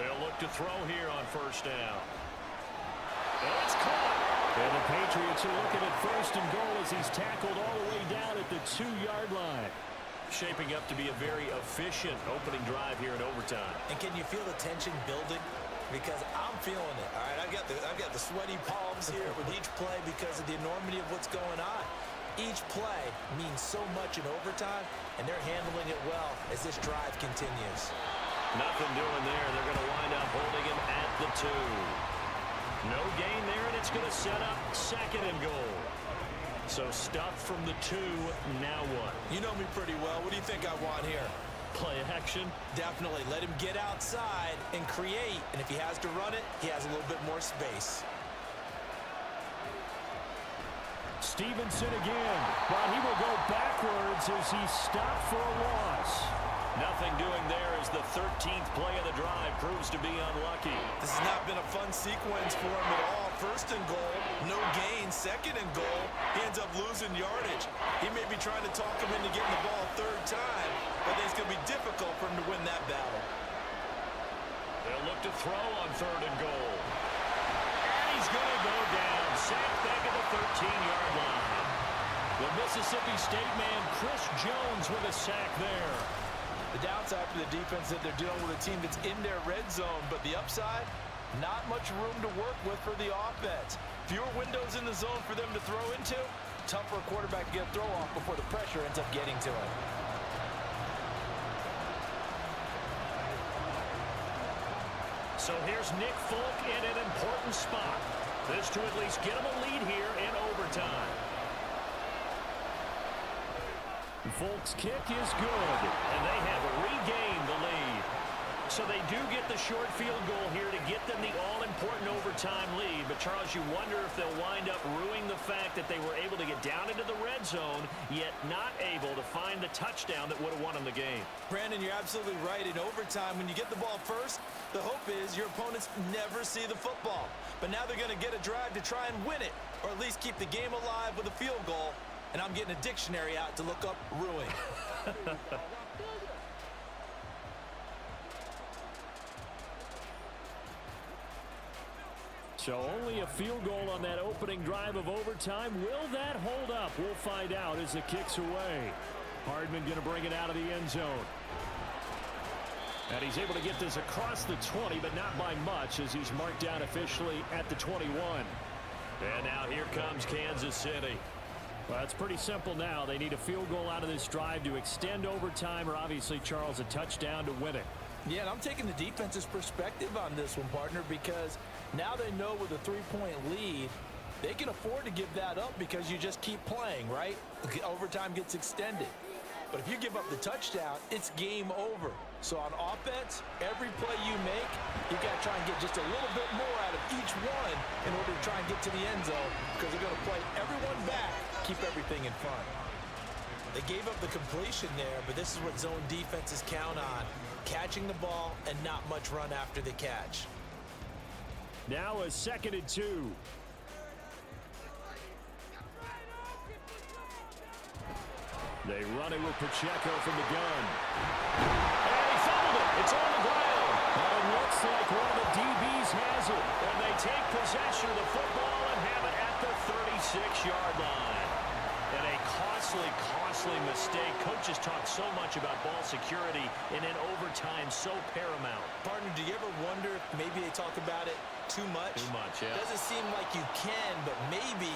They'll look to throw here on 1st down. And it's caught. And the Patriots are looking at 1st and goal as he's tackled all the way down at the 2-yard line. Shaping up to be a very efficient opening drive here in overtime. And can you feel the tension building? Because I'm feeling it. All right, I've got the sweaty palms here with each play because of the enormity of what's going on. Each play means so much in overtime, and they're handling it well as this drive continues. Nothing doing there. They're going to wind up holding him at the 2. No gain there, and it's going to set up 2nd and goal. So stuff from the 2, now what? You know me pretty well. What do you think I want here? Play action? Definitely. Let him get outside and create. And if he has to run it, he has a little bit more space. Stevenson again. But he will go backwards as he stopped for a loss. Nothing doing there as the 13th play of the drive proves to be unlucky. This has not been a fun sequence for him at all. first and goal, no gain. Second and goal, he ends up losing yardage. He may be trying to talk him into getting the ball a third time, but it's going to be difficult for him to win that battle. They'll look to throw on third and goal. And he's going to go down. Sacked back at the 13-yard line. The Mississippi State man, Chris Jones, with a sack there. The downside for the defense that they're dealing with a team that's in their red zone, but the upside, not much room to work with for the offense. Fewer windows in the zone for them to throw into. Tough for a quarterback to get a throw off before the pressure ends up getting to him. So here's Nick Folk in an important spot. This to at least get him a lead here in overtime. Folk's kick is good, and they have regained the lead. So they do get the short field goal here to get them the all-important overtime lead. But, Charles, you wonder if they'll wind up ruining the fact that they were able to get down into the red zone, yet not able to find the touchdown that would have won them the game. Brandon, you're absolutely right. In overtime, when you get the ball first, the hope is your opponents never see the football. But now they're going to get a drive to try and win it, or at least keep the game alive with a field goal. And I'm getting a dictionary out to look up ruin. So only a field goal on that opening drive of overtime. Will that hold up? We'll find out as the kick's away. Hardman going to bring it out of the end zone. And he's able to get this across the 20, but not by much, as he's marked down officially at the 21. And now here comes Kansas City. Well, it's pretty simple now. They need a field goal out of this drive to extend overtime, or obviously, Charles, a touchdown to win it. Yeah, and I'm taking the defense's perspective on this one, partner, because now they know with a 3-point lead, they can afford to give that up because you just keep playing, right? Overtime gets extended. But if you give up the touchdown, it's game over. So on offense, every play you make, you got to try and get just a little bit more out of each one in order to try and get to the end zone, because they're going to play everyone back, keep everything in front. They gave up the completion there, but this is what zone defenses count on, catching the ball and not much run after the catch. Now a 2nd and 2. They run it with Pacheco from the gun. And he fumbled it. It's on the ground. But it looks like one of the DBs has it. And they take possession of the football and have it at the 36-yard line. And a costly mistake. Coaches talk so much about ball security, and in overtime, so paramount. Partner, do you ever wonder if maybe they talk about it too much? Too much, yeah. Doesn't seem like you can, but maybe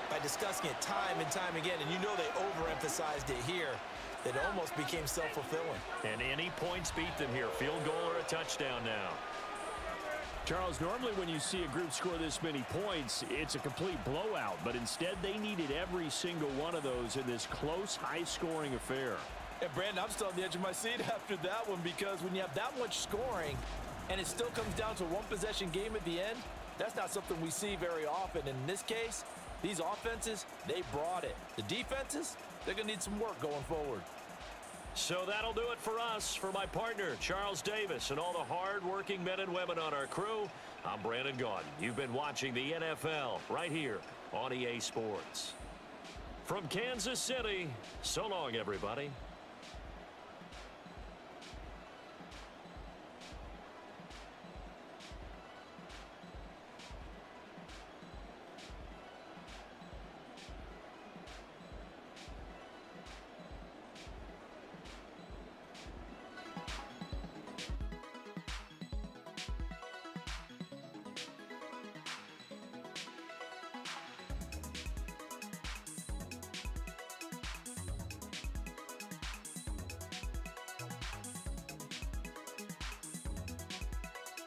by discussing it time and time again, and you know they overemphasized it here, that it almost became self-fulfilling. And any points beat them here. Field goal or a touchdown now. Charles, normally when you see a group score this many points, it's a complete blowout. But instead, they needed every single one of those in this close, high-scoring affair. And, Brandon, I'm still on the edge of my seat after that one, because when you have that much scoring and it still comes down to a one-possession game at the end, that's not something we see very often. In this case, these offenses, they brought it. The defenses, they're going to need some work going forward. So that'll do it for us. For my partner, Charles Davis, and all the hard-working men and women on our crew, I'm Brandon Gaudin. You've been watching the NFL right here on EA Sports. From Kansas City, so long, everybody.